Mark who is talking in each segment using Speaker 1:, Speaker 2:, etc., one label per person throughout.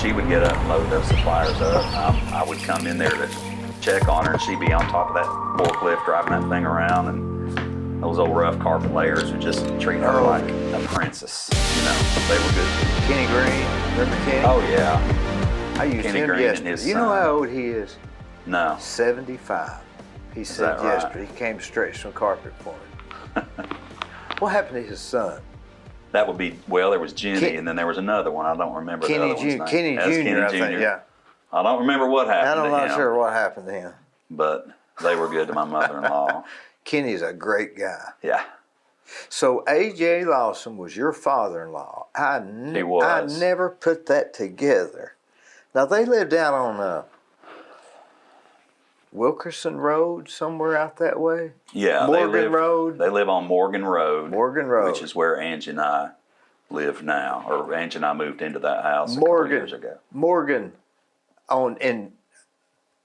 Speaker 1: she would get up and load those suppliers up. I would come in there to check on her, and she'd be on top of that forklift driving that thing around, and those old rough carpet layers would just treat her like a princess. You know, they were good.
Speaker 2: Kenny Green, remember Kenny?
Speaker 1: Oh yeah.
Speaker 2: I used
Speaker 1: Kenny
Speaker 2: him
Speaker 1: Green
Speaker 2: yesterday.
Speaker 1: and his
Speaker 2: You know
Speaker 1: son.
Speaker 2: how old he is?
Speaker 1: No.
Speaker 2: 75. He said
Speaker 1: that right?
Speaker 2: yesterday. He came to stretch some carpet for me. What happened to his son?
Speaker 1: That would be, well, there was Jenny, and then there was another one. I don't remember the other one's name.
Speaker 2: Kenny
Speaker 1: That's
Speaker 2: Jr., I think, yeah.
Speaker 1: I don't remember what happened to him.
Speaker 2: I'm not sure what happened to him.
Speaker 1: But they were good to my mother-in-law.
Speaker 2: Kenny's a great guy.
Speaker 1: Yeah.
Speaker 2: So A.J. Lawson was your father-in-law.
Speaker 1: He was.
Speaker 2: I never put that together. Now, they live down on Wilkerson Road, somewhere out that way?
Speaker 1: Yeah.
Speaker 2: Morgan Road?
Speaker 1: They live on Morgan Road.
Speaker 2: Morgan Road.
Speaker 1: Which is where Angie and I live now. Or Angie and I moved into that house a couple years ago.
Speaker 2: Morgan, and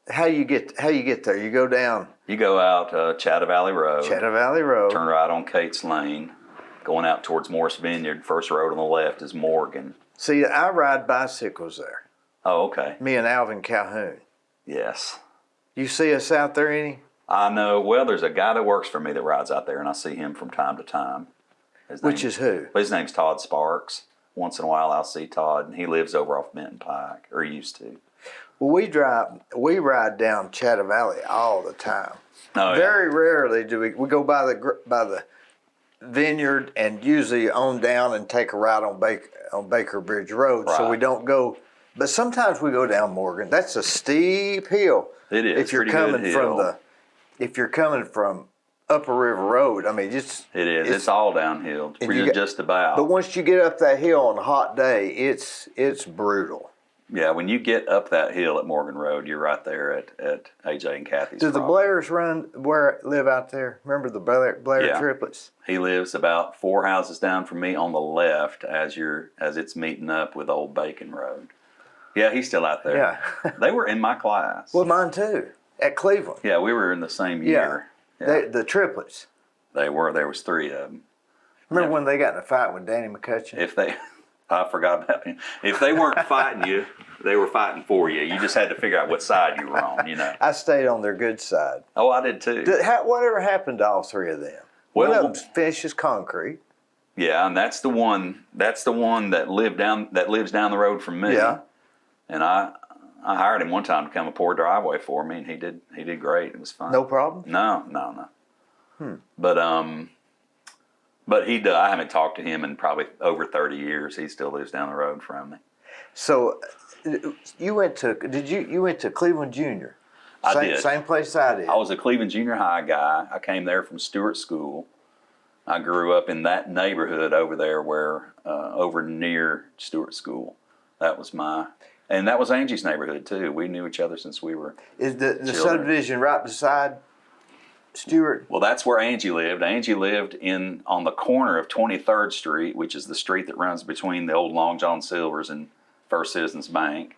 Speaker 2: how you get there? You go down?
Speaker 1: You go out Chatta Valley Road.
Speaker 2: Chatta Valley Road.
Speaker 1: Turn right on Cates Lane. Going out towards Morris Vineyard. First road on the left is Morgan.
Speaker 2: See, I ride bicycles there.
Speaker 1: Oh, okay.
Speaker 2: Me and Alvin Calhoun.
Speaker 1: Yes.
Speaker 2: You see us out there any?
Speaker 1: I know. Well, there's a guy that works for me that rides out there, and I see him from time to time.
Speaker 2: Which is who?
Speaker 1: His name's Todd Sparks. Once in a while, I'll see Todd, and he lives over off Benton Pike, or used to.
Speaker 2: Well, we ride down Chatta Valley all the time.
Speaker 1: Oh, yeah.
Speaker 2: Very rarely do we go by the vineyard, and usually on down and take a ride on Baker Bridge Road.
Speaker 1: Right.
Speaker 2: So we don't go. But sometimes we go down Morgan. That's a steep hill.
Speaker 1: It is.
Speaker 2: If you're
Speaker 1: pretty
Speaker 2: coming
Speaker 1: good
Speaker 2: from
Speaker 1: hill.
Speaker 2: if you're coming from Upper River Road, I mean,
Speaker 1: It is. It's all downhill. Just about.
Speaker 2: But once you get up that hill on a hot day, it's brutal.
Speaker 1: Yeah, when you get up that hill at Morgan Road, you're right there at AJ and Kathy's.
Speaker 2: Do the Blairs live out there? Remember the Blair triplets?
Speaker 1: He lives about 4 houses down from me on the left as it's meeting up with Old Bacon Road. Yeah, he's still out there.
Speaker 2: Yeah.
Speaker 1: They were in my class.
Speaker 2: Well, mine too, at Cleveland.
Speaker 1: Yeah, we were in the same year.
Speaker 2: Yeah. The triplets.
Speaker 1: They were. There was 3 of them.
Speaker 2: Remember when they got in a fight with Danny McCutcheon?
Speaker 1: I forgot about him. If they weren't fighting you, they were fighting for you. You just had to figure out what side you were on, you know.
Speaker 2: I stayed on their good side.
Speaker 1: Oh, I did too.
Speaker 2: Whatever happened to all 3 of them?
Speaker 1: Well,
Speaker 2: one of them finishes concrete.
Speaker 1: Yeah, and that's the one that lives down the road from me.
Speaker 2: Yeah.
Speaker 1: And I hired him one time to come and pour driveway for me, and he did great. It was fun.
Speaker 2: No problem?
Speaker 1: No. But I haven't talked to him in probably over 30 years. He still lives down the road from me.
Speaker 2: So you went to Cleveland Junior?
Speaker 1: I did.
Speaker 2: Same place I did.
Speaker 1: I was a Cleveland Junior High guy. I came there from Stewart School. I grew up in that neighborhood over there over near Stewart School. And that was Angie's neighborhood too. We knew each other since we were
Speaker 2: Is the
Speaker 1: children.
Speaker 2: subdivision right beside Stewart?
Speaker 1: Well, that's where Angie lived. Angie lived on the corner of 23rd Street, which is the street that runs between the old Long John Silver's and First Citizens Bank.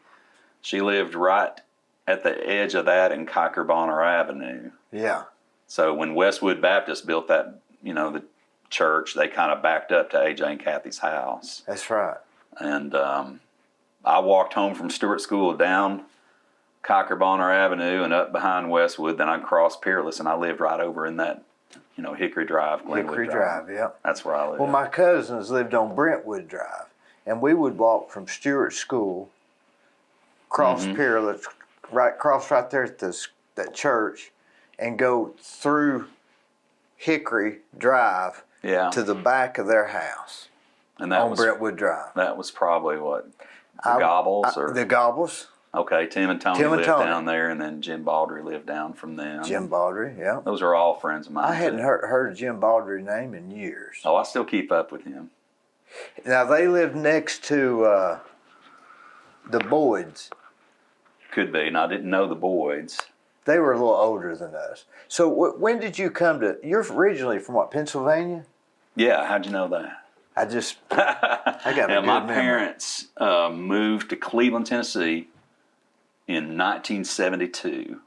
Speaker 1: She lived right at the edge of that in Kiker Bonner Avenue.
Speaker 2: Yeah.
Speaker 1: So when Westwood Baptist built that, the church, they kind of backed up to AJ and Kathy's house.
Speaker 2: That's right.
Speaker 1: And I walked home from Stewart School down Kiker Bonner Avenue and up behind Westwood. Then I crossed Peerless, and I lived right over in that, Hickory Drive, Glenwood
Speaker 2: Hickory Drive, yeah.
Speaker 1: That's where I lived.
Speaker 2: Well, my cousins lived on Brentwood Drive, and we would walk from Stewart School, cross Peerless, cross right there at that church, and go through Hickory Drive to the back of their house.
Speaker 1: And that
Speaker 2: on Brentwood Drive.
Speaker 1: That was probably what? The Gobbles?
Speaker 2: The Gobbles.
Speaker 1: Okay, Tim and Tony lived down there, and then Jim Baldry lived down from them.
Speaker 2: Jim Baldry, yeah.
Speaker 1: Those are all friends of mine.
Speaker 2: I hadn't heard Jim Baldry's name in years.
Speaker 1: Oh, I still keep up with him.
Speaker 2: Now, they lived next to the Boyds.
Speaker 1: Could be, and I didn't know the Boyds.
Speaker 2: They were a little older than us. So when did you come to, you're originally from what, Pennsylvania?
Speaker 1: Yeah, how'd you know that?
Speaker 2: I got a good
Speaker 1: my
Speaker 2: memory.
Speaker 1: Parents moved to Cleveland, Tennessee in 1972.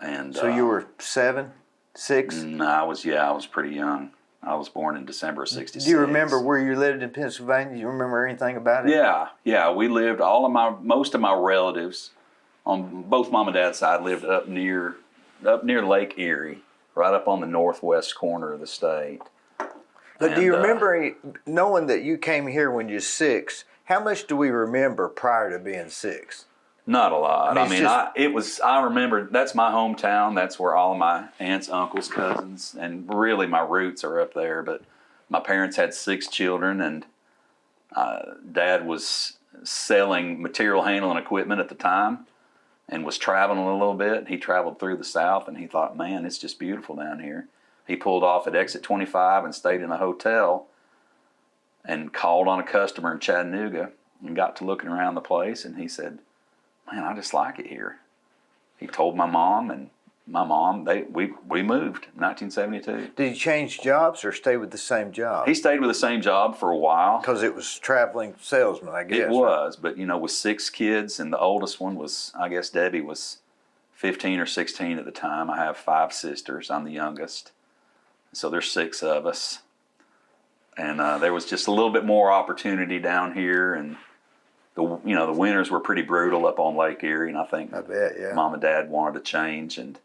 Speaker 1: And
Speaker 2: so you were 7, 6?
Speaker 1: I was pretty young. I was born in December of '66.
Speaker 2: Do you remember where you lived in Pennsylvania? Do you remember anything about it?
Speaker 1: Yeah. We lived, most of my relatives on both mom and dad's side lived up near Lake Erie, right up on the northwest corner of the state.
Speaker 2: But do you remember, knowing that you came here when you were 6, how much do we remember prior to being 6?
Speaker 1: Not a lot. I remember, that's my hometown. That's where all of my aunts, uncles, cousins, and really my roots are up there. But my parents had 6 children, and Dad was selling material handling equipment at the time and was traveling a little bit. He traveled through the South, and he thought, man, it's just beautiful down here. He pulled off at exit 25 and stayed in a hotel and called on a customer in Chattanooga and got to looking around the place, and he said, man, I just like it here. He told my mom, and my mom, we moved in 1972.
Speaker 2: Did he change jobs or stay with the same job?
Speaker 1: He stayed with the same job for a while.
Speaker 2: Because it was traveling salesman, I guess.
Speaker 1: It was, but with 6 kids, and the oldest one was, I guess Debbie was 15 or 16 at the time. I have 5 sisters. I'm the youngest. So there's 6 of us. And there was just a little bit more opportunity down here, and the winters were pretty brutal up on Lake Erie, and I bet, yeah. Mom and Dad wanted to change, and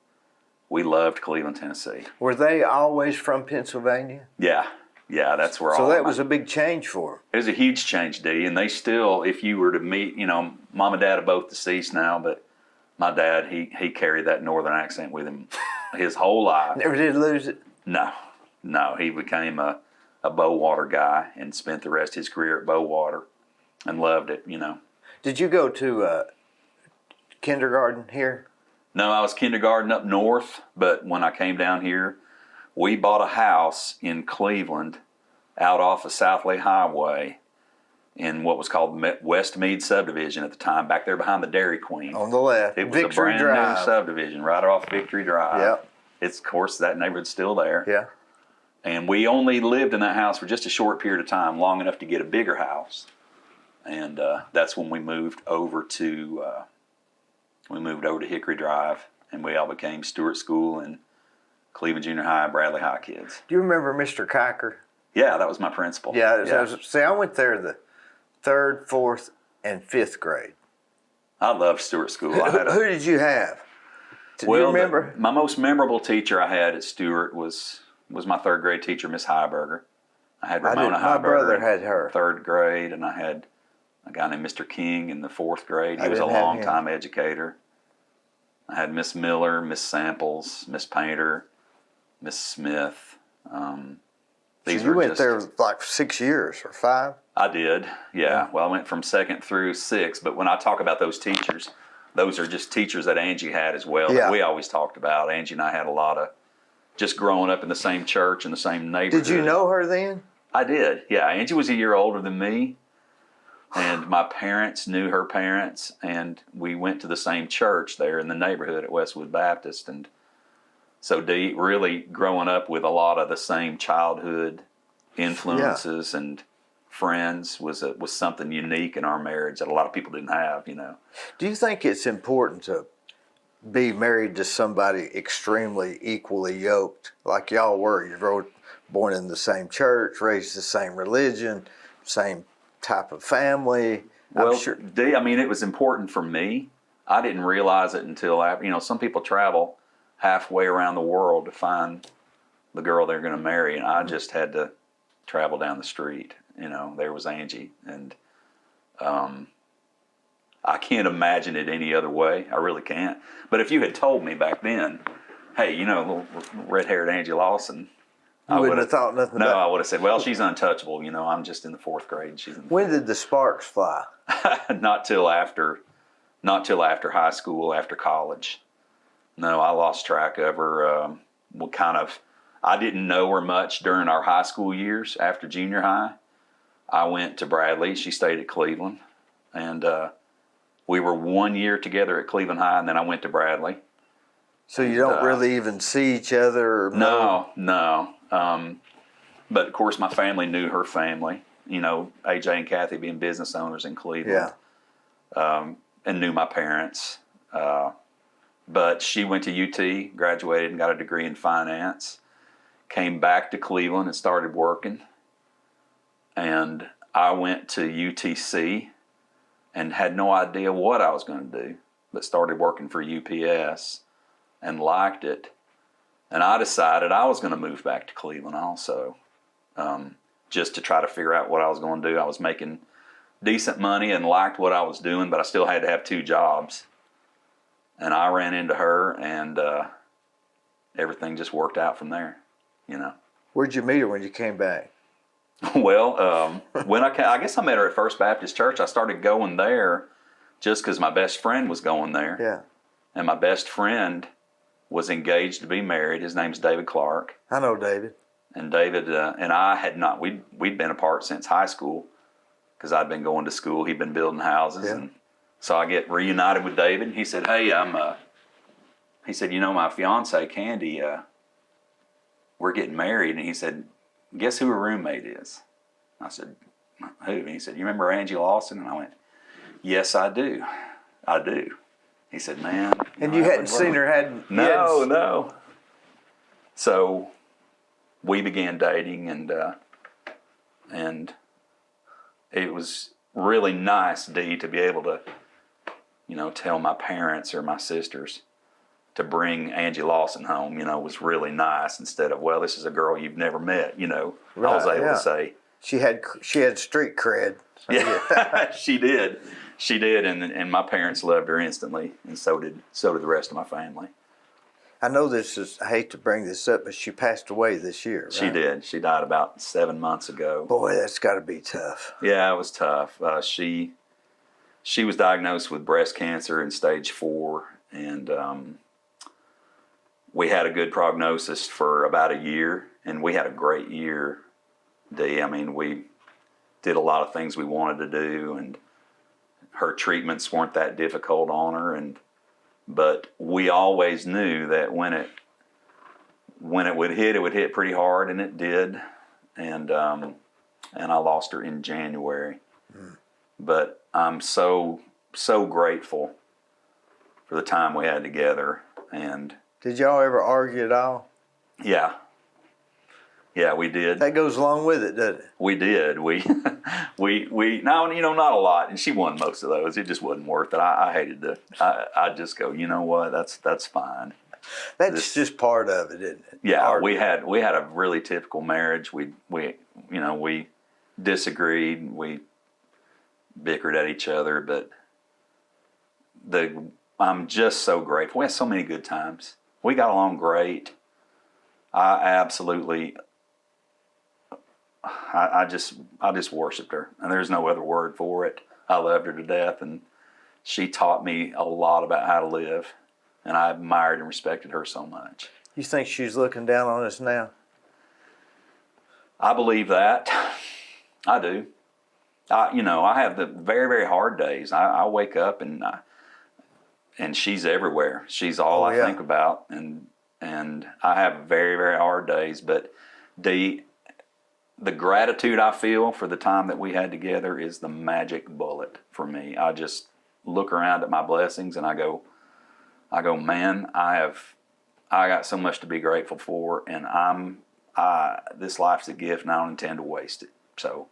Speaker 1: we loved Cleveland, Tennessee. Were they always from Pennsylvania? Yeah, that's where. So that was a big change for them. It was a huge change, Dee, and they still, if you were to meet, Mom and Dad are both deceased now, but my dad, he carried that northern accent with him his whole life. Never did lose it? No, he became a Bowater guy and spent the rest of his career at Bowater. And loved it, Did you go to kindergarten here? No, I was kindergarten up north, but when I came down here, we bought a house in Cleveland out off of South Lee Highway in what was called West Meade subdivision at the time, back there behind the Dairy Queen. On the left. It was Victory a brand new subdivision right off Victory Drive. Yep. It's, of course, that neighborhood's still there. Yeah. And we only lived in that house for just a short period of time, long enough to get a bigger house. And that's when we moved over to Hickory Drive, and we all became Stewart School and Cleveland Junior High, Bradley High kids. Do you remember Mr. Kiker? Yeah, that was my principal. Yeah. See, I went there the 3rd, 4th, and 5th grade. I loved Stewart School. Who did you have? Do you remember? My most memorable teacher I had at Stewart was my 3rd grade teacher, Miss Heiberger. I had Ramona Heiberger. My brother had her. 3rd grade, and I had a guy named Mr. King in the 4th grade. He was a long-time educator. I had Miss Miller, Miss Samples, Miss Painter, Miss Smith. So you went there like 6 years or 5? I did, yeah. Well, I went from 2nd through 6th, but when I talk about those teachers, those are just teachers that Angie had as well that we always talked about. Angie and I had a lot of just growing up in the same church in the same neighborhood. Did you know her then? I did, yeah. Angie was a year older than me. And my parents knew her parents, and we went to the same church there in the neighborhood at Westwood Baptist. And so Dee, really growing up with a lot of the same childhood influences and friends was something unique in our marriage that a lot of people didn't have, Do you think it's important to be married to somebody extremely equally yoked, like y'all were? You were born in the same church, raised the same religion, same type of family. Well, I'm sure. Dee, it was important for me. I didn't realize it until after. Some people travel halfway around the world to find the girl they're going to marry, and I just had to travel down the street. There was Angie, and I can't imagine it any other way. I really can't. But if you had told me back then, hey, little red-haired Angie Lawson, I wouldn't have thought nothing about it. No, I would have said, well, she's untouchable. I'm just in the 4th grade. She's in the When did the sparks fly? Not till after high school, after college. No, I lost track of her. I didn't know her much during our high school years. After junior high, I went to Bradley. She stayed at Cleveland. And we were 1 year together at Cleveland High, and then I went to Bradley. So you don't really even see each other? Or no. But of course, my family knew her family. AJ and Kathy being business owners in Cleveland. Yeah. And knew my parents. But she went to UT, graduated, and got a degree in finance. came back to Cleveland and started working. And I went to UTC and had no idea what I was going to do, but started working for UPS and liked it. And I decided I was going to move back to Cleveland also, just to try to figure out what I was going to do. I was making decent money and liked what I was doing, but I still had to have 2 jobs. And I ran into her, and everything just worked out from there, you know.
Speaker 2: Where'd you meet her when you came back?
Speaker 1: Well, when I guess I met her at First Baptist Church. I started going there just because my best friend was going there.
Speaker 2: Yeah.
Speaker 1: And my best friend was engaged to be married. His name's David Clark.
Speaker 2: I know David.
Speaker 1: And David and I had not, we'd been apart since high school because I'd been going to school. He'd been building houses.
Speaker 2: Yeah.
Speaker 1: And so I get reunited with David. He said, hey, he said, you know, my fiance, Candy, we're getting married. And he said, guess who her roommate is? I said, who? And he said, you remember Angie Lawson? And I went, yes, I do. I do. He said, man.
Speaker 2: And you hadn't seen her, hadn't?
Speaker 1: No. So we began dating, and it was really nice, Dee, to be able to, you know, tell my parents or my sisters to bring Angie Lawson home, you know, was really nice instead of, well, this is a girl you've never met, you know.
Speaker 2: Right,
Speaker 1: I was able to say.
Speaker 2: She had street cred. So
Speaker 1: yeah, she did. She did, and my parents loved her instantly, and so did the rest of my family.
Speaker 2: I know this is, I hate to bring this up, but she passed away this year, right?
Speaker 1: She did. She died about 7 months ago.
Speaker 2: Boy, that's got to be tough.
Speaker 1: Yeah, it was tough. She was diagnosed with breast cancer in stage 4, and we had a good prognosis for about a year, and we had a great year, Dee. I mean, we did a lot of things we wanted to do, and her treatments weren't that difficult on her, but we always knew that when it would hit pretty hard, and it did, and I lost her in January. But I'm so grateful for the time we had together. And
Speaker 2: did y'all ever argue at all?
Speaker 1: Yeah, we did.
Speaker 2: That goes along with it, doesn't it?
Speaker 1: We did. We no, you know, not a lot, and she won most of those. It just wasn't worth it. I hated to. I just go, you know what? That's fine.
Speaker 2: That's just part of it, isn't it?
Speaker 1: Yeah, we had a really typical marriage. We disagreed. We bickered at each other, but I'm just so grateful. We had so many good times. We got along great. I just worshiped her, and there's no other word for it. I loved her to death, and she taught me a lot about how to live, and I admired and respected her so much.
Speaker 2: You think she's looking down on us now?
Speaker 1: I believe that. I do. I have the very, very hard days. I wake up and she's everywhere. She's all I think about, and I have very, very hard days. But the gratitude I feel for the time that we had together is the magic bullet for me. I just look around at my blessings and I go, man, I got so much to be grateful for, and this life's a gift, and I don't intend to waste it. So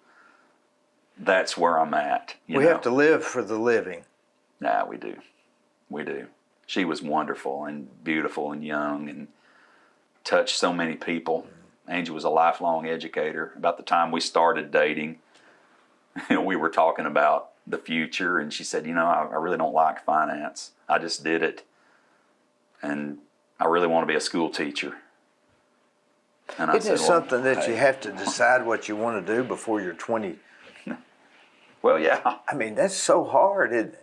Speaker 1: that's where I'm at.
Speaker 2: We have to live for the living.
Speaker 1: Yeah, we do. She was wonderful and beautiful and young and touched so many people. Angie was a lifelong educator. About the time we started dating, we were talking about the future, and she said, I really don't like finance. I just did it, and I really want to be a school teacher. And I
Speaker 2: Isn't
Speaker 1: said,
Speaker 2: it something that you have to decide what you want to do before you're 20?
Speaker 1: Well, yeah.
Speaker 2: I mean, that's so hard, isn't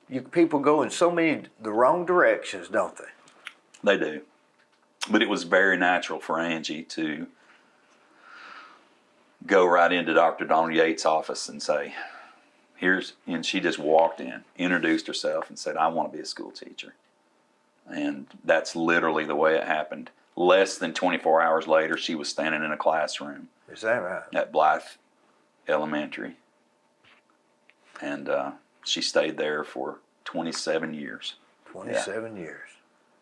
Speaker 2: it? People go in the wrong directions, don't they?
Speaker 1: They do. But it was very natural for Angie to go right into Dr. Donald Yates' office and say, and she just walked in, introduced herself, and said, I want to be a school teacher. And that's literally the way it happened. Less than 24 hours later, she was standing in a classroom.
Speaker 2: Is that right?
Speaker 1: At Blythe Elementary. And she stayed there for 27 years.
Speaker 2: 27 years.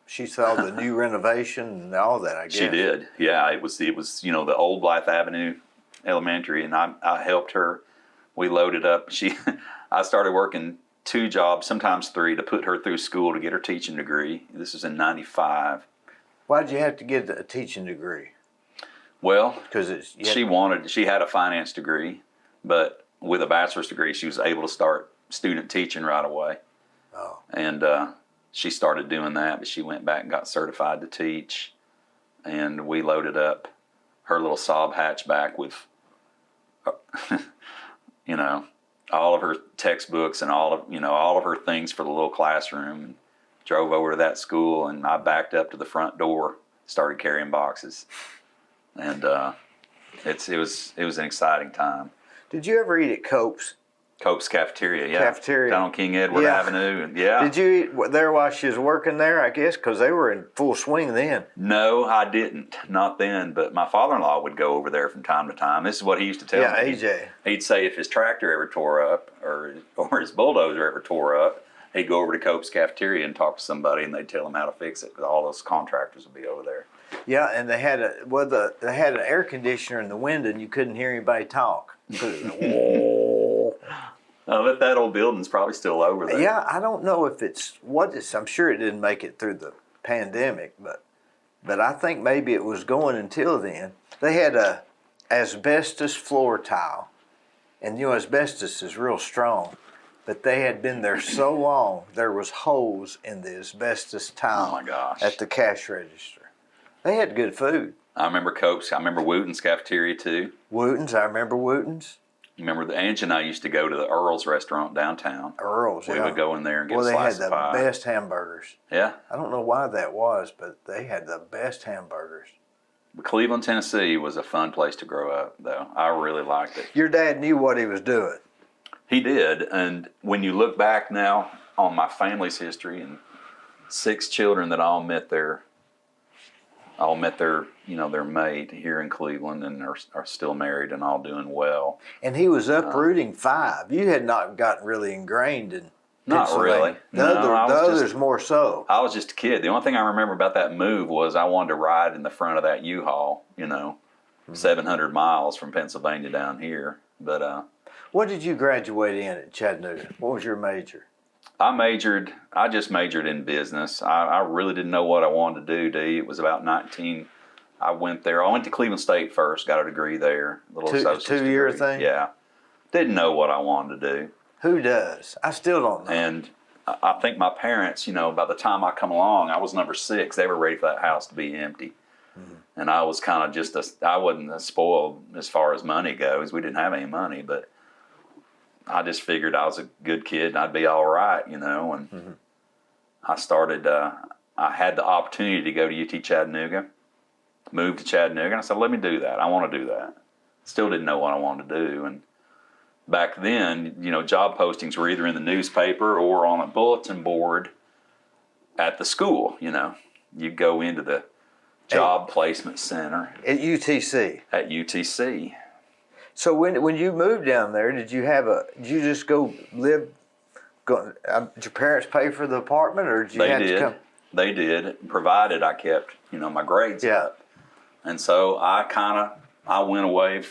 Speaker 2: She saw the new renovation and all that, I guess.
Speaker 1: She did. Yeah, it was the old Blythe Avenue Elementary, and I helped her. We loaded up. I started working 2 jobs, sometimes 3, to put her through school to get her teaching degree. This was in '95.
Speaker 2: Why did you have to get a teaching degree?
Speaker 1: Well,
Speaker 2: Because
Speaker 1: she had a finance degree, but with a bachelor's degree, she was able to start student teaching right away.
Speaker 2: Oh.
Speaker 1: And she started doing that, but she went back and got certified to teach. And we loaded up her little Saab hatchback with, all of her textbooks and all of her things for the little classroom. And drove over to that school, and I backed up to the front door, started carrying boxes, and it was an exciting time.
Speaker 2: Did you ever eat at Cope's?
Speaker 1: Cope's Cafeteria, yeah.
Speaker 2: Cafeteria.
Speaker 1: Down on King Edward Avenue. And yeah.
Speaker 2: Did you eat there while she was working there, I guess? Because they were in full swing then.
Speaker 1: No, I didn't. Not then. But my father-in-law would go over there from time to time. This is what he used to tell me.
Speaker 2: Yeah, AJ.
Speaker 1: He'd say if his tractor ever tore up or his bulldozer ever tore up, he'd go over to Cope's Cafeteria and talk to somebody, and they'd tell him how to fix it because all those contractors would be over there.
Speaker 2: Yeah, and they had an air conditioner in the window, and you couldn't hear anybody talk.
Speaker 1: I bet that old building's probably still over there.
Speaker 2: Yeah, I don't know if I'm sure it didn't make it through the pandemic, but I think maybe it was going until then. They had a asbestos floor tile, and asbestos is real strong, but they had been there so long there was holes in the asbestos tile.
Speaker 1: Oh my gosh.
Speaker 2: At the cash register. They had good food.
Speaker 1: I remember Cope's. I remember Wooten's Cafeteria too.
Speaker 2: Wooten's, I remember Wooten's.
Speaker 1: Remember, Angie and I used to go to the Earl's restaurant downtown.
Speaker 2: Earl's,
Speaker 1: We would go in there and get a
Speaker 2: they
Speaker 1: slice
Speaker 2: had
Speaker 1: of
Speaker 2: the
Speaker 1: pie.
Speaker 2: best hamburgers.
Speaker 1: Yeah.
Speaker 2: I don't know why that was, but they had the best hamburgers.
Speaker 1: Cleveland, Tennessee was a fun place to grow up, though. I really liked it.
Speaker 2: Your dad knew what he was doing.
Speaker 1: He did, and when you look back now on my family's history and 6 children that all met their their mate here in Cleveland and are still married and all doing well.
Speaker 2: And he was uprooting 5. You had not gotten really ingrained in
Speaker 1: Not
Speaker 2: Pennsylvania.
Speaker 1: really.
Speaker 2: The
Speaker 1: No,
Speaker 2: others more so.
Speaker 1: I was just a kid. The only thing I remember about that move was I wanted to ride in the front of that U-Haul, 700 miles from Pennsylvania down here. But
Speaker 2: What did you graduate in at Chattanooga? What was your major?
Speaker 1: I just majored in business. I really didn't know what I wanted to do, Dee. It was about 19. I went there. I went to Cleveland State first, got a degree there. A little associate's
Speaker 2: 2-year
Speaker 1: degree.
Speaker 2: thing?
Speaker 1: Yeah. Didn't know what I wanted to do.
Speaker 2: Who does? I still don't know.
Speaker 1: And I think my parents, by the time I come along, I was number 6. They were ready for that house to be empty. Mm-hmm. And I was kind of I wasn't spoiled as far as money goes. We didn't have any money, but I just figured I was a good kid and I'd be all right, and mm-hmm. I started, I had the opportunity to go to UT Chattanooga, moved to Chattanooga, and I said, let me do that. I want to do that. Still didn't know what I wanted to do. And back then, job postings were either in the newspaper or on a bulletin board at the school, You'd go into the job placement center.
Speaker 2: At UTC?
Speaker 1: At UTC.
Speaker 2: So when you moved down there, did you just go live? Did your parents pay for the apartment, or did you have to come?
Speaker 1: They did, provided I kept my grades up. And so I went away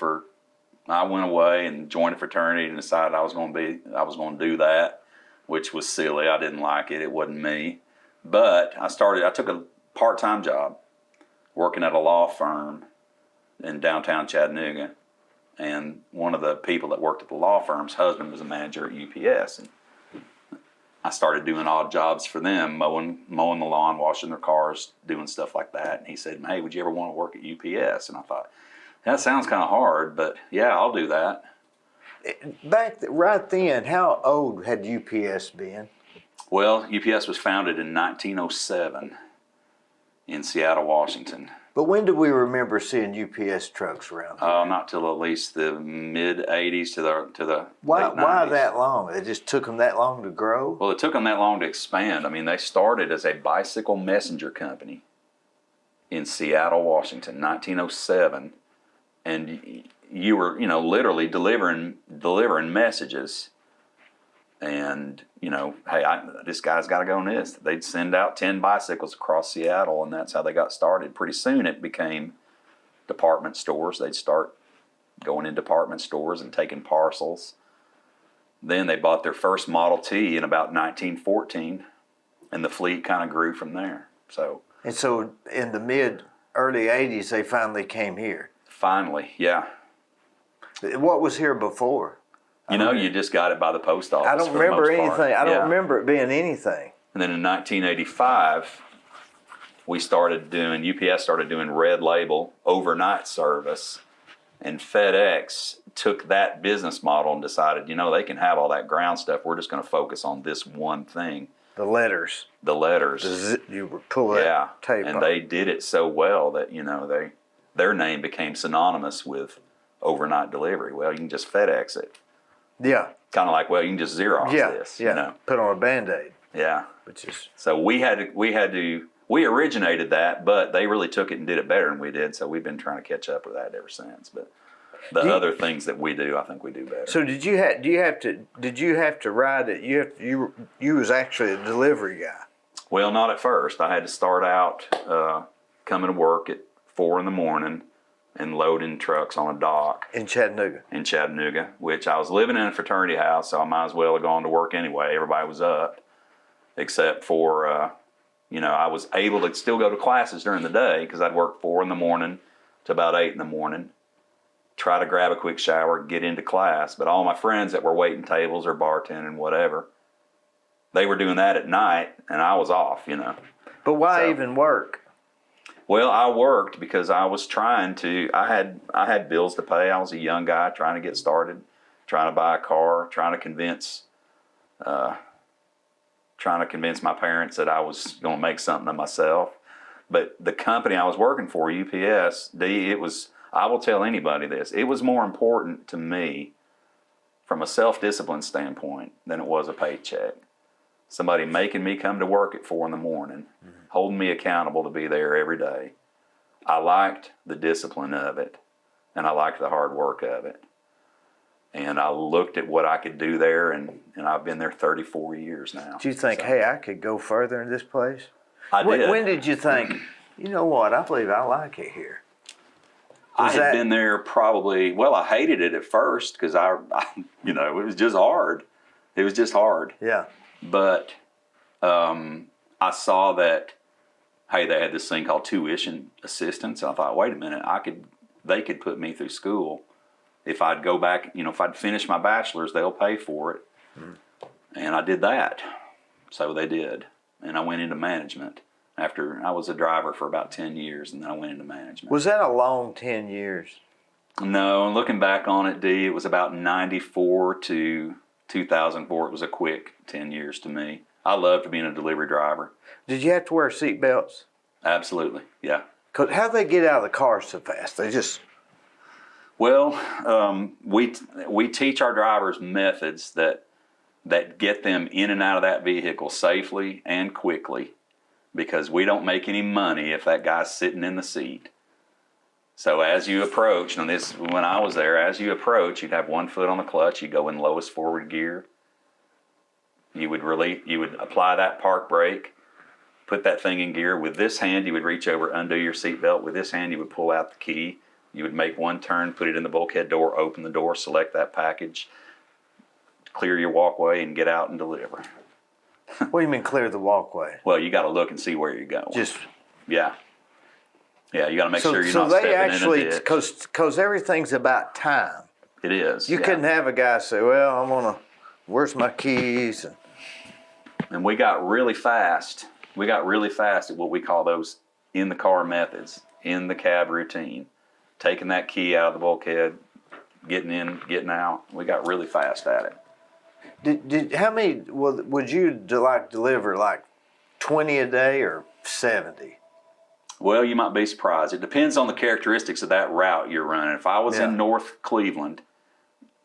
Speaker 1: and joined a fraternity and decided I was going to do that, which was silly. I didn't like it. It wasn't me. But I took a part-time job working at a law firm in downtown Chattanooga. And one of the people that worked at the law firm's husband was a manager at UPS. And I started doing odd jobs for them, mowing the lawn, washing their cars, doing stuff like that. And he said, hey, would you ever want to work at UPS? And I thought, that sounds kind of hard, but yeah, I'll do that.
Speaker 2: Right then, how old had UPS been?
Speaker 1: Well, UPS was founded in 1907 in Seattle, Washington.
Speaker 2: But when do we remember seeing UPS trucks around?
Speaker 1: Not till at least the mid '80s to the late 90s.
Speaker 2: Why that long? It just took them that long to grow?
Speaker 1: Well, it took them that long to expand. I mean, they started as a bicycle messenger company in Seattle, Washington, 1907, and you were literally delivering messages And, hey, this guy's got to go on this. They'd send out 10 bicycles across Seattle, and that's how they got started. Pretty soon it became department stores. They'd start going in department stores and taking parcels. Then they bought their first Model T in about 1914, and the fleet kind of grew from there.
Speaker 2: And so in the early 80s, they finally came here.
Speaker 1: Finally, yeah.
Speaker 2: What was here before?
Speaker 1: You just got it by the post office.
Speaker 2: I don't remember anything. I don't remember it being anything.
Speaker 1: And then in 1985, UPS started doing red label overnight service, and FedEx took that business model and decided, they can have all that ground stuff. We're just going to focus on this one thing.
Speaker 2: The letters. You would pull that tape
Speaker 1: and
Speaker 2: off.
Speaker 1: They did it so well that, their name became synonymous with overnight delivery. Well, you can just FedEx it.
Speaker 2: Yeah.
Speaker 1: Kind of like, well, you can just Xerox this.
Speaker 2: Yeah. Put on a Band-Aid.
Speaker 1: Yeah. So we originated that, but they really took it and did it better than we did. So we've been trying to catch up with that ever since. But other things that we do, I think we do better.
Speaker 2: So did you have to ride it? You was actually a delivery guy.
Speaker 1: Well, not at first. I had to start out coming to work at 4 a.m. and loading trucks on a dock.
Speaker 2: In Chattanooga.
Speaker 1: Which I was living in a fraternity house, so I might as well have gone to work anyway. Everybody was up, except for, I was able to still go to classes during the day because I'd work 4 a.m. to about 8 a.m, try to grab a quick shower, get into class. But all my friends that were waiting tables or bartending, whatever, they were doing that at night, and I was off,
Speaker 2: But why even work?
Speaker 1: Well, I worked because I was trying to. I had bills to pay. I was a young guy trying to get started, trying to buy a car, trying to convince my parents that I was going to make something of myself. But the company I was working for, UPS, I will tell anybody this, it was more important to me from a self-discipline standpoint than it was a paycheck. Somebody making me come to work at 4 a.m, holding me accountable to be there every day. I liked the discipline of it, and I liked the hard work of it. And I looked at what I could do there, and I've been there 34 years now.
Speaker 2: Did you think, hey, I could go further in this place?
Speaker 1: I did.
Speaker 2: When did you think, you know what, I believe I like it here?
Speaker 1: I had been there probably, I hated it at first because it was just hard. It was just hard.
Speaker 2: Yeah.
Speaker 1: But I saw that, hey, they had this thing called tuition assistance. And I thought, wait a minute, they could put me through school. If I'd go back, if I'd finish my bachelor's, they'll pay for it. And I did that. So they did. And I went into management after I was a driver for about 10 years, and then I went into management.
Speaker 2: Was that a long 10 years?
Speaker 1: No, and looking back on it, Dee, it was about 94 to 2004. It was a quick 10 years to me. I loved being a delivery driver.
Speaker 2: Did you have to wear seat belts?
Speaker 1: Absolutely, yeah.
Speaker 2: How'd they get out of the car so fast? They just...
Speaker 1: Well, we teach our drivers methods that get them in and out of that vehicle safely and quickly, because we don't make any money if that guy's sitting in the seat. So as you approach, and when I was there, as you approach, you'd have one foot on the clutch, you go in lowest forward gear. You would apply that park brake, put that thing in gear. With this hand, you would reach over, undo your seatbelt. With this hand, you would pull out the key. You would make one turn, put it in the bulkhead door, open the door, select that package, clear your walkway, and get out and deliver.
Speaker 2: What do you mean clear the walkway?
Speaker 1: Well, you got to look and see where you're going. Yeah, you got to make sure you're not stepping in a ditch.
Speaker 2: Because everything's about time.
Speaker 1: It is.
Speaker 2: You couldn't have a guy say, well, where's my keys?
Speaker 1: And we got really fast. We got really fast at what we call those in-the-car methods, in the cab routine. Taking that key out of the bulkhead, getting in, getting out. We got really fast at it.
Speaker 2: How many would you deliver, like 20 a day or 70?
Speaker 1: Well, you might be surprised. It depends on the characteristics of that route you're running. If I was in North Cleveland,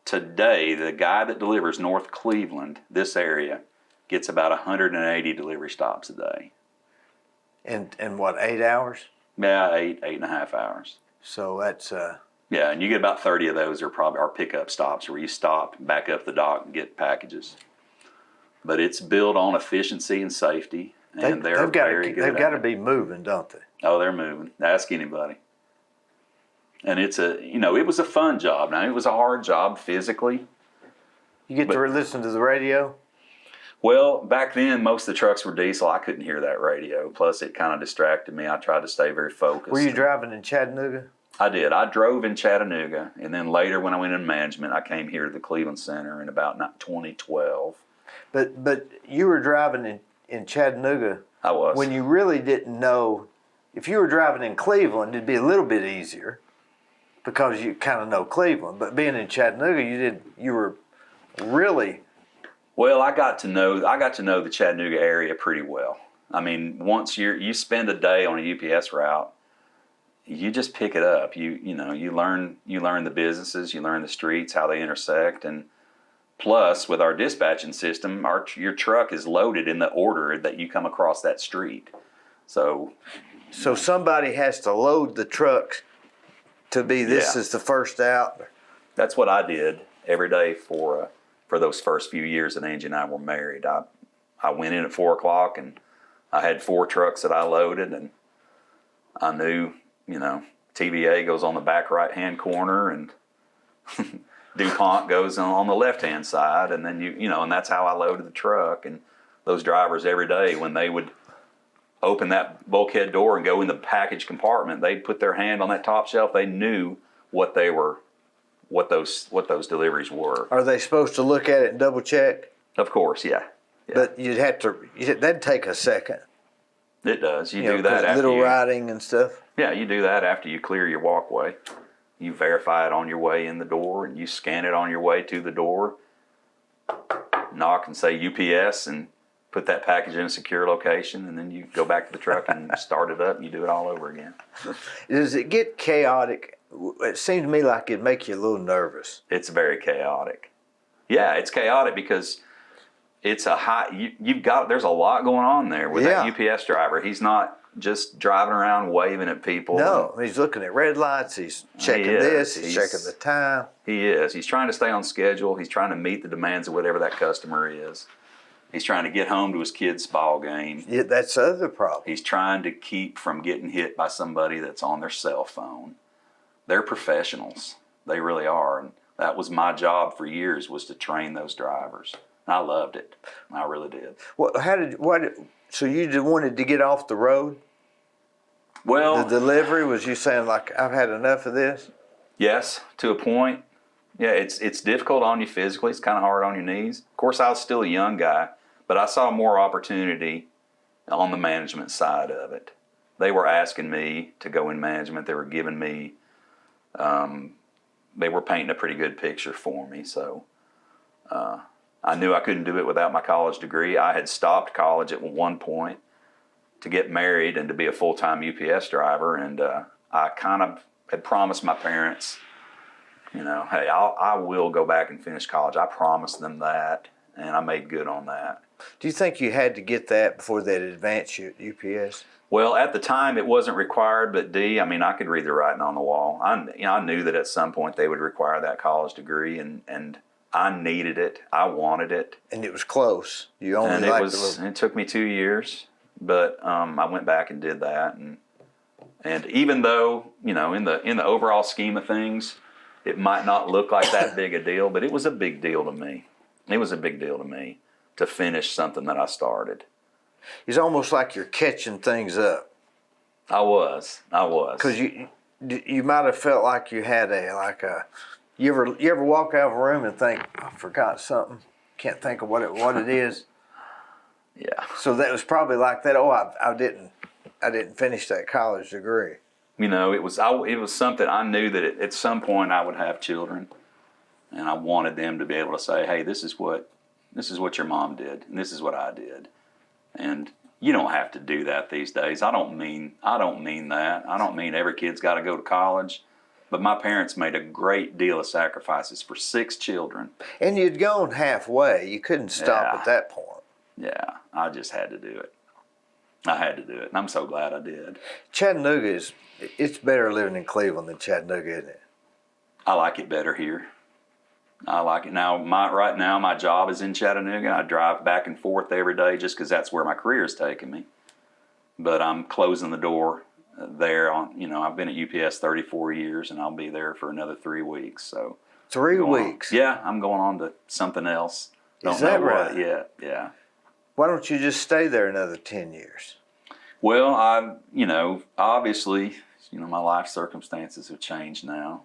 Speaker 1: today the guy that delivers North Cleveland, this area, gets about 180 delivery stops a day.
Speaker 2: And what, 8 hours?
Speaker 1: Yeah, 8.5 hours.
Speaker 2: So that's...
Speaker 1: Yeah, and you get about 30 of those are probably our pickup stops where you stop, back up the dock, and get packages. but it's built on efficiency and safety, and they're very good.
Speaker 2: They've got to be moving, don't they?
Speaker 1: Oh, they're moving. Ask anybody. And it's it was a fun job. Now, it was a hard job physically.
Speaker 2: You get to listen to the radio?
Speaker 1: Well, back then, most of the trucks were diesel. I couldn't hear that radio. Plus, it kind of distracted me. I tried to stay very focused.
Speaker 2: Were you driving in Chattanooga?
Speaker 1: I did. I drove in Chattanooga, and then later when I went in management, I came here to the Cleveland Center in about 2012.
Speaker 2: But you were driving in Chattanooga.
Speaker 1: I was.
Speaker 2: When you really didn't know. If you were driving in Cleveland, it'd be a little bit easier because you kind of know Cleveland. But being in Chattanooga, you were really.
Speaker 1: Well, I got to know the Chattanooga area pretty well. I mean, once you spend a day on a UPS route, you just pick it up. You learn the businesses, you learn the streets, how they intersect, and plus with our dispatching system, your truck is loaded in the order that you come across that street. So somebody has to load the trucks to be this is the first out. That's what I did every day for those first few years that Angie and I were married. I went in at 4:00 and I had 4 trucks that I loaded, and I knew, TVA goes on the back right-hand corner and DuPont goes on the left-hand side, and then and that's how I loaded the truck. And those drivers every day, when they would open that bulkhead door and go in the package compartment, they'd put their hand on that top shelf. They knew what those deliveries were.
Speaker 2: Are they supposed to look at it and double check?
Speaker 1: Of course, yeah.
Speaker 2: But that'd take a second.
Speaker 1: It does. You do that after
Speaker 2: little writing and stuff.
Speaker 1: Yeah, you do that after you clear your walkway. You verify it on your way in the door, and you scan it on your way to the door, knock and say UPS, and put that package in a secure location, and then you go back to the truck and start it up, and you do it all over again.
Speaker 2: Does it get chaotic? It seems to me like it'd make you a little nervous.
Speaker 1: It's very chaotic. Yeah, it's chaotic because it's there's a lot going on there with that UPS driver. He's not just driving around waving at people.
Speaker 2: No, he's looking at red lights. He's checking he's checking the time.
Speaker 1: He is. He's trying to stay on schedule. He's trying to meet the demands of whatever that customer is. He's trying to get home to his kid's ball game.
Speaker 2: Yeah, that's the other problem.
Speaker 1: He's trying to keep from getting hit by somebody that's on their cell phone. They're professionals. They really are. And that was my job for years, was to train those drivers. And I loved it. I really did.
Speaker 2: So you wanted to get off the road?
Speaker 1: Well,
Speaker 2: the delivery, was you saying like, I've had enough of this?
Speaker 1: Yes, to a point. Yeah, it's difficult on you physically. It's kind of hard on your knees. Of course, I was still a young guy, but I saw more opportunity on the management side of it. They were asking me to go in management. They were giving me, they were painting a pretty good picture for me. So I knew I couldn't do it without my college degree. I had stopped college at one point to get married and to be a full-time UPS driver, and I kind of had promised my parents, hey, I will go back and finish college. I promised them that, and I made good on that.
Speaker 2: Do you think you had to get that before they'd advance you at UPS?
Speaker 1: Well, at the time, it wasn't required, but I could read the writing on the wall. I knew that at some point they would require that college degree, and I needed it. I wanted it.
Speaker 2: And it was close. You only
Speaker 1: it took me 2 years, but I went back and did that. And even though, in the overall scheme of things, it might not look like that big a deal, but it was a big deal to me. It was a big deal to me to finish something that I started.
Speaker 2: It's almost like you're catching things up.
Speaker 1: I was.
Speaker 2: Because you might have felt like you had you ever walk out of a room and think, I forgot something, can't think of what it is.
Speaker 1: Yeah.
Speaker 2: So that was probably like that. Oh, I didn't finish that college degree.
Speaker 1: It was something I knew that at some point I would have children, and I wanted them to be able to say, hey, this is what your mom did, and this is what I did. And you don't have to do that these days. I don't mean that. I don't mean every kid's got to go to college. But my parents made a great deal of sacrifices for 6 children.
Speaker 2: And you'd gone halfway. You couldn't stop at that point.
Speaker 1: Yeah, I just had to do it. I had to do it, and I'm so glad I did.
Speaker 2: Chattanooga it's better living in Cleveland than Chattanooga, isn't it?
Speaker 1: I like it better here. I like it. Now, right now, my job is in Chattanooga. I drive back and forth every day just because that's where my career is taking me. But I'm closing the door there on, I've been at UPS 34 years, and I'll be there for another 3 weeks. So
Speaker 2: 3 weeks?
Speaker 1: Yeah, I'm going on to something else.
Speaker 2: Is that right?
Speaker 1: Yet, yeah.
Speaker 2: Why don't you just stay there another 10 years?
Speaker 1: Well, obviously, my life circumstances have changed now,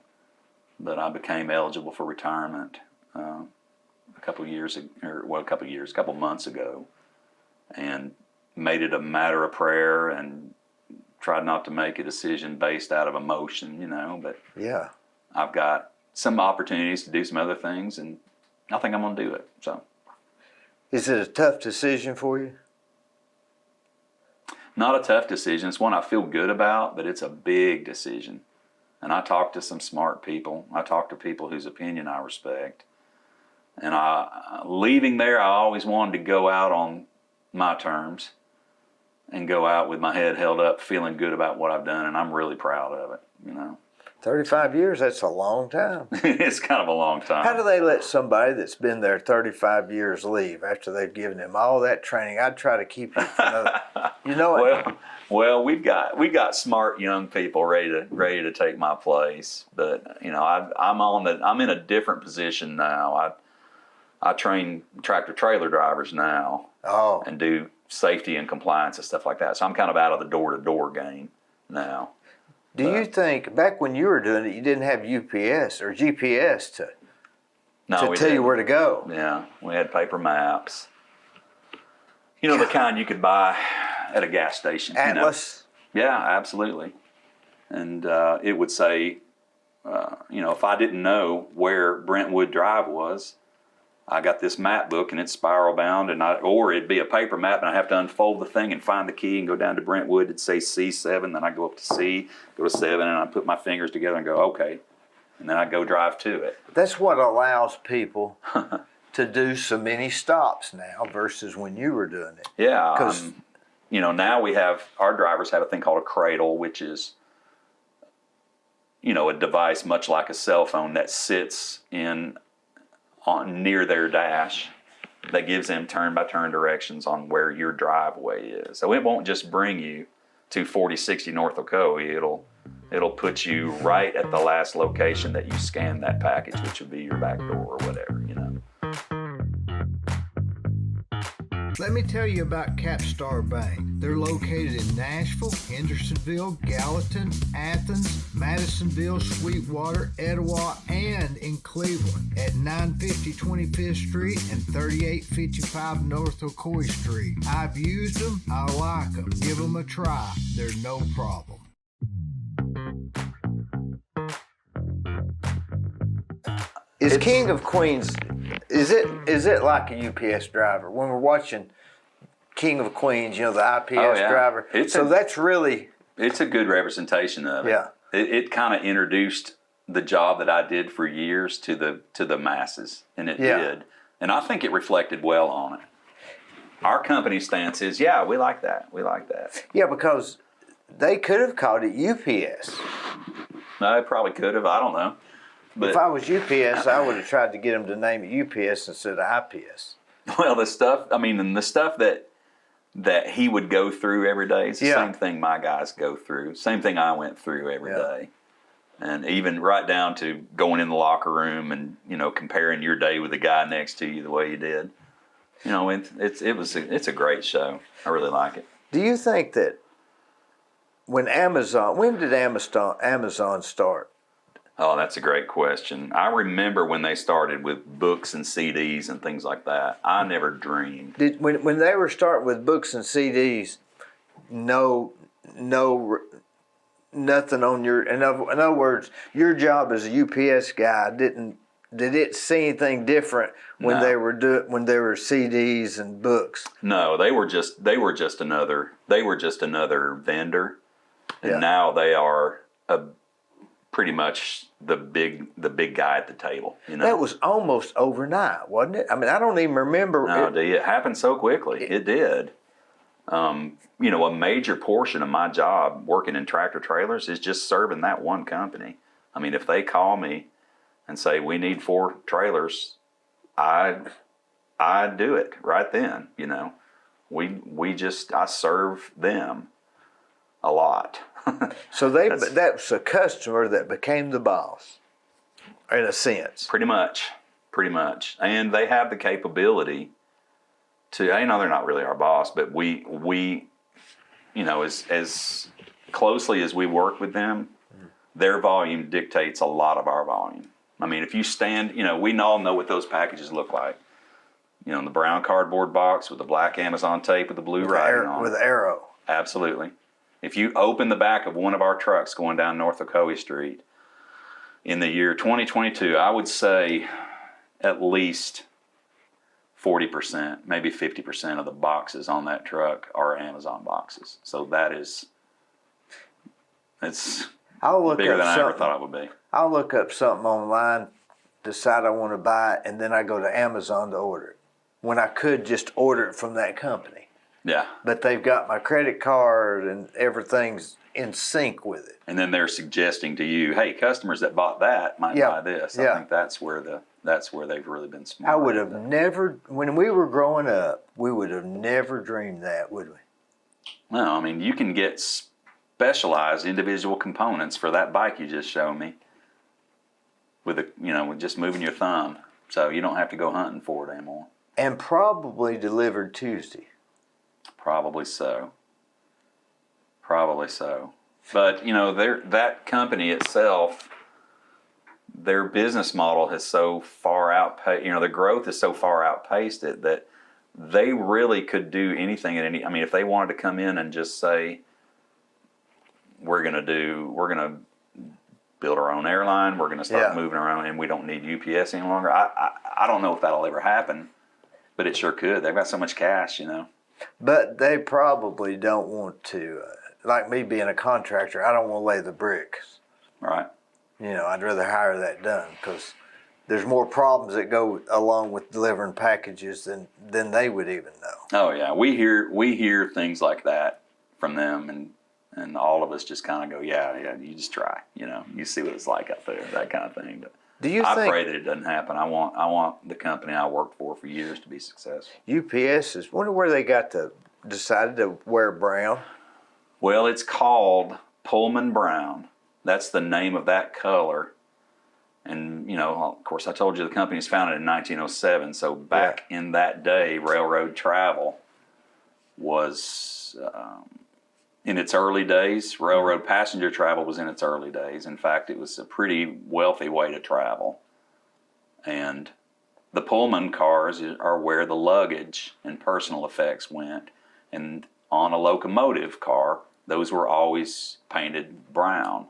Speaker 1: but I became eligible for retirement a couple months ago, and made it a matter of prayer and tried not to make a decision based out of emotion, but
Speaker 2: yeah,
Speaker 1: I've got some opportunities to do some other things, and I think I'm going to do it. So,
Speaker 2: is it a tough decision for you?
Speaker 1: Not a tough decision. It's one I feel good about, but it's a big decision. And I talk to some smart people. I talk to people whose opinion I respect. And leaving there, I always wanted to go out on my terms and go out with my head held up, feeling good about what I've done, and I'm really proud of it,
Speaker 2: 35 years, that's a long time.
Speaker 1: It's kind of a long time.
Speaker 2: How do they let somebody that's been there 35 years leave after they've given them all that training? I'd try to keep you for another,
Speaker 1: Well, we've got smart young people ready to take my place, but I'm in a different position now. I train tractor trailer drivers now, and do safety and compliance and stuff like that. So I'm kind of out of the door-to-door game now.
Speaker 2: Do you think, back when you were doing it, you didn't have UPS or GPS to tell you where to go?
Speaker 1: Yeah, we had paper maps. The kind you could buy at a gas station.
Speaker 2: Atlas?
Speaker 1: Yeah, absolutely. And it would say, if I didn't know where Brentwood Drive was, I got this map book and it's spiral bound, or it'd be a paper map and I have to unfold the thing and find the key and go down to Brentwood. It'd say C7, then I go up to C, go to 7, and I put my fingers together and go, okay, and then I go drive to it.
Speaker 2: That's what allows people to do so many stops now versus when you were doing it.
Speaker 1: Yeah, because now our drivers have a thing called a cradle, which is a device much like a cell phone that sits near their dash that gives them turn-by-turn directions on where your driveway is. So it won't just bring you to 4060 North Ocoee. It'll put you right at the last location that you scan that package, which would be your back door or whatever,
Speaker 3: Let me tell you about Capstar Bank. They're located in Nashville, Hendersonville, Gallatin, Athens, Madisonville, Sweetwater, Etowah, and in Cleveland at 950 25th Street and 3855 North Ocoee Street. I've used them. I like them. Give them a try. They're no problem.
Speaker 2: Is King of Queens, is it like a UPS driver? When we're watching King of Queens, the IPS driver. That's really...
Speaker 1: It's a good representation of it.
Speaker 2: Yeah.
Speaker 1: It kind of introduced the job that I did for years to the masses, and it did. And I think it reflected well on it. Our company stance is, we like that. We like that.
Speaker 2: Yeah, because they could have called it UPS.
Speaker 1: No, they probably could have. I don't know. But
Speaker 2: if I was UPS, I would have tried to get them to name it UPS instead of IPS.
Speaker 1: Well, the stuff that he would go through every day is the same thing my guys go through. Same thing I went through every day. And even right down to going in the locker room and, comparing your day with the guy next to you the way you did. It's a great show. I really like it.
Speaker 2: Do you think that when did Amazon start?
Speaker 1: Oh, that's a great question. I remember when they started with books and CDs and things like that. I never dreamed.
Speaker 2: When they were starting with books and CDs, nothing on your. In other words, your job as a UPS guy did it see anything different when they were CDs and books? No,
Speaker 1: they were just another vendor, and now they are pretty much the big guy at the table.
Speaker 2: That was almost overnight, wasn't it? I mean, I don't even remember.
Speaker 1: No, it happened so quickly. It did. A major portion of my job working in tractor trailers is just serving that one company. I mean, if they call me and say, we need 4 trailers, I do it right then. You know, I serve them a lot.
Speaker 2: So that's a customer that became the boss, in a sense.
Speaker 1: Pretty much, and they have the capability to. I know they're not really our boss, but we you know, as closely as we work with them, their volume dictates a lot of our volume. I mean, if you stand, you know, we all know what those packages look like. You know, the brown cardboard box with the black Amazon tape with the blue writing on it.
Speaker 2: With arrow.
Speaker 1: Absolutely. If you open the back of one of our trucks going down North Ocoee Street in the year 2022, I would say at least 40%, maybe 50% of the boxes on that truck are Amazon boxes. So it's bigger than I ever thought it would be.
Speaker 2: I'll look up something online, decide I want to buy it, and then I go to Amazon to order it, when I could just order it from that company.
Speaker 1: Yeah.
Speaker 2: But they've got my credit card and everything's in sync with it.
Speaker 1: And then they're suggesting to you, hey, customers that bought that might buy this. I think that's where they've really been smart.
Speaker 2: I would have never, when we were growing up, we would have never dreamed that, would we?
Speaker 1: No, I mean, you can get specialized individual components for that bike you just showed me with just moving your thumb. So you don't have to go hunting for it anymore.
Speaker 2: And probably delivered Tuesday.
Speaker 1: Probably so. But, you know, that company itself, their business model has so far outpaced, you know, the growth is so far outpaced it that they really could do anything I mean, if they wanted to come in and just say, we're going to build our own airline, we're going to start moving around, and we don't need UPS any longer. I don't know if that'll ever happen, but it sure could. They've got so much cash, you know.
Speaker 2: But they probably don't want to, like me being a contractor, I don't want to lay the bricks.
Speaker 1: Right.
Speaker 2: You know, I'd rather hire that done because there's more problems that go along with delivering packages than they would even know.
Speaker 1: Oh yeah, we hear things like that from them, and all of us just kind of go, yeah, you just try, you know, you see what it's like out there, that kind of thing. But I pray that it doesn't happen. I want the company I worked for years to be successful.
Speaker 2: UPS is, wonder where they decided to wear brown.
Speaker 1: Well, it's called Pullman Brown. That's the name of that color. And, you know, of course, I told you the company was founded in 1907. So back in that day, railroad travel was in its early days. Railroad passenger travel was in its early days. In fact, it was a pretty wealthy way to travel. And the Pullman cars are where the luggage and personal effects went. And on a locomotive car, those were always painted brown.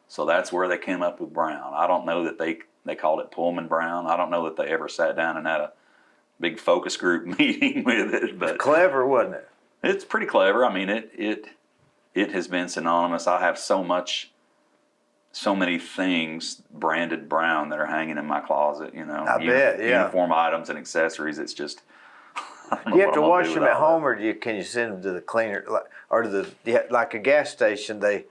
Speaker 1: So that's where they came up with brown. I don't know that they called it Pullman Brown. I don't know that they ever sat down and had a big focus group meeting with it. But
Speaker 2: it's clever, wasn't it?
Speaker 1: It's pretty clever. I mean, it has been synonymous. I have so many things branded brown that are hanging in my closet, you know.
Speaker 2: I bet, yeah.
Speaker 1: Uniform items and accessories. It's just,
Speaker 2: you have to wash them at home, or can you send them to the cleaner, or to like a gas station? They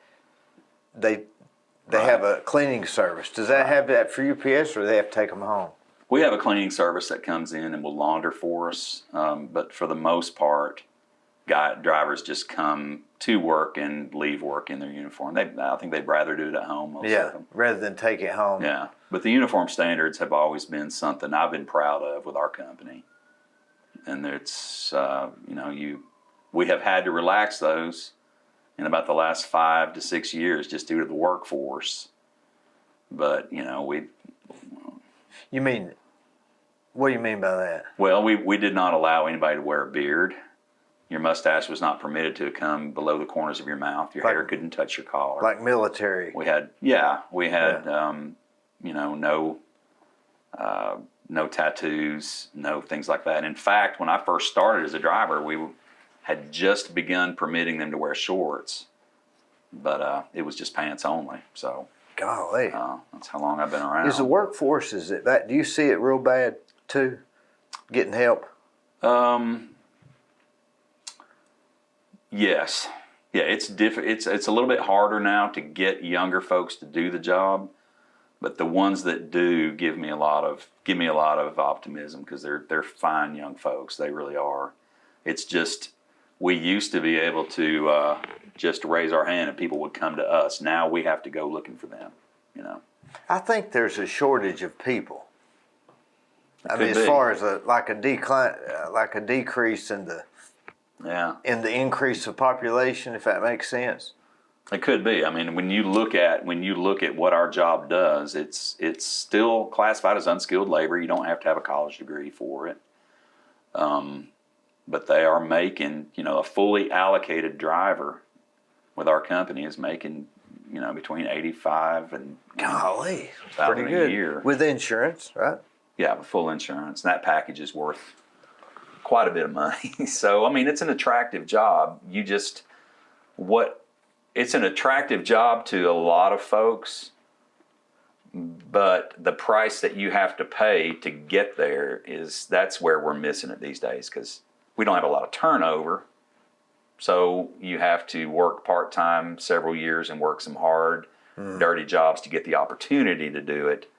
Speaker 2: have a cleaning service. Does that have that for UPS, or do they have to take them home?
Speaker 1: We have a cleaning service that comes in and will launder for us, but for the most part, drivers just come to work and leave work in their uniform. I think they'd rather do it at home. Most of them.
Speaker 2: Rather than take it home.
Speaker 1: Yeah, but the uniform standards have always been something I've been proud of with our company, and it's we have had to relax those in about the last 5 to 6 years just due to the workforce. But
Speaker 2: You mean? What do you mean by that?
Speaker 1: Well, we did not allow anybody to wear a beard. Your mustache was not permitted to come below the corners of your mouth. Your hair couldn't touch your collar.
Speaker 2: Like military.
Speaker 1: We had no tattoos, no things like that. And in fact, when I first started as a driver, we had just begun permitting them to wear shorts, but it was just pants only. So,
Speaker 2: golly,
Speaker 1: that's how long I've been around.
Speaker 2: Is the workforce, is it that? Do you see it real bad too? Getting help?
Speaker 1: Yes. Yeah, it's a little bit harder now to get younger folks to do the job, But the ones that do give me a lot of optimism, because they're fine young folks. They really are. It's just, we used to be able to just raise our hand and people would come to us. Now we have to go looking for them. You know.
Speaker 2: I think there's a shortage of people. I mean,
Speaker 1: Could
Speaker 2: as
Speaker 1: be.
Speaker 2: far as like a decline, like a decrease in the
Speaker 1: Yeah.
Speaker 2: increase of population, if that makes sense.
Speaker 1: It could be. I mean, when you look at what our job does, it's still classified as unskilled labor. You don't have to have a college degree for it. But they are making, a fully allocated driver with our company is making, between 85 and
Speaker 2: Golly,
Speaker 1: $1,000
Speaker 2: pretty good
Speaker 1: a year
Speaker 2: with insurance, right?
Speaker 1: Yeah, with full insurance. And that package is worth quite a bit of money. So, I mean, it's an attractive job. It's an attractive job to a lot of folks, but the price that you have to pay to get there that's where we're missing it these days, because we don't have a lot of turnover. So you have to work part-time several years and work some hard, dirty jobs to get the opportunity to do it.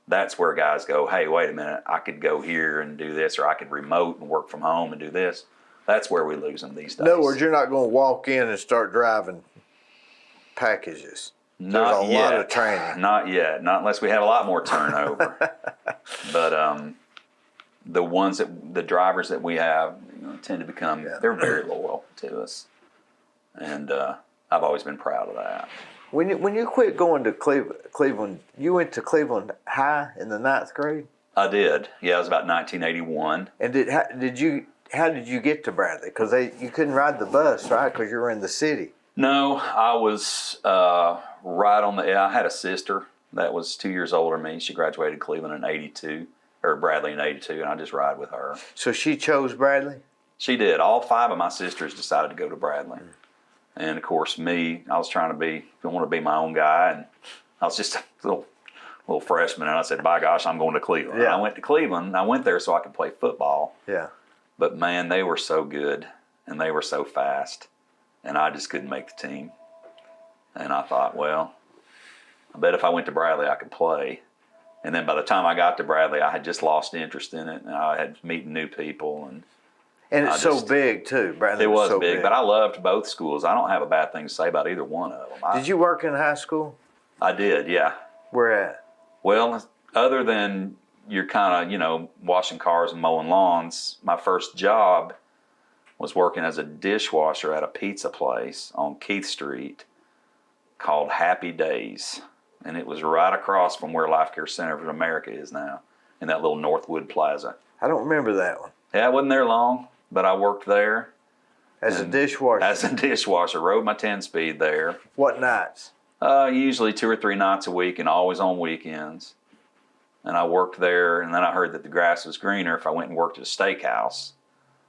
Speaker 1: That's where guys go, hey, wait a minute, I could go here and do this, or I could remote and work from home and do this. That's where we lose them these days.
Speaker 2: In other words, you're not going to walk in and start driving packages. There's a lot of training.
Speaker 1: Not yet. Not unless we have a lot more turnover. But the drivers that we have tend to become, they're very loyal to us. And I've always been proud of that.
Speaker 2: When you quit going to Cleveland, you went to Cleveland High in the 9th grade?
Speaker 1: I did. Yeah, it was about 1981.
Speaker 2: And how did you get to Bradley? Because you couldn't ride the bus, right? Because you were in the city.
Speaker 1: No, I was right on I had a sister that was 2 years older than me. She graduated Cleveland in 82, or Bradley in 82, and I just ride with her.
Speaker 2: So she chose Bradley?
Speaker 1: She did. All 5 of my sisters decided to go to Bradley. And of course, me, I was want to be my own guy, and I was just a little freshman, and I said, by gosh, I'm going to Cleveland.
Speaker 2: Yeah.
Speaker 1: And I went to Cleveland. I went there so I could play football.
Speaker 2: Yeah.
Speaker 1: But man, they were so good, and they were so fast, and I just couldn't make the team. And I thought, well, I bet if I went to Bradley, I could play. And then by the time I got to Bradley, I had just lost interest in it, and I had meeting new people, and
Speaker 2: it's so big too. Bradley
Speaker 1: it was
Speaker 2: so
Speaker 1: big, but I loved both schools. I don't have a bad thing to say about either one of them.
Speaker 2: Did you work in high school?
Speaker 1: I did, yeah.
Speaker 2: Where at?
Speaker 1: Well, other than you're kind of, washing cars and mowing lawns, my first job was working as a dishwasher at a pizza place on Keith Street called Happy Days. And it was right across from where Life Care Center of America is now, in that little Northwood Plaza.
Speaker 2: I don't remember that one.
Speaker 1: Yeah, I wasn't there long, but I worked there.
Speaker 2: As a dishwasher?
Speaker 1: As a dishwasher. Rode my 10-speed there.
Speaker 2: What nights?
Speaker 1: Usually 2 or 3 nights a week, and always on weekends. And I worked there, and then I heard that the grass was greener if I went and worked at a steakhouse.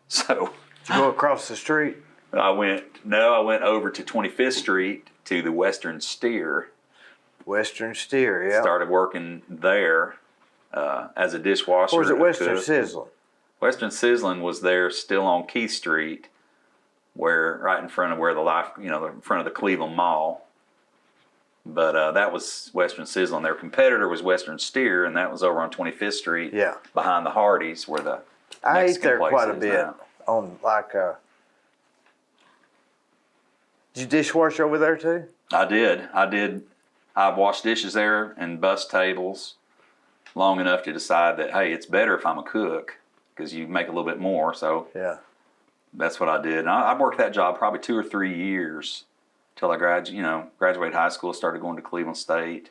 Speaker 1: So
Speaker 2: Did you go across the street?
Speaker 1: I went over to 25th Street to the Western Steer.
Speaker 2: Western Steer, yeah.
Speaker 1: Started working there as a dishwasher.
Speaker 2: Or was it
Speaker 1: and a
Speaker 2: Western
Speaker 1: cook.
Speaker 2: Sizzling?
Speaker 1: Western Sizzling was there still on Keith Street, right in front of where in front of the Cleveland Mall. But that was Western Sizzling. Their competitor was Western Steer, and that was over on 25th Street, behind the Hardee's, where the
Speaker 2: I
Speaker 1: Mexican
Speaker 2: ate there
Speaker 1: place
Speaker 2: quite a
Speaker 1: is
Speaker 2: bit.
Speaker 1: now.
Speaker 2: On did you dishwash over there too?
Speaker 1: I did. I washed dishes there and bus tables long enough to decide that, hey, it's better if I'm a cook, because you make a little bit more. So
Speaker 2: yeah,
Speaker 1: that's what I did. And I worked that job probably 2 or 3 years till I graduated high school, started going to Cleveland State.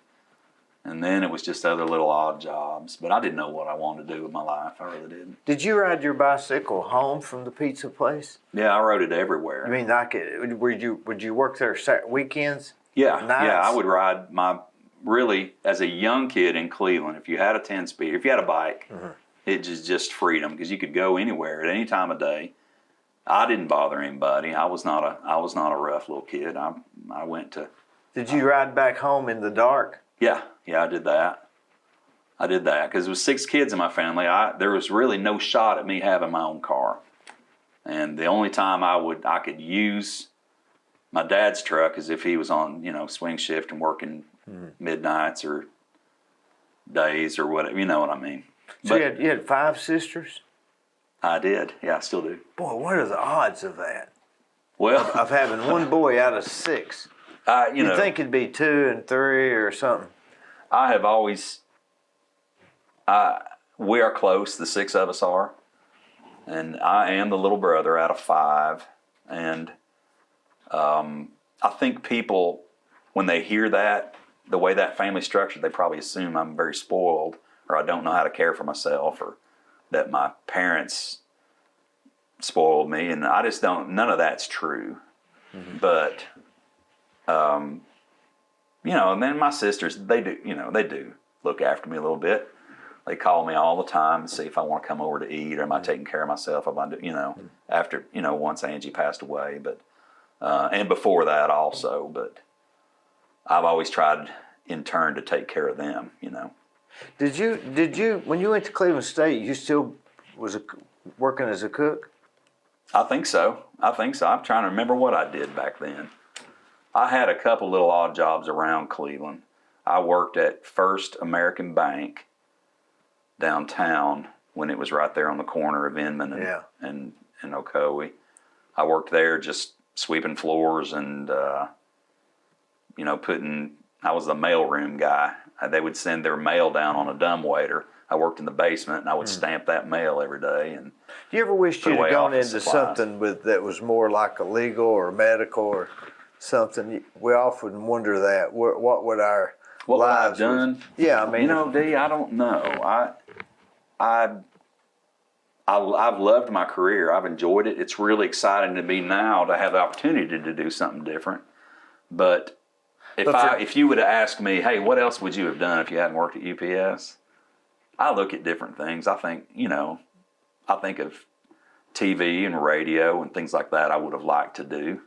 Speaker 1: And then it was just other little odd jobs. But I didn't know what I wanted to do with my life. I really didn't.
Speaker 2: Did you ride your bicycle home from the pizza place?
Speaker 1: Yeah, I rode it everywhere.
Speaker 2: You mean would you work there weekends?
Speaker 1: Yeah,
Speaker 2: Nights?
Speaker 1: yeah. I would ride really, as a young kid in Cleveland, if you had a 10-speed, if you had a bike, it was just freedom, because you could go anywhere at any time of day. I didn't bother anybody. I was not a rough little kid. I went to.
Speaker 2: Did you ride back home in the dark?
Speaker 1: Yeah, I did that. Because there was 6 kids in my family. There was really no shot at me having my own car, and the only time I could use my dad's truck is if he was on swing shift and working midnights or days or whatever. You know what I mean?
Speaker 2: So you had 5 sisters?
Speaker 1: I did. Yeah, I still do.
Speaker 2: Boy, what are the odds of that?
Speaker 1: Well,
Speaker 2: Of having one boy out of 6.
Speaker 1: You'd
Speaker 2: think it'd be 2 and 3 or something.
Speaker 1: I have always. We are close. The 6 of us are, and I am the little brother out of 5. And I think people, when they hear that, the way that family's structured, they probably assume I'm very spoiled, or I don't know how to care for myself, or that my parents spoiled me. And I just don't. None of that's true. Mm-hmm. But and then my sisters, they do look after me a little bit. They call me all the time to see if I want to come over to eat, or am I taking care of myself? If I do, after, once Angie passed away, but, and before that also, but I've always tried in turn to take care of them,
Speaker 2: Did you, when you went to Cleveland State, you still was working as a cook?
Speaker 1: I think so. I'm trying to remember what I did back then. I had a couple little odd jobs around Cleveland. I worked at First American Bank downtown when it was right there on the corner of Inman and Ocoee. I worked there just sweeping floors and, I was the mailroom guy. They would send their mail down on a dumbwaiter. I worked in the basement, and I would stamp that mail every day. And
Speaker 2: do you ever wish you'd have gone into something that was more like a legal or medical or something? We often wonder that. What would our lives
Speaker 1: I've done?
Speaker 2: Yeah, I mean,
Speaker 1: Dee, I don't know. I've loved my career. I've enjoyed it. It's really exciting to me now to have the opportunity to do something different. But if you would have asked me, hey, what else would you have done if you hadn't worked at UPS? I look at different things. I think, I think of TV and radio and things like that I would have liked to do.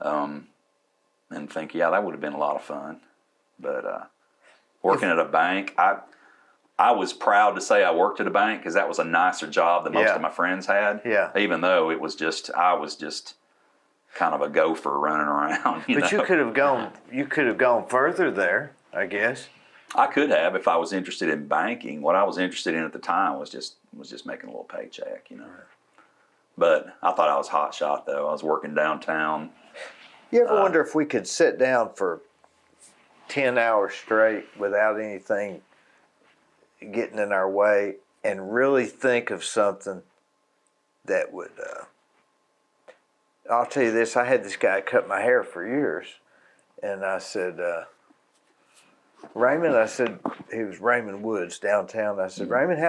Speaker 1: And think, that would have been a lot of fun. But working at a bank, I was proud to say I worked at a bank because that was a nicer job than most of my friends had. Yeah. Even though I was just kind of a gopher running around.
Speaker 2: But you could have gone further there, I guess.
Speaker 1: I could have if I was interested in banking. What I was interested in at the time was just making a little paycheck, But I thought I was hot shot though. I was working downtown.
Speaker 2: You ever wonder if we could sit down for 10 hours straight without anything getting in our way and really think of something that would I'll tell you this, I had this guy cut my hair for years, and I said, Raymond, he was Raymond Woods downtown. I said, Raymond,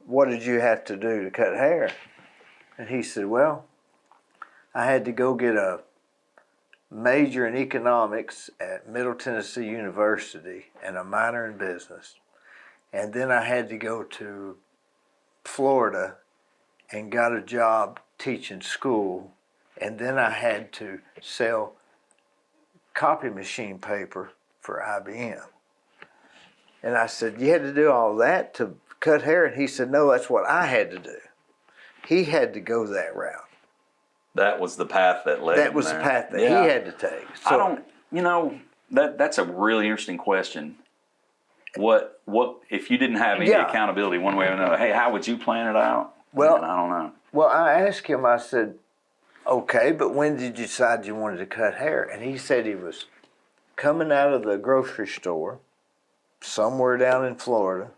Speaker 2: what did you have to do to cut hair? And he said, well, I had to go get a major in economics at Middle Tennessee University and a minor in business. And then I had to go to Florida and got a job teaching school. And then I had to sell copy machine paper for IBM. And I said, you had to do all that to cut hair? And he said, no, that's what I had to do. He had to go that route.
Speaker 1: That was the path that led
Speaker 2: That was the path that he had to take. So,
Speaker 1: that's a really interesting question. What if you didn't have any accountability one way or another? Hey, how would you plan it out?
Speaker 2: Well,
Speaker 1: I don't know.
Speaker 2: Well, I asked him, I said, okay, but when did you decide you wanted to cut hair? And he said he was coming out of the grocery store somewhere down in Florida,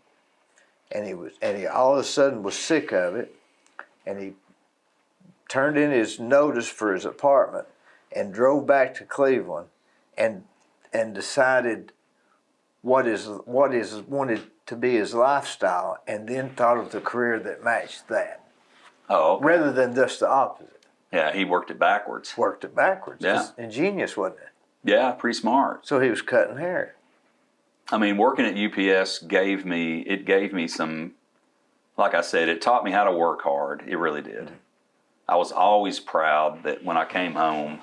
Speaker 2: and he all of a sudden was sick of it, and he turned in his notice for his apartment and drove back to Cleveland and decided what wanted to be his lifestyle, and then thought of the career that matched that.
Speaker 1: Oh, okay.
Speaker 2: Rather than just the opposite.
Speaker 1: Yeah, he worked it backwards.
Speaker 2: Yeah. It's ingenious, wasn't it?
Speaker 1: Yeah, pretty smart.
Speaker 2: So he was cutting hair.
Speaker 1: I mean, working at UPS gave me some, like I said, it taught me how to work hard. It really did. I was always proud that when I came home,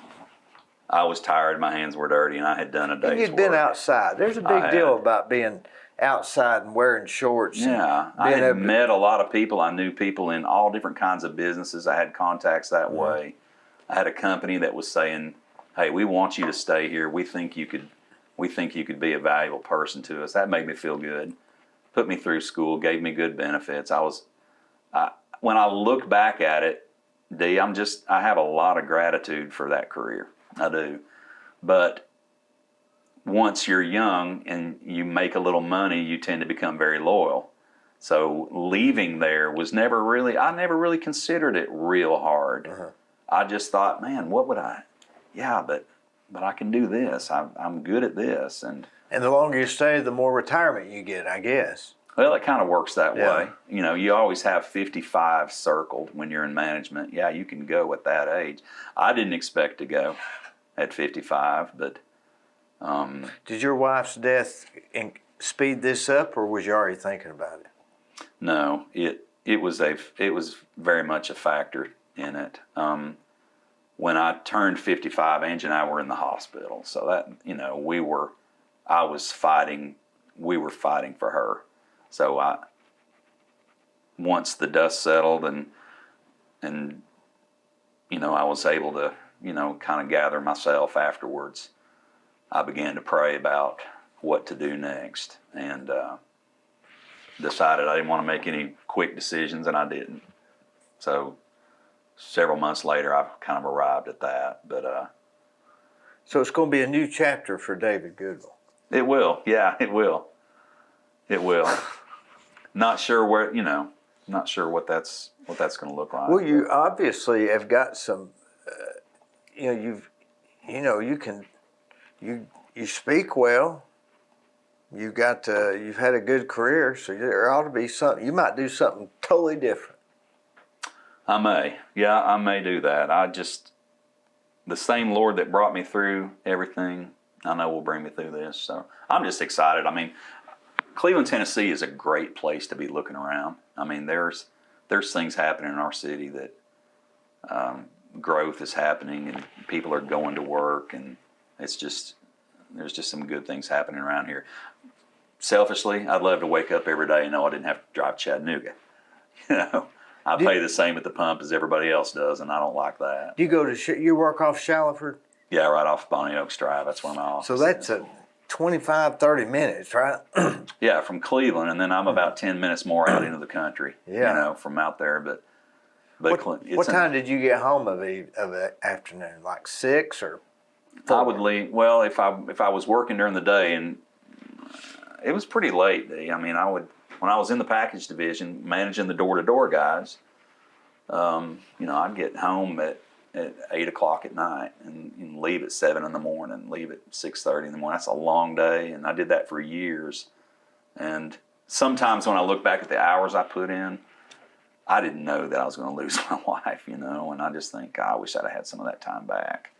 Speaker 1: I was tired, my hands were dirty, and I had done a day's work.
Speaker 2: And you'd been outside. There's a big deal about being outside and wearing shorts.
Speaker 1: Yeah, I had met a lot of people. I knew people in all different kinds of businesses. I had contacts that way. I had a company that was saying, hey, we want you to stay here. We think you could we think you could be a valuable person to us. That made me feel good. Put me through school, gave me good benefits. When I look back at it, Dee, I have a lot of gratitude for that career. I do. But once you're young and you make a little money, you tend to become very loyal. So leaving there was I never really considered it real hard.
Speaker 2: Uh-huh.
Speaker 1: I just thought, man, what would but I can do this. I'm good at this. And
Speaker 2: the longer you stay, the more retirement you get, I guess.
Speaker 1: well, it kind of works that
Speaker 2: Yeah.
Speaker 1: way. You know, you always have 55 circled when you're in management. Yeah, you can go at that age. I didn't expect to go at 55, but
Speaker 2: Did your wife's death speed this up, or was you already thinking about it?
Speaker 1: no, it was very much a factor in it. When I turned 55, Angie and I were in the hospital, so that we were fighting for her. So once the dust settled and I was able to kind of gather myself afterwards, I began to pray about what to do next, and decided I didn't want to make any quick decisions, and I didn't. So several months later, I kind of arrived at that. But
Speaker 2: So it's going to be a new chapter for David Goodwill.
Speaker 1: it will, yeah, it will. It will. Not sure where, not sure what that's going to look like.
Speaker 2: Well, you obviously have got some. You speak well. You've had a good career, so there ought to be something. You might do something totally different.
Speaker 1: I may do that. The same Lord that brought me through everything, I know will bring me through this. So I'm just excited. I mean, Cleveland, Tennessee is a great place to be looking around. I mean, there's things happening in our city that growth is happening and people are going to work, and there's just some good things happening around here. Selfishly, I'd love to wake up every day and know I didn't have to drive Chattanooga. I pay the same at the pump as everybody else does, and I don't like that.
Speaker 2: You work off Shallowford?
Speaker 1: Yeah, right off Bonnie Oaks Drive. That's where my office is.
Speaker 2: So that's 25, 30 minutes, right?
Speaker 1: Yeah, from Cleveland, and then I'm about 10 minutes more out into the country.
Speaker 2: Yeah.
Speaker 1: From out there. But
Speaker 2: what time did you get home of the afternoon? Like 6 or 4?
Speaker 1: I would leave. Well, if I was working during the day, and it was pretty late. I mean, when I was in the package division managing the door-to-door guys, I'd get home at 8 o'clock at night and leave at 7 in the morning, leave at 6:30 in the morning. That's a long day, and I did that for years. And sometimes when I look back at the hours I put in, I didn't know that I was going to lose my wife, and I just think, I wish I'd have had some of that time back.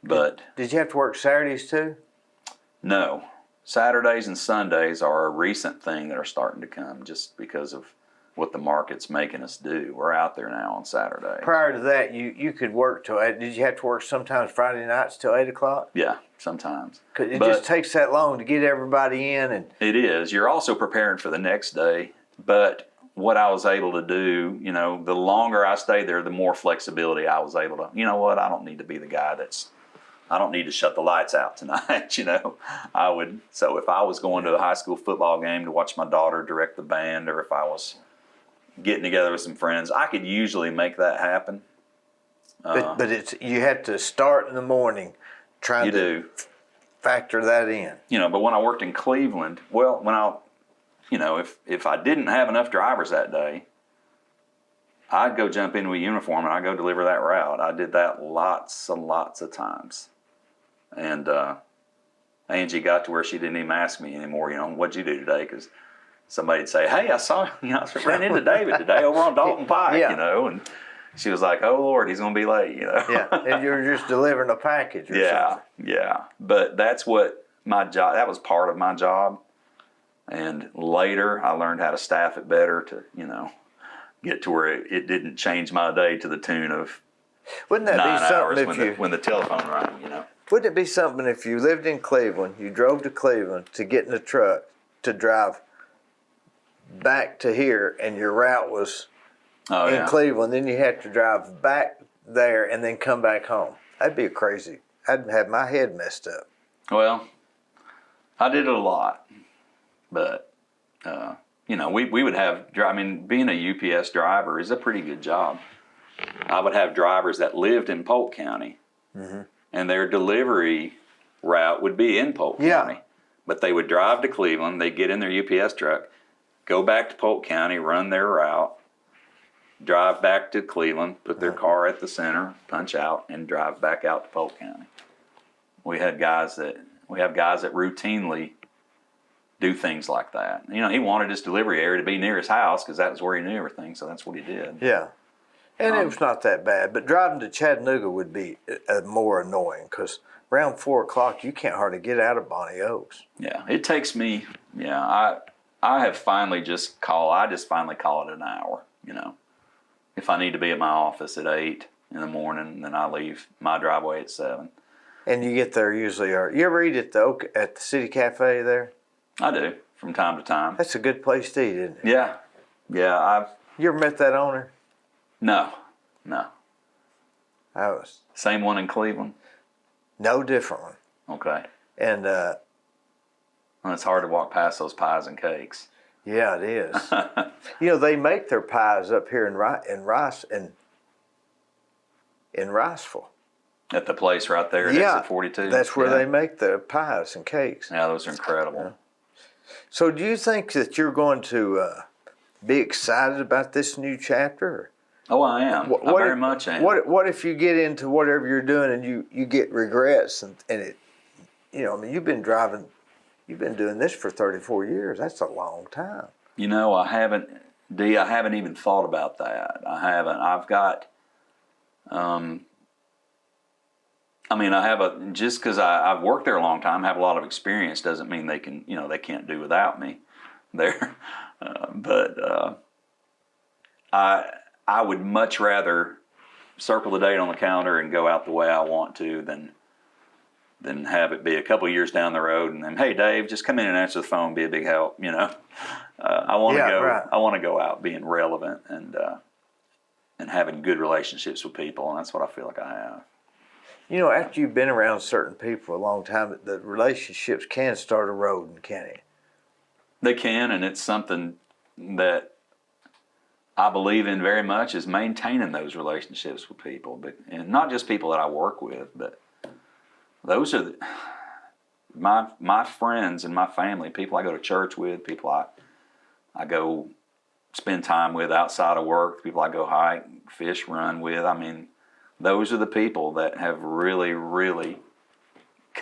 Speaker 1: But
Speaker 2: did you have to work Saturdays too?
Speaker 1: No. Saturdays and Sundays are a recent thing that are starting to come just because of what the market's making us do. We're out there now on Saturday.
Speaker 2: Prior to that, you could work till 8. Did you have to work sometimes Friday nights till 8 o'clock?
Speaker 1: Yeah, sometimes.
Speaker 2: It just takes that long to get everybody in. And
Speaker 1: it is. You're also preparing for the next day. But what I was able to do, the longer I stayed there, the more flexibility I was able to, I don't need to be the guy I don't need to shut the lights out tonight, So if I was going to a high school football game to watch my daughter direct the band, or if I was getting together with some friends, I could usually make that happen.
Speaker 2: But you have to start in the morning trying to factor that in.
Speaker 1: But when I worked in Cleveland, if I didn't have enough drivers that day, I'd go jump into a uniform and I'd go deliver that route. I did that lots and lots of times. And Angie got to where she didn't even ask me anymore, what'd you do today? Because somebody'd say, hey, I saw, I ran into David today over on Dalton Pike, and she was like, oh, Lord, he's going to be late,
Speaker 2: Yeah, and you're just delivering a package or something.
Speaker 1: Yeah. But that's what that was part of my job. And later I learned how to staff it better to, get to where it didn't change my day to the tune of
Speaker 2: Wouldn't that
Speaker 1: 9
Speaker 2: be something
Speaker 1: hours when the telephone rang,
Speaker 2: Wouldn't it be something if you lived in Cleveland, you drove to Cleveland to get in the truck to drive back to here, and your route was in Cleveland, then you had to drive back there and then come back home? That'd be crazy. I'd have my head messed up.
Speaker 1: Well, I did it a lot, but we would have. I mean, being a UPS driver is a pretty good job. I would have drivers that lived in Polk County, and their delivery route would be in Polk County, but they would drive to Cleveland. They'd get in their UPS truck, go back to Polk County, run their route, drive back to Cleveland, put their car at the center, punch out, and drive back out to Polk County. We have guys that routinely do things like that. He wanted his delivery area to be near his house because that was where he knew everything, so that's what he did.
Speaker 2: Yeah. And it was not that bad, but driving to Chattanooga would be more annoying because around 4 o'clock you can't hardly get out of Bonnie Oaks.
Speaker 1: Yeah, it takes me. Yeah, I have finally I just finally call it an hour. If I need to be at my office at 8 in the morning, then I leave my driveway at 7.
Speaker 2: And you get there usually. You ever eat at the City Cafe there?
Speaker 1: I do from time to time.
Speaker 2: That's a good place to eat, isn't it?
Speaker 1: Yeah.
Speaker 2: You ever met that owner?
Speaker 1: No.
Speaker 2: I was.
Speaker 1: Same one in Cleveland?
Speaker 2: No different one.
Speaker 1: Okay.
Speaker 2: And
Speaker 1: well, it's hard to walk past those pies and cakes.
Speaker 2: Yeah, it is. They make their pies up here in Riceville.
Speaker 1: At the place right there at exit 42?
Speaker 2: That's where they make the pies and cakes.
Speaker 1: Yeah, those are incredible.
Speaker 2: Yeah. So do you think that you're going to be excited about this new chapter?
Speaker 1: Oh, I am. I very much am.
Speaker 2: What if you get into whatever you're doing and you get regrets and it, you've been doing this for 34 years. That's a long time.
Speaker 1: I haven't even thought about that. I haven't. I've got, just because I've worked there a long time, have a lot of experience, doesn't mean they can't do without me there. I would much rather circle the date on the calendar and go out the way I want to than have it be a couple of years down the road and then, hey, Dave, just come in and answer the phone, be a big help. I want to go. Right. I want to go out being relevant and having good relationships with people, and that's what I feel like I have.
Speaker 2: After you've been around certain people for a long time, the relationships can start eroding, can't it?
Speaker 1: They can, and it's something that I believe in very much is maintaining those relationships with people, and not just people that I work with, but those are my friends and my family, people I go to church with, people I go spend time with outside of work, people I go hike, fish, run with. Those are the people that have really, really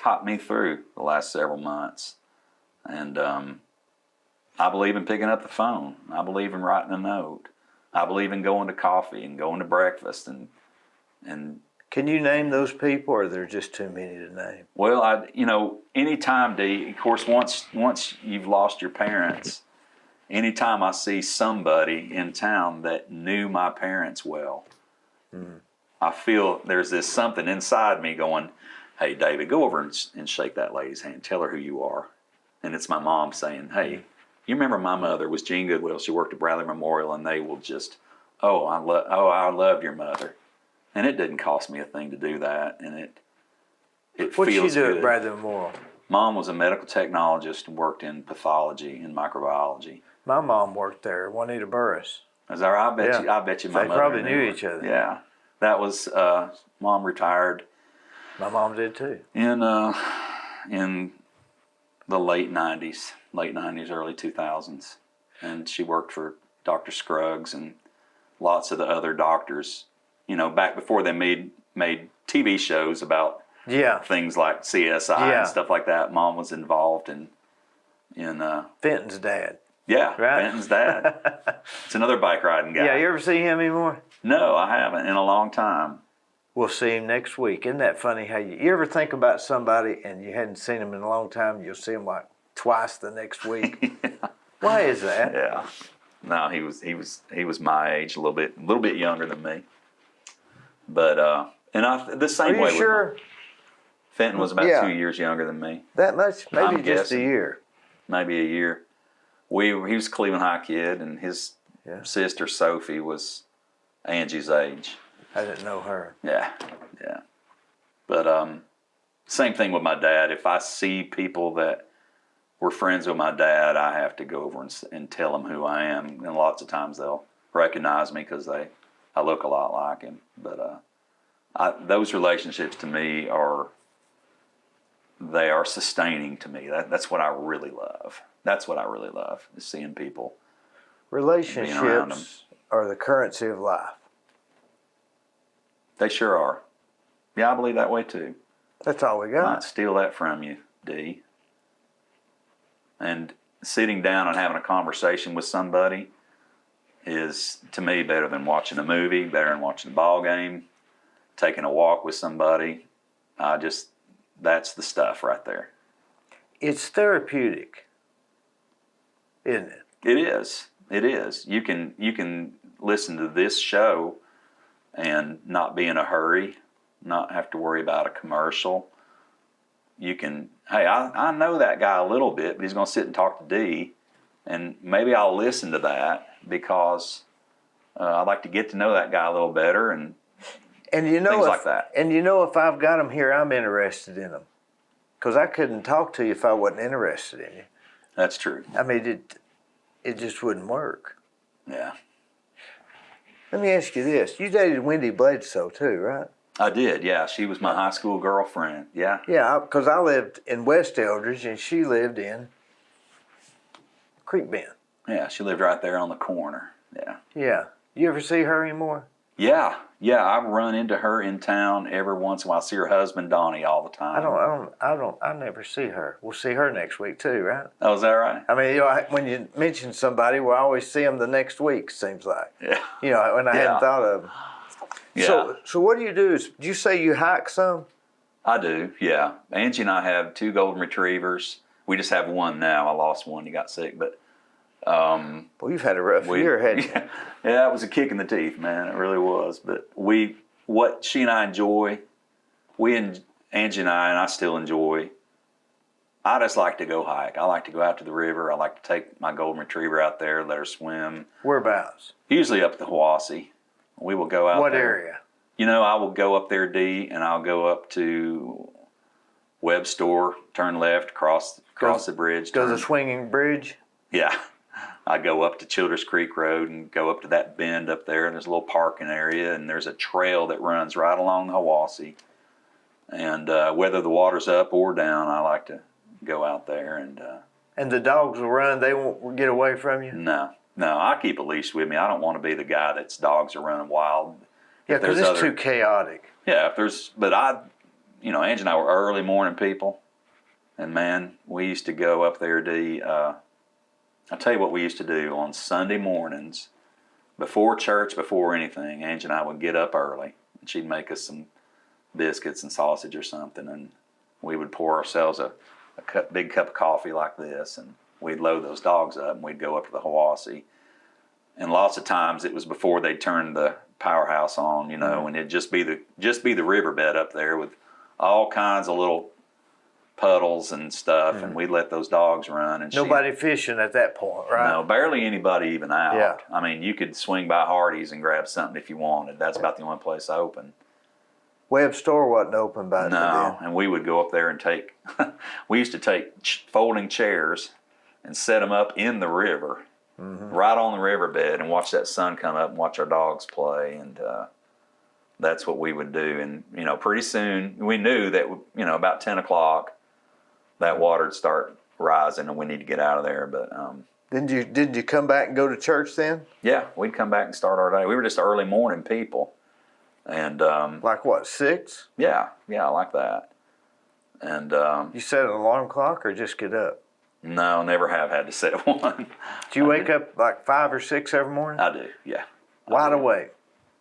Speaker 1: got me through the last several months. And I believe in picking up the phone. I believe in writing a note. I believe in going to coffee and going to breakfast and
Speaker 2: Can you name those people, or are there just too many to name?
Speaker 1: Well, anytime, Dee, of course, once you've lost your parents, anytime I see somebody in town that knew my parents well, I feel there's this something inside me going, hey, David, go over and shake that lady's hand. Tell her who you are. And it's my mom saying, hey, you remember my mother was Jean Goodwill. She worked at Bradley Memorial, and they will just, I love your mother. And it didn't cost me a thing to do that, and it feels good.
Speaker 2: What did you do at Bradley Memorial?
Speaker 1: Mom was a medical technologist and worked in pathology and microbiology.
Speaker 2: My mom worked there, Juanita Burris.
Speaker 1: Is that right? I bet you my mother.
Speaker 2: They probably knew each other.
Speaker 1: Yeah. That was, Mom retired.
Speaker 2: My mom did too.
Speaker 1: In the late 90s, early 2000s. And she worked for Dr. Scruggs and lots of the other doctors, back before they made TV shows about things like CSI and stuff like that. Mom was involved in
Speaker 2: Fenton's dad.
Speaker 1: Yeah,
Speaker 2: right?
Speaker 1: Fenton's dad. It's another bike riding guy.
Speaker 2: Yeah, you ever see him anymore?
Speaker 1: No, I haven't in a long time.
Speaker 2: We'll see him next week. Isn't that funny how you ever think about somebody and you hadn't seen him in a long time, you'll see him like twice the next week? Yeah. Why is that?
Speaker 1: Yeah. No, he was my age, a little bit younger than me. But the same way.
Speaker 2: Are you sure?
Speaker 1: Fenton was about 2 years younger than me.
Speaker 2: That much? Maybe
Speaker 1: I'm
Speaker 2: just
Speaker 1: guessing.
Speaker 2: a year.
Speaker 1: Maybe a year. He was a Cleveland High kid, and his sister Sophie was Angie's age.
Speaker 2: I didn't know her.
Speaker 1: Yeah. But same thing with my dad. If I see people that were friends with my dad, I have to go over and tell them who I am. And lots of times they'll recognize me because I look a lot like him. But those relationships to me they are sustaining to me. That's what I really love. That's what I really love, is seeing people.
Speaker 2: Relationships are the currency of life.
Speaker 1: They sure are. Yeah, I believe that way too.
Speaker 2: That's all we
Speaker 1: I
Speaker 2: got.
Speaker 1: might steal that from you, Dee. And sitting down and having a conversation with somebody is, to me, better than watching a movie, better than watching a ball game, taking a walk with somebody. That's the stuff right there.
Speaker 2: It's therapeutic, isn't it?
Speaker 1: It is. It is. You can listen to this show and not be in a hurry, not have to worry about a commercial. You can, hey, I know that guy a little bit, but he's going to sit and talk to Dee, and maybe I'll listen to that because I'd like to get to know that guy a little better and things like that.
Speaker 2: And if I've got them here, I'm interested in them. Because I couldn't talk to you if I wasn't interested in you.
Speaker 1: That's true.
Speaker 2: I mean, it just wouldn't work.
Speaker 1: Yeah.
Speaker 2: Let me ask you this. You dated Wendy Bledsoe too, right?
Speaker 1: I did, yeah. She was my high school girlfriend, yeah.
Speaker 2: Yeah, because I lived in West Eldridge and she lived in Creek Bend.
Speaker 1: Yeah, she lived right there on the corner, yeah.
Speaker 2: Yeah. You ever see her anymore?
Speaker 1: Yeah, I run into her in town every once in a while. I see her husband, Donnie, all the time.
Speaker 2: I never see her. We'll see her next week too, right?
Speaker 1: Oh, is that right?
Speaker 2: I mean, when you mention somebody, we always see them the next week, seems like.
Speaker 1: Yeah.
Speaker 2: When I hadn't thought of them.
Speaker 1: Yeah.
Speaker 2: So what do you do? Do you say you hike some?
Speaker 1: I do, yeah. Angie and I have 2 golden retrievers. We just have one now. I lost one. He got sick, but
Speaker 2: Well, you've had a rough year, hadn't you?
Speaker 1: Yeah, it was a kick in the teeth, man. It really was. But what she and I enjoy, Angie and I still enjoy, I just like to go hike. I like to go out to the river. I like to take my golden retriever out there, let her swim.
Speaker 2: Whereabouts?
Speaker 1: Usually up the Hiwassee. We will go out
Speaker 2: What
Speaker 1: there.
Speaker 2: area?
Speaker 1: I will go up there, Dee, and I'll go up to Web Store, turn left, cross the bridge.
Speaker 2: Go to the swinging bridge?
Speaker 1: Yeah. I go up to Childress Creek Road and go up to that bend up there, and there's a little parking area, and there's a trail that runs right along the Hiwassee. And whether the water's up or down, I like to go out there.
Speaker 2: And the dogs will run, they won't get away from you?
Speaker 1: No, I keep a leash with me. I don't want to be the guy that's dogs are running wild.
Speaker 2: Yeah, because it's too chaotic.
Speaker 1: Yeah, but Angie and I were early morning people, and man, we used to go up there, Dee. I'll tell you what we used to do on Sunday mornings, before church, before anything. Angie and I would get up early, and she'd make us some biscuits and sausage or something, and we would pour ourselves a big cup of coffee like this, and we'd load those dogs up, and we'd go up to the Hiwassee. And lots of times it was before they turned the powerhouse on, and it'd just be the riverbed up there with all kinds of little puddles and stuff, and we'd let those dogs run. And
Speaker 2: nobody fishing at that point, right?
Speaker 1: No, barely anybody even out.
Speaker 2: Yeah.
Speaker 1: I mean, you could swing by Hardee's and grab something if you wanted. That's about the only place open.
Speaker 2: Web Store wasn't open by then.
Speaker 1: And we would go up there and we used to take folding chairs and set them up in the river, right on the riverbed, and watch that sun come up and watch our dogs play. And that's what we would do. And, pretty soon we knew that, about 10 o'clock, that water would start rising and we need to get out of there. But
Speaker 2: did you come back and go to church then?
Speaker 1: Yeah, we'd come back and start our day. We were just early morning people. And
Speaker 2: like what, 6?
Speaker 1: Yeah, like that. And
Speaker 2: you set an alarm clock or just get up?
Speaker 1: No, never have had to set one.
Speaker 2: Do you wake up like 5 or 6 every morning?
Speaker 1: I do, yeah.
Speaker 2: Wide awake?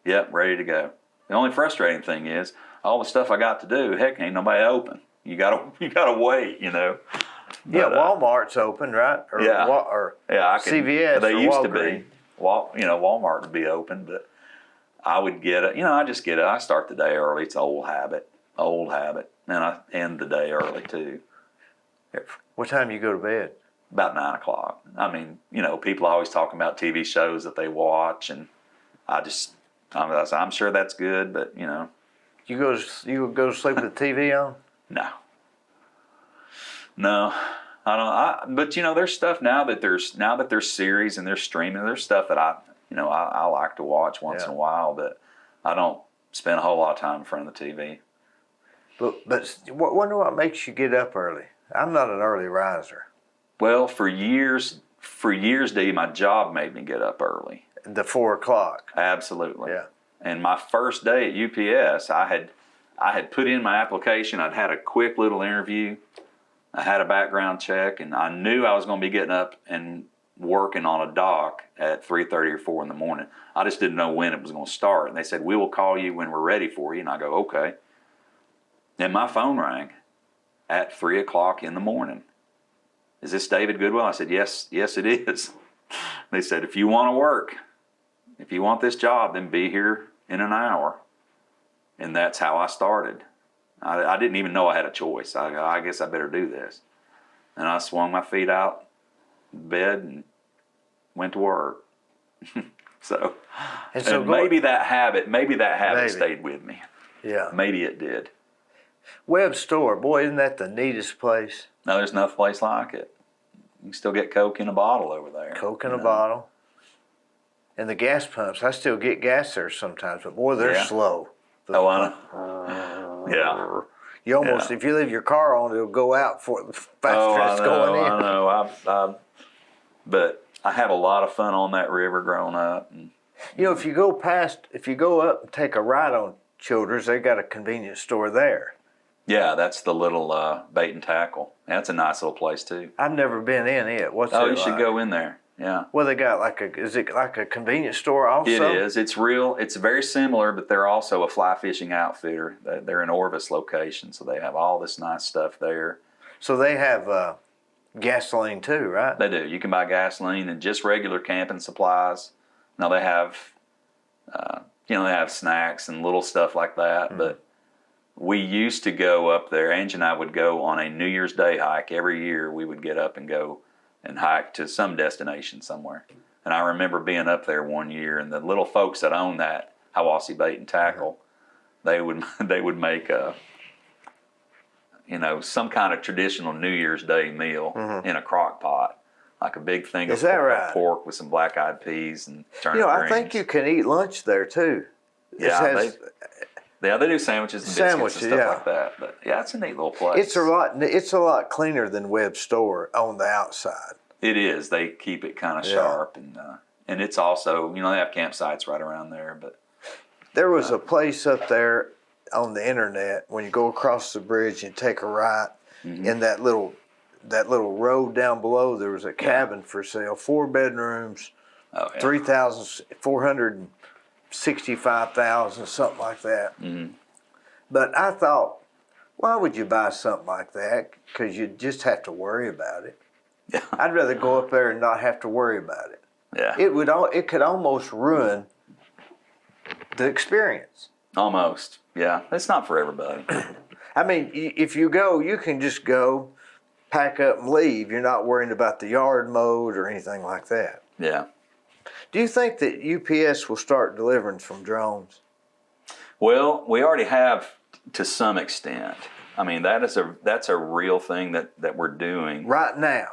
Speaker 1: Yep, ready to go. The only frustrating thing is all the stuff I got to do, heck, ain't nobody open. You gotta wait, But,
Speaker 2: yeah, Walmart's open, right? Or, CVS.
Speaker 1: They
Speaker 2: or
Speaker 1: used
Speaker 2: Walgreens.
Speaker 1: to be. Walmart would be open, but I would get it. I just get it. I start the day early. It's an old habit, and I end the day early too.
Speaker 2: What time do you go to bed?
Speaker 1: About 9 o'clock. I mean, people always talking about TV shows that they watch, and I'm sure that's good, but
Speaker 2: You go to sleep with the TV on?
Speaker 1: No, But there's stuff now that there's series and there's streaming. There's stuff that I like to watch once in a while, but I don't spend a whole lot of time in front of the TV.
Speaker 2: But wonder what makes you get up early. I'm not an early riser.
Speaker 1: Well, for years, Dee, my job made me get up early.
Speaker 2: The 4 o'clock.
Speaker 1: Absolutely.
Speaker 2: Yeah.
Speaker 1: And my first day at UPS, I had put in my application. I'd had a quick little interview. I had a background check, and I knew I was going to be getting up and working on a dock at 3:30 or 4 in the morning. I just didn't know when it was going to start. And they said, "We will call you when we're ready for you." And I go, "Okay." And my phone rang at 3 o'clock in the morning. "Is this David Goodwill?" I said, yes, it is. They said, if you want this job, then be here in an hour. And that's how I started. I didn't even know I had a choice. I guess I better do this. And I swung my feet out of bed and went to work. So maybe that habit stayed with me.
Speaker 2: Yeah.
Speaker 1: Maybe it did.
Speaker 2: Web store, boy, isn't that the neatest place?
Speaker 1: No, there's no place like it. You can still get Coke in a bottle over there.
Speaker 2: Coke in a bottle. And the gas pumps, I still get gas there sometimes, but boy, they're slow.
Speaker 1: Oh, I know. Yeah.
Speaker 2: You almost, if you leave your car on, it'll go out for the faster it's going in.
Speaker 1: I know. But I had a lot of fun on that river growing up. And,
Speaker 2: if you go up and take a ride on Childers, they got a convenience store there.
Speaker 1: Yeah, that's the little bait and tackle. That's a nice little place too.
Speaker 2: I've never been in it. What's it like?
Speaker 1: You should go in there. Yeah.
Speaker 2: Well, they got is it like a convenience store also?
Speaker 1: It is. It's very similar, but they're also a fly fishing outfitter. They're an Orvis location, so they have all this nice stuff there.
Speaker 2: So they have gasoline too, right?
Speaker 1: They do. You can buy gasoline and just regular camping supplies. Now they have, they have snacks and little stuff like that,
Speaker 2: Mm-hmm.
Speaker 1: but we used to go up there. Angie and I would go on a New Year's Day hike. Every year we would get up and go and hike to some destination somewhere. And I remember being up there one year, and the little folks that own that Hiwassee Bait and Tackle, they would make some kind of traditional New Year's Day meal in a crock pot, like a big thing of pork with some black-eyed peas and turnip greens.
Speaker 2: I think you can eat lunch there too.
Speaker 1: Yeah, they do sandwiches and biscuits and stuff like that. But yeah, it's a neat little place.
Speaker 2: It's a lot cleaner than Web Store on the outside.
Speaker 1: It is. They keep it kind of sharp, and it's also they have campsites right around there. But
Speaker 2: there was a place up there on the internet when you go across the bridge and take a right in that little road down below. There was a cabin for sale, 4 bedrooms, 3,465,000, something like that. Mm-hmm. But I thought, why would you buy something like that? Because you just have to worry about it.
Speaker 1: Yeah.
Speaker 2: I'd rather go up there and not have to worry about it.
Speaker 1: Yeah.
Speaker 2: It could almost ruin the experience.
Speaker 1: Almost. Yeah. It's not for everybody.
Speaker 2: I mean, if you go, you can just go, pack up and leave. You're not worrying about the yard mode or anything like that.
Speaker 1: Yeah.
Speaker 2: Do you think that UPS will start delivering from drones?
Speaker 1: Well, we already have to some extent. I mean, that's a real thing that we're doing.
Speaker 2: Right now?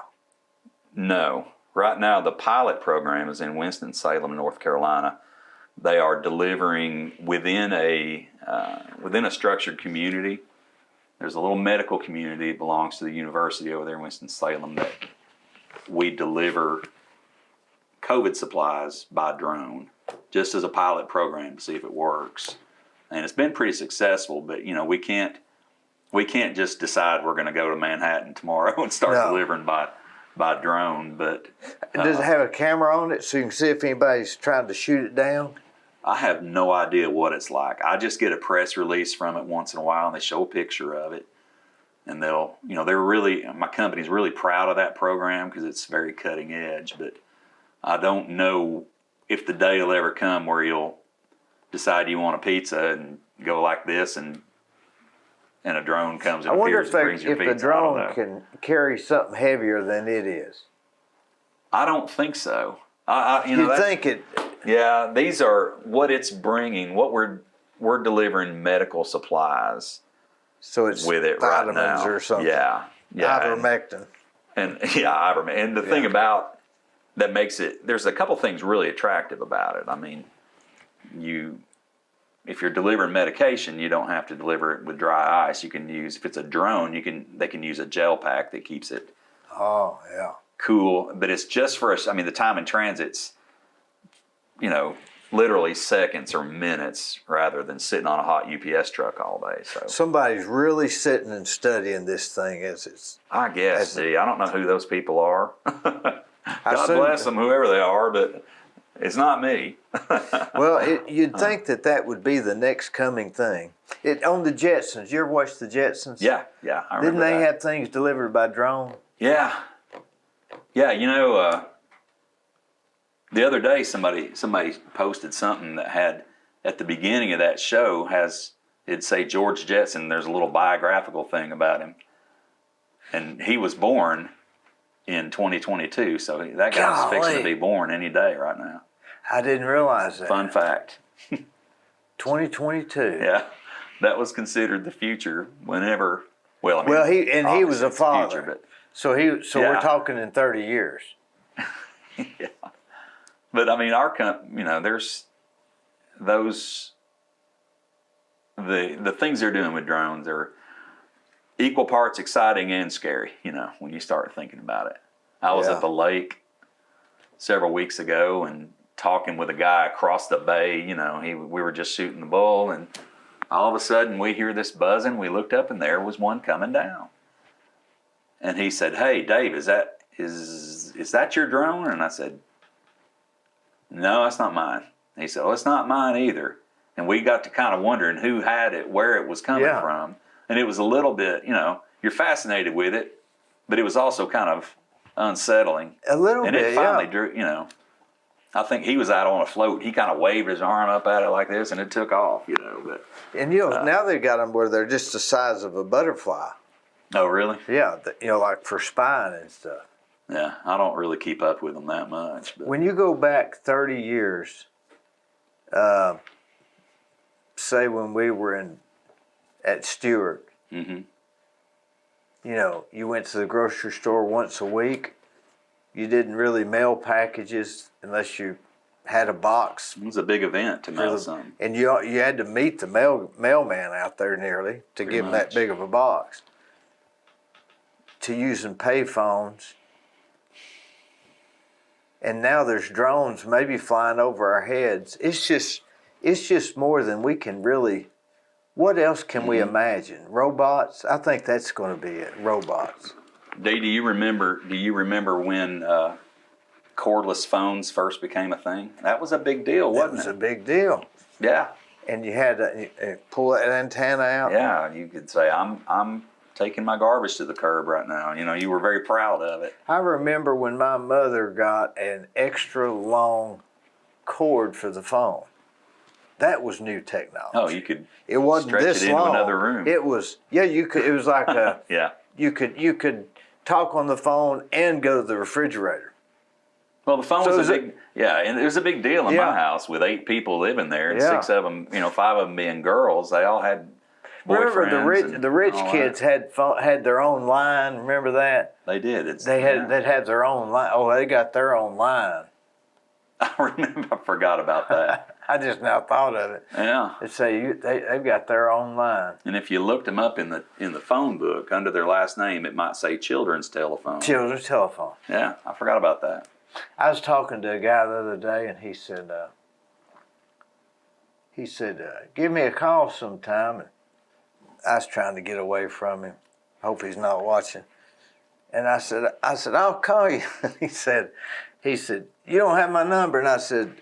Speaker 1: No. Right now, the pilot program is in Winston-Salem, North Carolina. They are delivering within a structured community. There's a little medical community that belongs to the university over there in Winston-Salem that we deliver COVID supplies by drone, just as a pilot program to see if it works. And it's been pretty successful, but we can't just decide we're going to go to Manhattan tomorrow and start delivering by drone. But
Speaker 2: does it have a camera on it so you can see if anybody's trying to shoot it down?
Speaker 1: I have no idea what it's like. I just get a press release from it once in a while, and they show a picture of it. And my company's really proud of that program because it's very cutting edge. But I don't know if the day will ever come where you'll decide you want a pizza and go like this, and a drone comes and
Speaker 2: I wonder
Speaker 1: appears and brings your pizza.
Speaker 2: if the drone can carry something heavier than it is.
Speaker 1: I don't think so.
Speaker 2: You think it?
Speaker 1: Yeah, these are what it's bringing. What we're delivering medical supplies.
Speaker 2: So it's
Speaker 1: with it
Speaker 2: vitamins
Speaker 1: right now.
Speaker 2: Or something.
Speaker 1: Yeah.
Speaker 2: Ivermectin.
Speaker 1: And yeah, I remember. And the thing about that makes it, there's a couple things really attractive about it. I mean, if you're delivering medication, you don't have to deliver it with dry ice. You can use, if it's a drone, they can use a gel pack that keeps it cool. But it's just for us. I mean, the time in transit's, literally seconds or minutes rather than sitting on a hot UPS truck all day. So
Speaker 2: somebody's really sitting and studying this thing as it's.
Speaker 1: I guess. I don't know who those people are. God bless them, whoever they are, but it's not me.
Speaker 2: Well, you'd think that would be the next coming thing. On the Jetsons, you ever watch the Jetsons?
Speaker 1: Yeah, I remember.
Speaker 2: Didn't they have things delivered by drone?
Speaker 1: Yeah. The other day somebody posted something that had, at the beginning of that show, it'd say George Jetson. There's a little biographical thing about him, and he was born in 2022, so that guy's fixing to be born any day right now.
Speaker 2: I didn't realize that.
Speaker 1: Fun fact.
Speaker 2: 2022.
Speaker 1: Yeah, that was considered the future. Whenever,
Speaker 2: he was a father,
Speaker 1: future,
Speaker 2: so we're talking in 30 years.
Speaker 1: Yeah, but I mean, there's those the things they're doing with drones are equal parts exciting and scary, when you start thinking about it. I was at the lake several weeks ago and talking with a guy across the bay. We were just shooting the bull, and all of a sudden we hear this buzzing. We looked up, and there was one coming down. And he said, "Hey, Dave, is that your drone?" And I said, "No, that's not mine." And he said, "Well, it's not mine either." And we got to kind of wondering who had it, where it was coming from. And it was a little bit, you're fascinated with it, but it was also kind of unsettling.
Speaker 2: A little bit,
Speaker 1: and it finally drew, I think he was out on a float. He kind of waved his arm up at it like this, and it took off, But
Speaker 2: now they've got them where they're just the size of a butterfly.
Speaker 1: Oh, really?
Speaker 2: Yeah, like for spying and stuff.
Speaker 1: Yeah, I don't really keep up with them that much. But.
Speaker 2: When you go back 30 years, say when we were at Stewart,
Speaker 1: mm-hmm.
Speaker 2: You went to the grocery store once a week. You didn't really mail packages unless you had a box.
Speaker 1: It was a big event to mail something.
Speaker 2: And you had to meet the mailman out there nearly to give him that big of a box. To using pay phones. And now there's drones maybe flying over our heads. It's just more than we can really. What else can we imagine? Robots? I think that's going to be it. Robots.
Speaker 1: Dee, do you remember when cordless phones first became a thing? That was a big deal, wasn't it?
Speaker 2: It was a big deal.
Speaker 1: Yeah.
Speaker 2: And you had to pull that antenna out.
Speaker 1: Yeah, you could say, I'm taking my garbage to the curb right now. You were very proud of it.
Speaker 2: I remember when my mother got an extra long cord for the phone. That was new technology.
Speaker 1: Oh, you could.
Speaker 2: It wasn't
Speaker 1: stretch
Speaker 2: this
Speaker 1: it into
Speaker 2: long.
Speaker 1: Another room.
Speaker 2: It was. Yeah, you could. It was like a.
Speaker 1: Yeah.
Speaker 2: You could talk on the phone and go to the refrigerator.
Speaker 1: Well, the phone was a big. And it was a big deal in my house with 8 people living there, and 6 of them, 5 of them being girls. They all had boyfriends.
Speaker 2: Remember the rich kids had their own line. Remember that?
Speaker 1: They did.
Speaker 2: They'd have their own line. Oh, they got their own line.
Speaker 1: I remember. I forgot about that.
Speaker 2: I just now thought of it.
Speaker 1: Yeah.
Speaker 2: They say they've got their own line.
Speaker 1: And if you looked them up in the phone book under their last name, it might say Children's Telephone.
Speaker 2: Children's Telephone.
Speaker 1: Yeah, I forgot about that.
Speaker 2: I was talking to a guy the other day, and he said, give me a call sometime. And I was trying to get away from him. Hope he's not watching. And I said, I'll call you. He said, you don't have my number. And I said,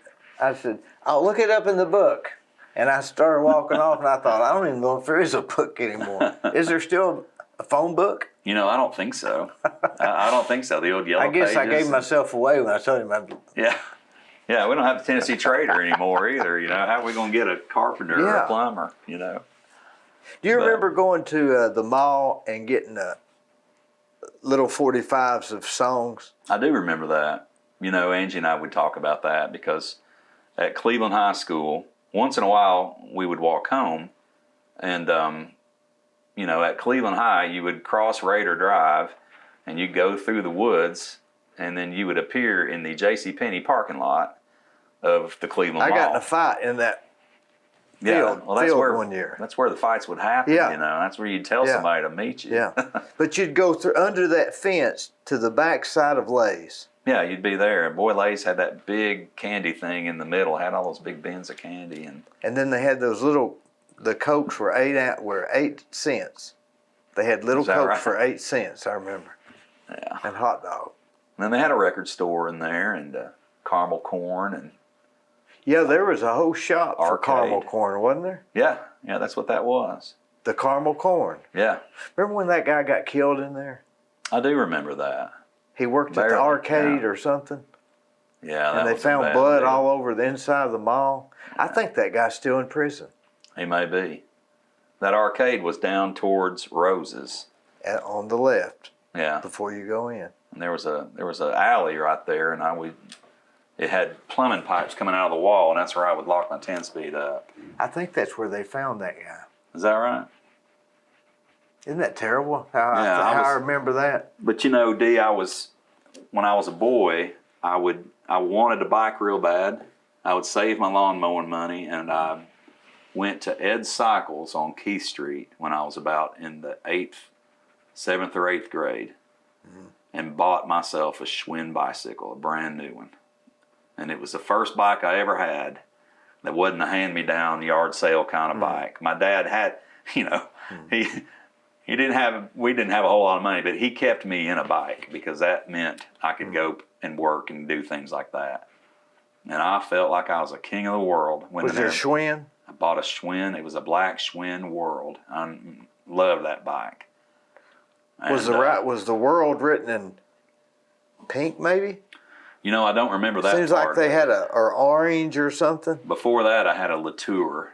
Speaker 2: I'll look it up in the book. And I started walking off, and I thought, I don't even know if there is a book anymore. Is there still a phone book?
Speaker 1: I don't think so. I don't think so. The old yellow pages.
Speaker 2: I guess I gave myself away when I told him.
Speaker 1: Yeah, we don't have the Tennessee Trader anymore either. How are we going to get a carpenter or a plumber? Do
Speaker 2: you remember going to the mall and getting little 45s of songs?
Speaker 1: I do remember that. Angie and I would talk about that because at Cleveland High School, once in a while we would walk home, and at Cleveland High you would cross Raider Drive, and you'd go through the woods, and then you would appear in the JCPenney parking lot of the Cleveland
Speaker 2: I
Speaker 1: Mall.
Speaker 2: got in a fight in that field,
Speaker 1: that's where,
Speaker 2: one year.
Speaker 1: That's where the fights would happen,
Speaker 2: Yeah.
Speaker 1: you know. That's where you'd tell somebody to meet you.
Speaker 2: Yeah. But you'd go through under that fence to the back side of Lay's.
Speaker 1: Yeah, you'd be there. And boy, Lay's had that big candy thing in the middle, had all those big bins of candy.
Speaker 2: And then they had those little, the Cokes were 8 cents. They had little Cokes
Speaker 1: right?
Speaker 2: for 8 cents, I remember.
Speaker 1: Yeah.
Speaker 2: And hot dog.
Speaker 1: And then they had a record store in there, and caramel corn, and
Speaker 2: Yeah, there was a whole shop for
Speaker 1: Arcade.
Speaker 2: caramel corn, wasn't there?
Speaker 1: yeah, that's what that was.
Speaker 2: The caramel corn.
Speaker 1: Yeah,
Speaker 2: Remember when that guy got killed in there?
Speaker 1: I do remember that.
Speaker 2: He worked at
Speaker 1: Barely,
Speaker 2: the arcade
Speaker 1: yeah.
Speaker 2: or something.
Speaker 1: Yeah, that
Speaker 2: And they
Speaker 1: was a
Speaker 2: found
Speaker 1: bad
Speaker 2: blood
Speaker 1: deal.
Speaker 2: all over the inside of the mall. I think that guy's still in prison.
Speaker 1: He may be. That arcade was down towards Rose's.
Speaker 2: On the left
Speaker 1: Yeah,
Speaker 2: before you go in.
Speaker 1: and there was a alley right there, and it had plumbing pipes coming out of the wall, and that's where I would lock my 10-speed up.
Speaker 2: I think that's where they found that guy.
Speaker 1: Is that right?
Speaker 2: Isn't that terrible? How
Speaker 1: I
Speaker 2: I remember that.
Speaker 1: But you know, Dee, when I was a boy, I wanted to bike real bad. I would save my lawn mowing money, and I went to Ed's Cycles on Keith Street when I was about in the 7th or 8th grade, and bought myself a Schwinn bicycle, a brand new one. And it was the first bike I ever had that wasn't a hand-me-down yard sale kind of bike. My dad had, you know, we didn't have a whole lot of money, but he kept me in a bike because that meant I could go and work and do things like that. And I felt like I was a king of the world.
Speaker 2: Was there Schwinn?
Speaker 1: I bought a Schwinn. It was a black Schwinn World. I loved that bike.
Speaker 2: Was
Speaker 1: And,
Speaker 2: was the world written in pink maybe?
Speaker 1: You know, I don't remember that.
Speaker 2: Seems like
Speaker 1: part.
Speaker 2: they had or orange or something.
Speaker 1: Before that, I had a Latour.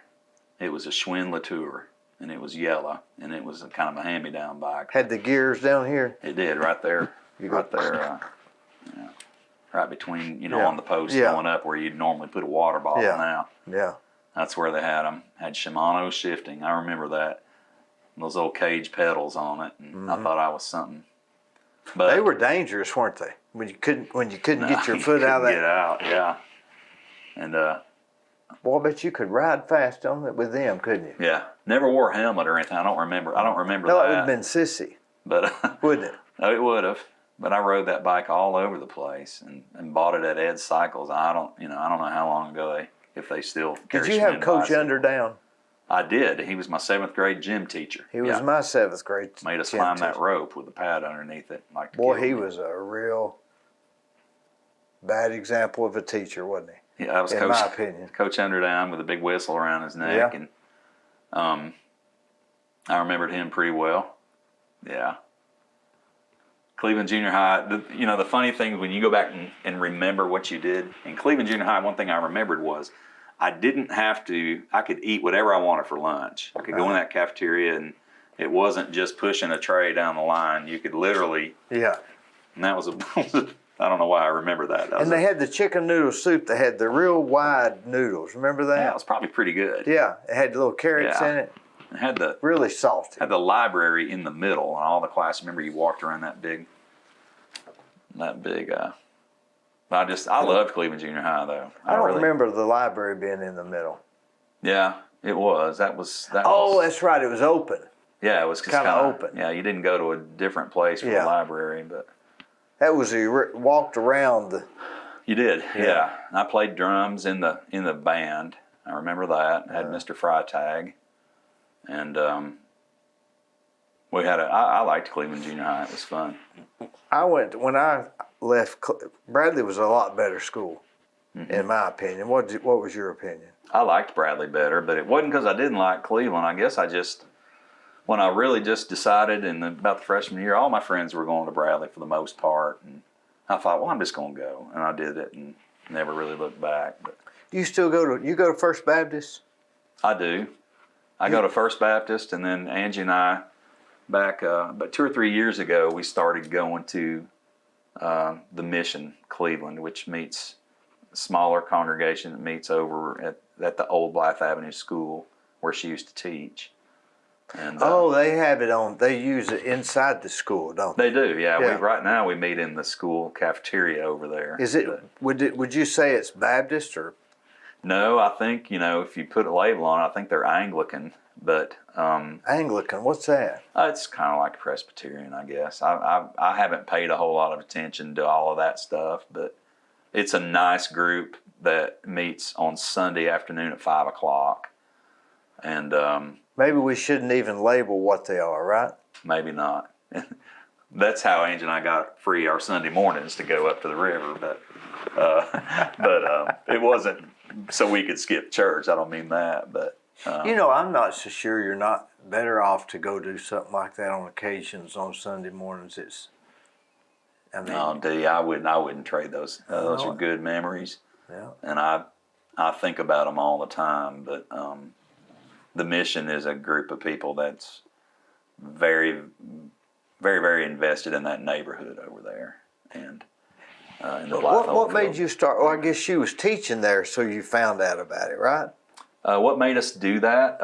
Speaker 1: It was a Schwinn Latour, and it was yellow, and it was a kind of a hand-me-down bike.
Speaker 2: Had the gears down here.
Speaker 1: It did, right there. Right there. Right between, on the post going up where you'd normally put a water bottle now.
Speaker 2: Yeah.
Speaker 1: That's where they had them. Had Shimano shifting. I remember that. Those old cage pedals on it, and I thought I was something. But
Speaker 2: They were dangerous, weren't they? When you couldn't get your foot out of that.
Speaker 1: Get out, yeah. And
Speaker 2: Boy, I bet you could ride fast on it with them, couldn't you?
Speaker 1: yeah, never wore a helmet or anything. I don't remember
Speaker 2: No,
Speaker 1: that.
Speaker 2: it would have been sissy,
Speaker 1: But
Speaker 2: wouldn't it?
Speaker 1: no, it would have. But I rode that bike all over the place and bought it at Ed's Cycles. I don't know how long ago if they still carry.
Speaker 2: Did you have
Speaker 1: Schwinn
Speaker 2: Coach
Speaker 1: bicycles.
Speaker 2: Underdown?
Speaker 1: I did. He was my 7th grade gym teacher.
Speaker 2: He was my 7th grade.
Speaker 1: Made us
Speaker 2: gym
Speaker 1: climb that
Speaker 2: teacher.
Speaker 1: rope with the pad underneath it. Like to
Speaker 2: Boy,
Speaker 1: kill
Speaker 2: he
Speaker 1: me.
Speaker 2: was a real bad example of a teacher, wasn't he?
Speaker 1: Yeah, that was
Speaker 2: in my opinion.
Speaker 1: Coach Underdown with a big whistle around his neck, and I remembered him pretty well. Yeah. Cleveland Junior High. The funny thing when you go back and remember what you did in Cleveland Junior High, one thing I remembered was I didn't have to. I could eat whatever I wanted for lunch. I could go in that cafeteria, and it wasn't just pushing a tray down the line. You could literally.
Speaker 2: Yeah.
Speaker 1: And that was I don't know why I remember that.
Speaker 2: And they had the chicken noodle soup that had the real wide noodles. Remember that?
Speaker 1: Yeah, it was probably pretty good.
Speaker 2: Yeah, it had little carrots
Speaker 1: Yeah.
Speaker 2: in it.
Speaker 1: It had the
Speaker 2: Really salty.
Speaker 1: library in the middle, and all the class. Remember, you walked around that big. I loved Cleveland Junior High though.
Speaker 2: I don't remember the library being in the middle.
Speaker 1: Yeah, it was. That was.
Speaker 2: That's right. It was open.
Speaker 1: Yeah, it was just
Speaker 2: Kinda open.
Speaker 1: Yeah, you didn't go to a different place for the library, but
Speaker 2: That was you walked around the.
Speaker 1: you did. Yeah. I played drums in the band. I remember that. Had Mr. Freitag, and we had I liked Cleveland Junior High. It was fun.
Speaker 2: When I left. Bradley was a lot better school, in my opinion. What was your opinion?
Speaker 1: I liked Bradley better, but it wasn't because I didn't like Cleveland. I guess when I really just decided about the freshman year, all my friends were going to Bradley for the most part, and I thought, well, I'm just going to go, and I did it, and never really looked back. But
Speaker 2: You still go to First Baptist?
Speaker 1: I do. I go to First Baptist, and then Angie and I, back about 2 or 3 years ago, we started going to the Mission Cleveland, which meets a smaller congregation that meets over at the old Blythe Avenue School where she used to teach. And
Speaker 2: they have it on. They use it inside the school, don't they?
Speaker 1: they do, yeah.
Speaker 2: Yeah.
Speaker 1: Right now we meet in the school cafeteria over there.
Speaker 2: Is it? Would you say it's Baptist or?
Speaker 1: No, I think, if you put a label on it, I think they're Anglican, but
Speaker 2: Anglican? What's that?
Speaker 1: it's kind of like Presbyterian, I guess. I haven't paid a whole lot of attention to all of that stuff, but it's a nice group that meets on Sunday afternoon at 5 o'clock. And
Speaker 2: Maybe we shouldn't even label what they are, right?
Speaker 1: maybe not. That's how Angie and I got free our Sunday mornings to go up to the river, but it wasn't so we could skip church. I don't mean that, but
Speaker 2: I'm not so sure you're not better off to go do something like that on occasions on Sunday mornings.
Speaker 1: no, Dee, I wouldn't trade those. Those
Speaker 2: No.
Speaker 1: are good memories,
Speaker 2: Yeah.
Speaker 1: and I think about them all the time. But the mission is a group of people that's very, very, very invested in that neighborhood over there, and in the
Speaker 2: What made you start? Well, I guess she was teaching there, so you found out about it, right?
Speaker 1: What made us do that?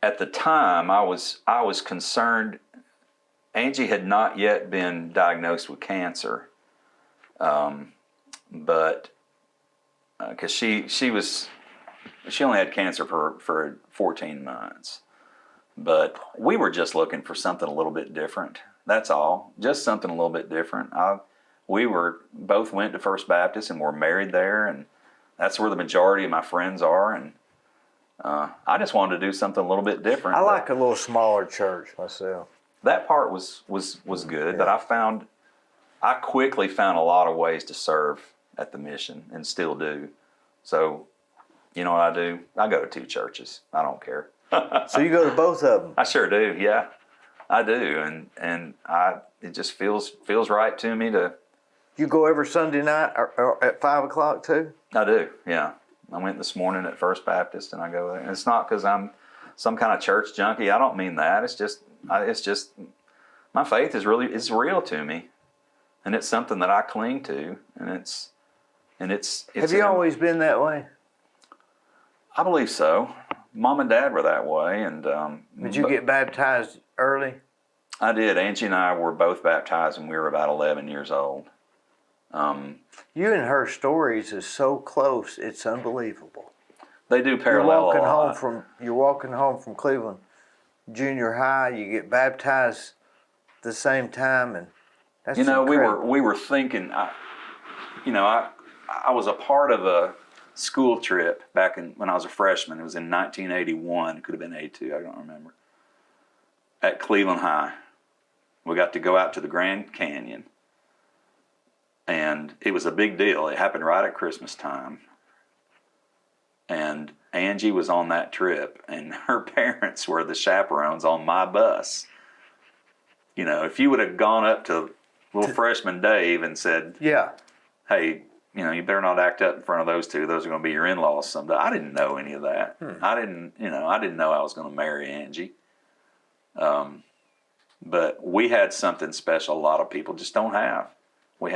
Speaker 1: At the time, I was concerned. Angie had not yet been diagnosed with cancer, but because she only had cancer for 14 months, but we were just looking for something a little bit different. That's all, just something a little bit different. We both went to First Baptist and we're married there, and that's where the majority of my friends are. And I just wanted to do something a little bit different.
Speaker 2: I like a little smaller church myself.
Speaker 1: That part was good, but I quickly found a lot of ways to serve at the mission and still do. So, you know what I do? I go to 2 churches. I don't care.
Speaker 2: So you go to both of them?
Speaker 1: I sure do. Yeah, I do, and it just feels right to me to.
Speaker 2: You go every Sunday night or at 5 o'clock too?
Speaker 1: I do. Yeah, I went this morning at First Baptist, and I go there. And it's not because I'm some kind of church junkie. I don't mean that. It's just my faith is real to me, and it's something that I cling to, and it's.
Speaker 2: Have you always been that way?
Speaker 1: I believe so. Mom and Dad were that way, and
Speaker 2: Did you get baptized early?
Speaker 1: I did. Angie and I were both baptized when we were about 11 years old.
Speaker 2: You and her stories is so close, it's unbelievable.
Speaker 1: They do parallel a lot.
Speaker 2: You're walking home from Cleveland Junior High. You get baptized the same time, and that's incredible.
Speaker 1: we were thinking. I was a part of a school trip back when I was a freshman. It was in 1981. It could have been 82. I don't remember. At Cleveland High, we got to go out to the Grand Canyon, and it was a big deal. It happened right at Christmas time. And Angie was on that trip, and her parents were the chaperones on my bus. If you would have gone up to little freshman Dave and said,
Speaker 2: Yeah.
Speaker 1: hey, you better not act up in front of those two. Those are going to be your in-laws someday. I didn't know any of that. I didn't know I was going to marry Angie. But we had something special a lot of people just don't have. We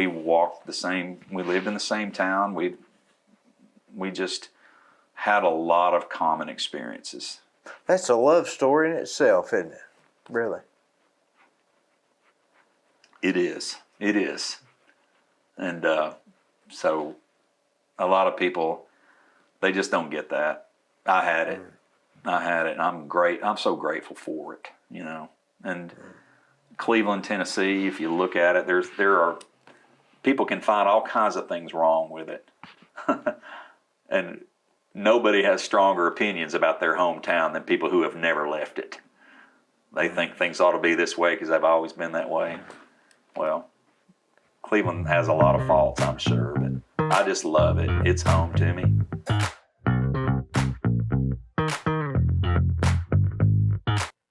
Speaker 1: walked we lived in the same town. We just had a lot of common experiences.
Speaker 2: That's a love story in itself, isn't it? Really.
Speaker 1: It is. And so a lot of people, they just don't get that. I had it, and I'm so grateful for it, And Cleveland, Tennessee, if you look at it, there are people can find all kinds of things wrong with it. And nobody has stronger opinions about their hometown than people who have never left it. They think things ought to be this way because they've always been that way. Well, Cleveland has a lot of faults, I'm sure, but I just love it. It's home to me.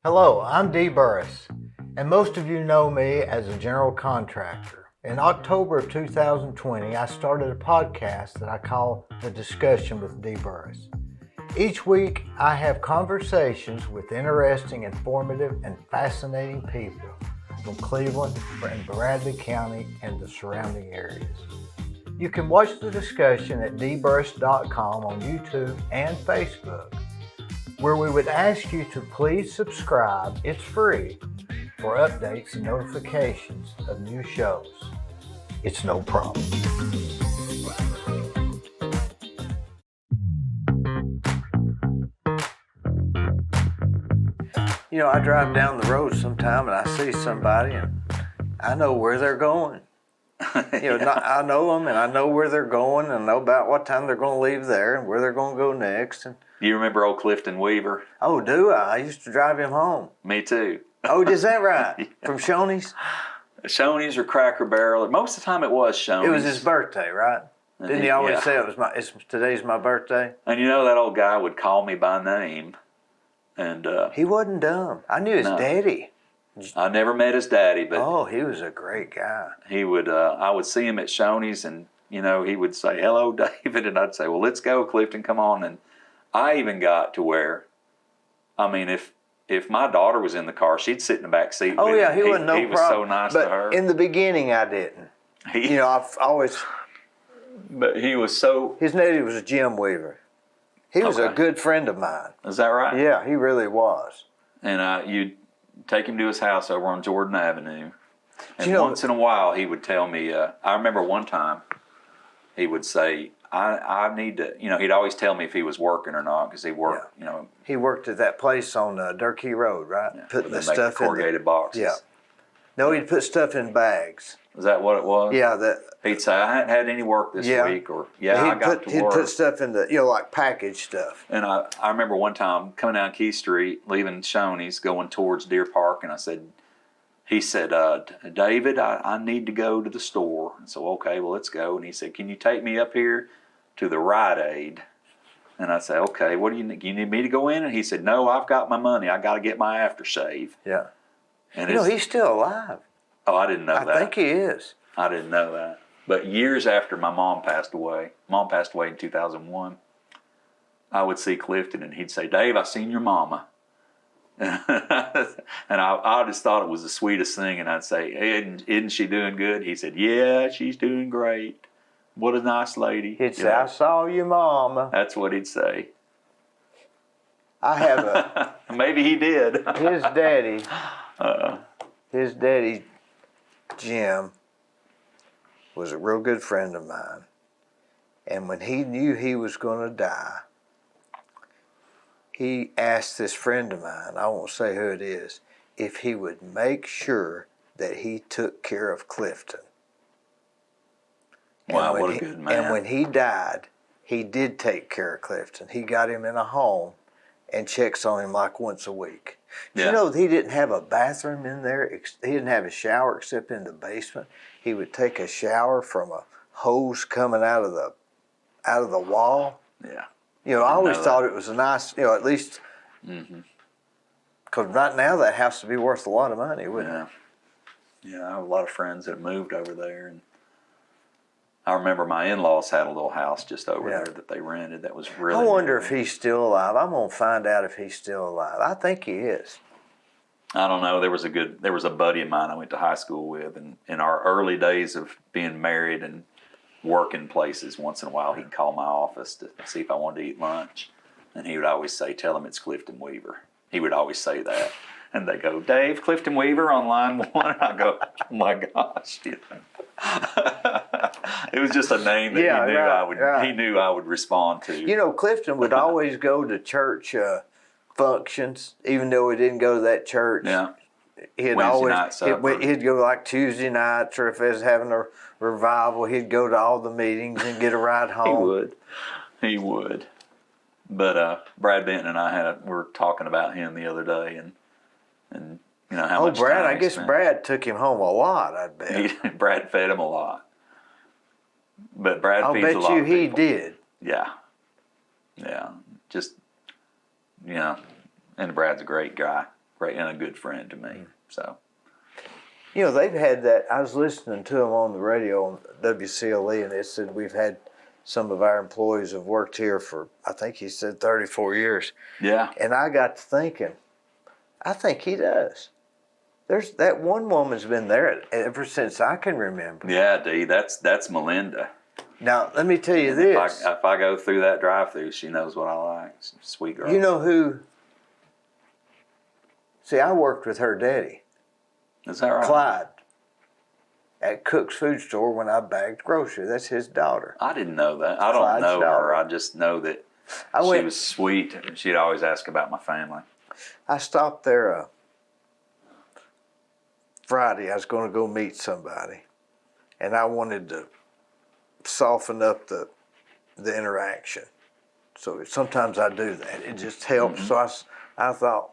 Speaker 3: Hello, I'm Dee Burris, and most of you know me as a general contractor. In October of 2020, I started a podcast that I call The Discussion with Dee Burris. Each week, I have conversations with interesting, informative, and fascinating people from Cleveland and Bradley County and the surrounding areas. You can watch the discussion at deeburris.com on YouTube and Facebook, where we would ask you to please subscribe, it's free, for updates and notifications of new shows. It's no problem. You know, I drive down the road sometime and I see somebody and I know where they're going. You know, I know them and I know where they're going and know about what time they're going to leave there and where they're going to go next. And
Speaker 1: Do you remember old Clifton Weaver?
Speaker 3: oh, do I? I used to drive him home.
Speaker 1: Me too.
Speaker 3: Oh, is that right?
Speaker 1: Yeah.
Speaker 3: From Shoney's?
Speaker 1: Shoney's or Cracker Barrel. Most of the time it was Shoney's.
Speaker 3: It was his birthday, right? Didn't he always say today's my birthday?
Speaker 1: And you know, that old guy would call me by name. And
Speaker 3: He wasn't dumb. I knew his daddy.
Speaker 1: I never met his daddy, but
Speaker 3: Oh, he was a great guy.
Speaker 1: he would. I would see him at Shoney's, and you know, he would say, "Hello, David," and I'd say, "Well, let's go, Clifton. Come on." And I even got to where, I mean, if my daughter was in the car, she'd sit in the back seat.
Speaker 3: Oh
Speaker 1: with
Speaker 3: yeah,
Speaker 1: him.
Speaker 3: he wasn't no
Speaker 1: He was
Speaker 3: problem.
Speaker 1: so nice
Speaker 3: but
Speaker 1: to her.
Speaker 3: in the beginning, I didn't. You know, I've always.
Speaker 1: But he was so.
Speaker 3: His name was Jim Weaver. He was a
Speaker 1: Okay.
Speaker 3: good friend of mine.
Speaker 1: Is that right?
Speaker 3: Yeah, he really was.
Speaker 1: And you'd take him to his house over on Jordan Avenue. And
Speaker 3: You know-
Speaker 1: once in a while, he would tell me, I remember one time, he would say, I need to, you know, he'd always tell me if he was working or not, because he worked, you know.
Speaker 3: He worked at that place on Durkee Road, right? Putting the
Speaker 1: they make
Speaker 3: stuff
Speaker 1: corrugated boxes.
Speaker 3: Yeah. No, he'd put stuff in bags.
Speaker 1: Is that what it was?
Speaker 3: Yeah, that.
Speaker 1: He'd say, I hadn't had any work this
Speaker 3: Yeah.
Speaker 1: week, or, I got to
Speaker 3: He'd
Speaker 1: work.
Speaker 3: put stuff in the, like packaged stuff.
Speaker 1: And I remember one time coming down Key Street, leaving Shoney's, going towards Deer Park, and he said, David, I need to go to the store. And so, okay, well, let's go. And he said, can you take me up here to the Rite Aid? And I said, okay, what do you need? You need me to go in? And he said, no, I've got my money. I got to get my aftershave.
Speaker 3: Yeah.
Speaker 1: And
Speaker 3: You know, he's still alive.
Speaker 1: oh, I didn't know that.
Speaker 3: I think he is.
Speaker 1: I didn't know that. But years after my mom passed away in 2001, I would see Clifton and he'd say, Dave, I seen your mama. And I just thought it was the sweetest thing. And I'd say, hey, isn't she doing good? He said, yeah, she's doing great. What a nice lady.
Speaker 3: He'd say, I saw your mama.
Speaker 1: That's what he'd say.
Speaker 3: I have
Speaker 1: Maybe he did.
Speaker 3: his daddy, Jim, was a real good friend of mine. And when he knew he was going to die, he asked this friend of mine, I won't say who it is, if he would make sure that he took care of Clifton.
Speaker 1: Wow, what a good man.
Speaker 3: And when he died, he did take care of Clifton. He got him in a home and checks on him like once a week.
Speaker 1: Yeah.
Speaker 3: You know, he didn't have a bathroom in there. He didn't have a shower except in the basement. He would take a shower from a hose coming out of the wall.
Speaker 1: Yeah.
Speaker 3: You know, I always thought it was a nice, at least, because right now that house would be worth a lot of money, wouldn't it?
Speaker 1: Yeah, I have a lot of friends that have moved over there, and I remember my in-laws had a little house just over there that they rented. That was really.
Speaker 3: I wonder if he's still alive. I'm gonna find out if he's still alive. I think he is.
Speaker 1: I don't know. There was a buddy of mine I went to high school with, and in our early days of being married and working places, once in a while he'd call my office to see if I wanted to eat lunch, and he would always say, "Tell him it's Clifton Weaver." He would always say that. And they go, Dave, Clifton Weaver on line 1. And I go, oh my gosh. It was just a name that he knew I would respond to.
Speaker 3: You know, Clifton would always go to church functions, even though he didn't go to that church.
Speaker 1: Yeah.
Speaker 3: He'd go like Tuesday nights, or if they was having a revival, he'd go to all the meetings and get a ride home.
Speaker 1: He would. But Brad Benton and I were talking about him the other day, and you know how much
Speaker 3: Brad,
Speaker 1: time
Speaker 3: I guess
Speaker 1: spent.
Speaker 3: Brad took him home a lot, I bet.
Speaker 1: Brad fed him a lot. But Brad
Speaker 3: I'll
Speaker 1: feeds a
Speaker 3: bet
Speaker 1: lot
Speaker 3: you
Speaker 1: of
Speaker 3: he
Speaker 1: people.
Speaker 3: did.
Speaker 1: Yeah. Just, and Brad's a great guy, great and a good friend to me. So.
Speaker 3: You know, they've had that. I was listening to them on the radio on WCLE, and they said we've had some of our employees have worked here for, I think he said 34 years. Yeah. And I got to thinking, I think he does. There's that one woman's been there ever since I can remember.
Speaker 1: Yeah, Dee, that's Melinda.
Speaker 2: Now, let me tell you
Speaker 1: And
Speaker 2: this.
Speaker 1: If I go through that drive-through, she knows what I like. She's a sweet girl.
Speaker 2: You know who? See, I worked with her daddy,
Speaker 1: Is that right?
Speaker 2: Clyde, at Cook's Food Store when I bagged groceries. That's his daughter.
Speaker 1: I didn't know that. I don't
Speaker 2: Clyde's
Speaker 1: know
Speaker 2: daughter.
Speaker 1: her. I just know that she was sweet. And she'd always ask about my family.
Speaker 2: I stopped there Friday. I was going to go meet somebody, and I wanted to soften up the interaction. So sometimes I do that. It just helps. So I thought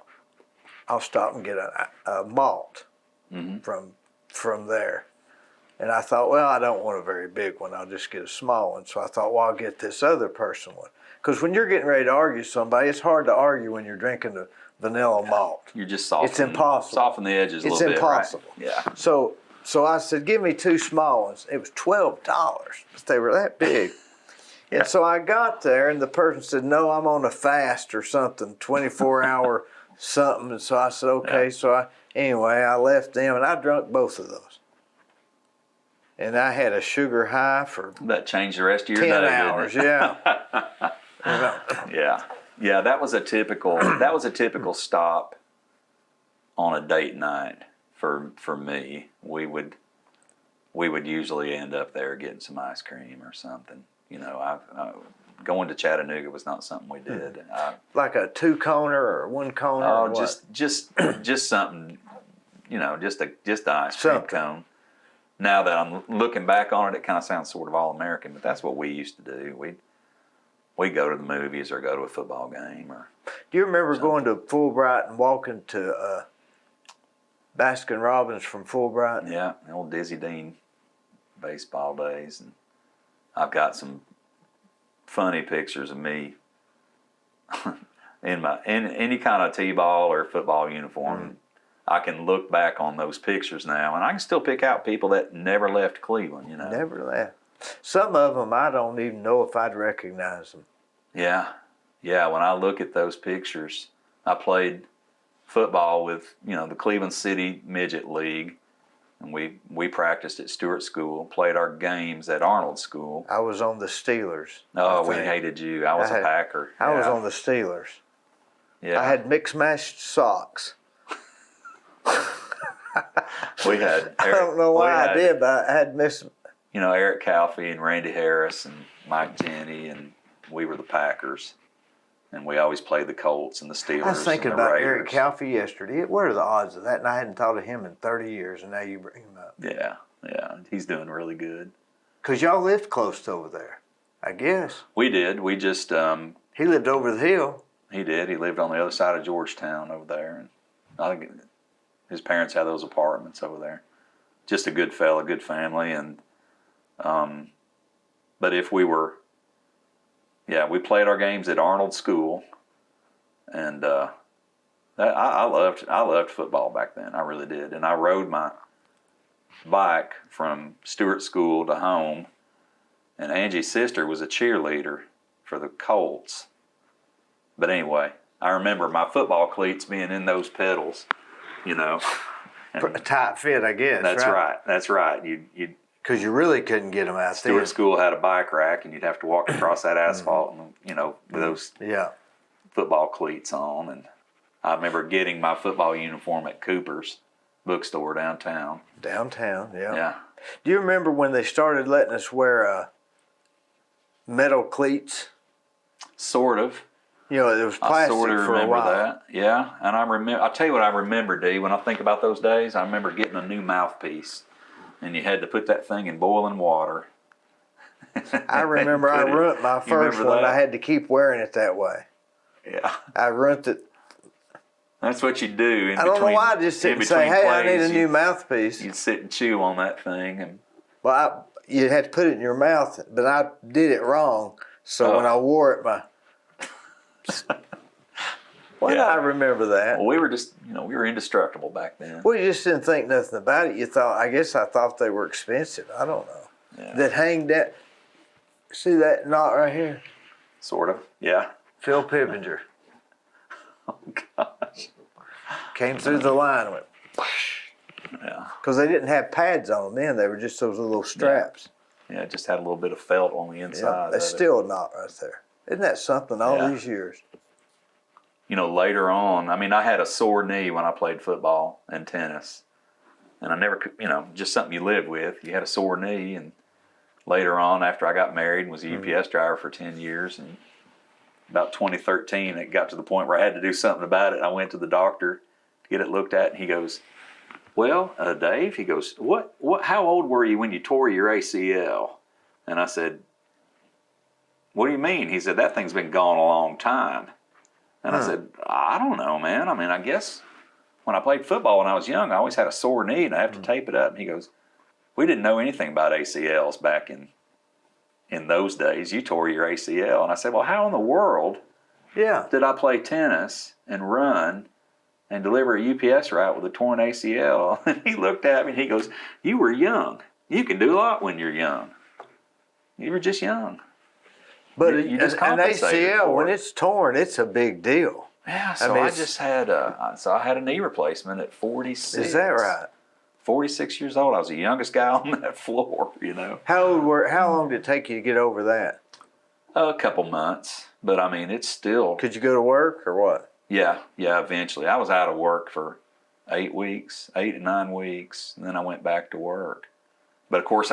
Speaker 2: I'll stop and get a malt from there. And I thought, well, I don't want a very big one. I'll just get a small one. So I thought, well, I'll get this other person one. Because when you're getting ready to argue with somebody, it's hard to argue when you're drinking the vanilla malt.
Speaker 1: You're just soften.
Speaker 2: It's impossible.
Speaker 1: Soften the edges a
Speaker 2: It's
Speaker 1: little
Speaker 2: impossible.
Speaker 1: bit, right? Yeah.
Speaker 2: So I said, give me 2 small ones. It was $12. They were that big. And so I got there, and the person said, no, I'm on a fast or something, 24-hour something. And so I said, okay. So anyway, I left them, and I drank both of those. And I had a sugar high for
Speaker 1: That changed the rest of your
Speaker 2: 10
Speaker 1: day,
Speaker 2: hours.
Speaker 1: didn't it?
Speaker 2: Yeah.
Speaker 1: Yeah, that was a typical stop on a date night for me. We would usually end up there getting some ice cream or something. You know, going to Chattanooga was not something we did.
Speaker 2: Like a 2-coner or 1-coner.
Speaker 1: Oh,
Speaker 2: or what?
Speaker 1: just something. You know, just the ice cream cone. Now that I'm looking back on it, it kind of sounds sort of all American, but that's what we used to do. We'd go to the movies or go to a football game. Or
Speaker 2: Do you remember going to Fulbright and walking to Baskin Robbins from Fulbright?
Speaker 1: Yeah, the old Dizzy Dean baseball days, and I've got some funny pictures of me in any kind of t-ball or football uniform. I can look back on those pictures now, and I can still pick out people that never left Cleveland. You know,
Speaker 2: Never left. Some of them I don't even know if I'd recognize them.
Speaker 1: Yeah. When I look at those pictures, I played football with the Cleveland City Midget League, and we practiced at Stewart School. Played our games at Arnold School.
Speaker 2: I was on the Steelers.
Speaker 1: Oh, we hated you. I was a Packer.
Speaker 2: I was on the Steelers.
Speaker 1: Yeah.
Speaker 2: I had mixed-matched socks.
Speaker 1: We had.
Speaker 2: I don't know why I did, but I had mixed.
Speaker 1: Eric Calfee and Randy Harris and Mike Jenney, and we were the Packers, and we always played the Colts and the Steelers.
Speaker 2: I was thinking
Speaker 1: and the
Speaker 2: about
Speaker 1: Raiders.
Speaker 2: Eric Calfee yesterday. What are the odds of that? And I hadn't thought of him in 30 years, and now you bring him up.
Speaker 1: Yeah, he's doing really good.
Speaker 2: Because y'all lived close to over there, I guess.
Speaker 1: We did. We just.
Speaker 2: He lived over the hill.
Speaker 1: He did. He lived on the other side of Georgetown over there, and I think his parents had those apartments over there. Just a good fella, good family, and but if we were, we played our games at Arnold School, and I loved football back then. I really did, and I rode my bike from Stewart School to home, and Angie's sister was a cheerleader for the Colts. But anyway, I remember my football cleats being in those pedals,
Speaker 2: A tight fit, I guess.
Speaker 1: That's right. That's right. You
Speaker 2: Because you really couldn't get them out there.
Speaker 1: Stewart School had a bike rack, and you'd have to walk across that asphalt, and with those football cleats on. And I remember getting my football uniform at Cooper's bookstore downtown.
Speaker 2: Downtown,
Speaker 1: Yeah.
Speaker 2: Do you remember when they started letting us wear metal cleats?
Speaker 1: Sort of.
Speaker 2: It was plastic
Speaker 1: I sort of
Speaker 2: for a
Speaker 1: remember
Speaker 2: while.
Speaker 1: that. Yeah, and I'll tell you what I remember, Dee. When I think about those days, I remember getting a new mouthpiece, and you had to put that thing in boiling water.
Speaker 2: I remember I ruined my first one.
Speaker 1: That?
Speaker 2: I had to keep wearing it that way.
Speaker 1: Yeah.
Speaker 2: I ruined it.
Speaker 1: That's what you do.
Speaker 2: I don't know why I just sit and say, hey, I need a new mouthpiece.
Speaker 1: You'd sit and chew on that thing. And
Speaker 2: Well, you had to put it in your mouth, but I did it wrong. So when I wore it, Why do I remember that?
Speaker 1: Well, we were just, we were indestructible back then.
Speaker 2: Well, you just didn't think nothing about it. I thought they were expensive. I don't know.
Speaker 1: Yeah.
Speaker 2: That hang down. See that knot right here?
Speaker 1: Sort of, yeah.
Speaker 2: Phil Pippinger.
Speaker 1: Oh, gosh.
Speaker 2: Came through the line and went,
Speaker 1: Yeah.
Speaker 2: because they didn't have pads on them then. They were just those little straps.
Speaker 1: Yeah, it just had a little bit of felt on the inside.
Speaker 2: It's still a knot right there. Isn't that something all these years?
Speaker 1: Later on, I mean, I had a sore knee when I played football and tennis. And I never could, just something you live with. You had a sore knee. And later on, after I got married and was a UPS driver for 10 years, and about 2013, it got to the point where I had to do something about it. I went to the doctor to get it looked at, and he goes, well, Dave, he goes, how old were you when you tore your ACL? And I said, what do you mean? He said, that thing's been gone a long time. And I said, I don't know, man. I mean, I guess when I played football when I was young, I always had a sore knee and I have to tape it up. And he goes, we didn't know anything about ACLs back in those days. You tore your ACL. And I said, well, how in the world did I play tennis and run and deliver a UPS route with a torn ACL? And he looked at me and he goes, you were young. You can do a lot when you're young. You were just young.
Speaker 2: But
Speaker 1: you just
Speaker 2: an ACL, when
Speaker 1: it.
Speaker 2: it's torn, it's a big deal.
Speaker 1: Yeah, so I just had I had a knee replacement at 46.
Speaker 2: Is that right?
Speaker 1: 46 years old. I was the youngest guy on that floor,
Speaker 2: How long did it take you to get over that?
Speaker 1: A couple months, but I mean, it's still.
Speaker 2: Could you go to work or what?
Speaker 1: Yeah, eventually. I was out of work for 8 to 9 weeks, and then I went back to work. But of course,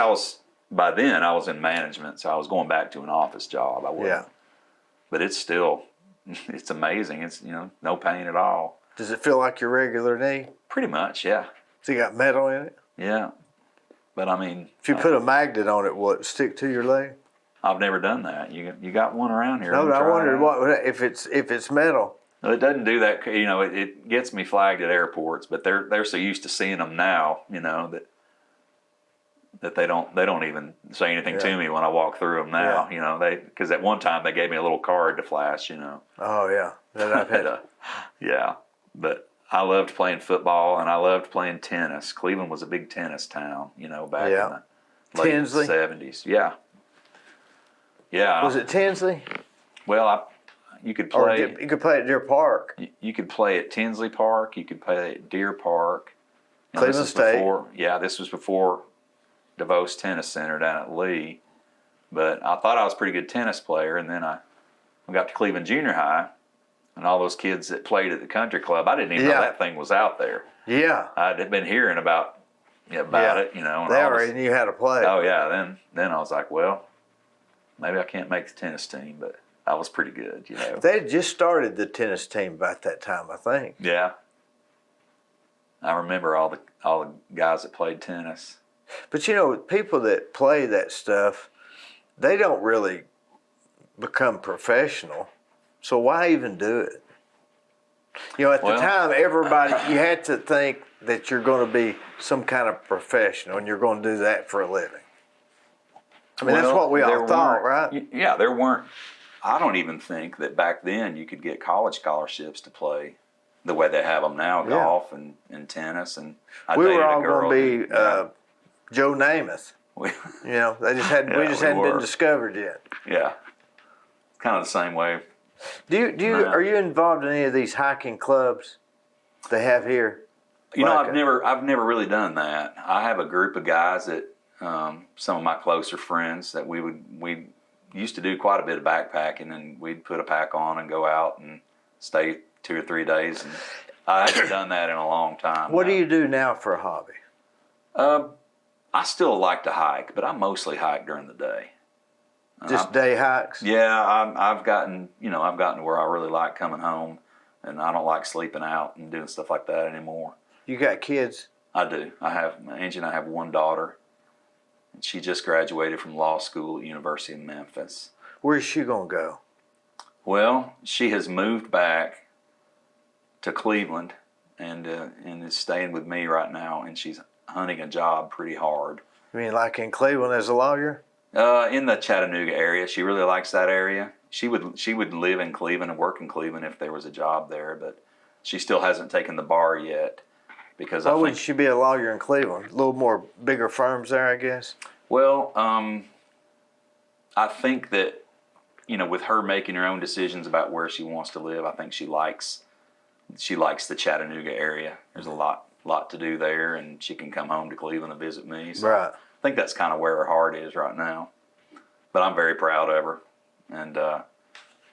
Speaker 1: by then I was in management, so I was going back to an office job. I wasn't.
Speaker 2: Yeah.
Speaker 1: But it's still, it's amazing. It's, no pain at all.
Speaker 2: Does it feel like your regular knee?
Speaker 1: Pretty much, yeah.
Speaker 2: So you got metal in it?
Speaker 1: Yeah. But I mean.
Speaker 2: If you put a magnet on it, will it stick to your leg?
Speaker 1: I've never done that. You got one around here?
Speaker 2: No, but I wondered if it's metal.
Speaker 1: Well, it doesn't do that. It gets me flagged at airports, but they're so used to seeing them now, that they don't even say anything to me when I walk through them now. Because at one time they gave me a little card to flash.
Speaker 2: Oh yeah, that I've had.
Speaker 1: Yeah, but I loved playing football and I loved playing tennis. Cleveland was a big tennis town, back in the late
Speaker 2: Tinsley?
Speaker 1: 70s. Yeah. Yeah.
Speaker 2: Was it Tinsley?
Speaker 1: Well, you could play.
Speaker 2: You could play at Deer Park.
Speaker 1: You could play at Tinsley Park. You could play at Deer Park.
Speaker 2: Cleveland State.
Speaker 1: This was before DeVos Tennis Center down at Lee. But I thought I was a pretty good tennis player, and then I got to Cleveland Junior High, and all those kids that played at the country club, I didn't even know that thing was out there.
Speaker 2: Yeah.
Speaker 1: I'd been hearing about it,
Speaker 2: And you had to play.
Speaker 1: Oh, yeah. Then I was like, well, maybe I can't make the tennis team, but I was pretty good,
Speaker 2: They had just started the tennis team about that time, I think.
Speaker 1: Yeah. I remember all the guys that played tennis.
Speaker 2: But people that play that stuff, they don't really become professional. So why even do it? At the time, everybody, you had to think that you're going to be some kind of professional and you're going to do that for a living. I mean, that's what we all thought, right?
Speaker 1: Yeah, there weren't. I don't even think that back then you could get college scholarships to play the way they have them now, golf and tennis. And
Speaker 2: we were all going to be Joe Namath. They just hadn't. We just hadn't been discovered yet.
Speaker 1: Yeah, kind of the same way.
Speaker 2: Are you involved in any of these hiking clubs they have here?
Speaker 1: I've never really done that. I have a group of guys that some of my closer friends that we used to do quite a bit of backpacking, and we'd put a pack on and go out and stay 2 or 3 days. And I haven't done that in a long time.
Speaker 2: What do you do now for a hobby?
Speaker 1: I still like to hike, but I mostly hike during the day.
Speaker 2: Just day hikes?
Speaker 1: Yeah, I've gotten to where I really like coming home, and I don't like sleeping out and doing stuff like that anymore.
Speaker 2: You got kids?
Speaker 1: I do. Angie and I have one daughter, and she just graduated from law school at University of Memphis.
Speaker 2: Where's she gonna go?
Speaker 1: Well, she has moved back to Cleveland and is staying with me right now, and she's hunting a job pretty hard.
Speaker 2: You mean like in Cleveland as a lawyer?
Speaker 1: In the Chattanooga area. She really likes that area. She would live in Cleveland and work in Cleveland if there was a job there, but she still hasn't taken the bar yet. Because
Speaker 2: why wouldn't she be a lawyer in Cleveland? A little more bigger firms there, I guess?
Speaker 1: Well, I think that, with her making her own decisions about where she wants to live, I think she likes the Chattanooga area. There's a lot to do there, and she can come home to Cleveland and visit me. So
Speaker 2: right.
Speaker 1: think that's kind of where her heart is right now. But I'm very proud of her, and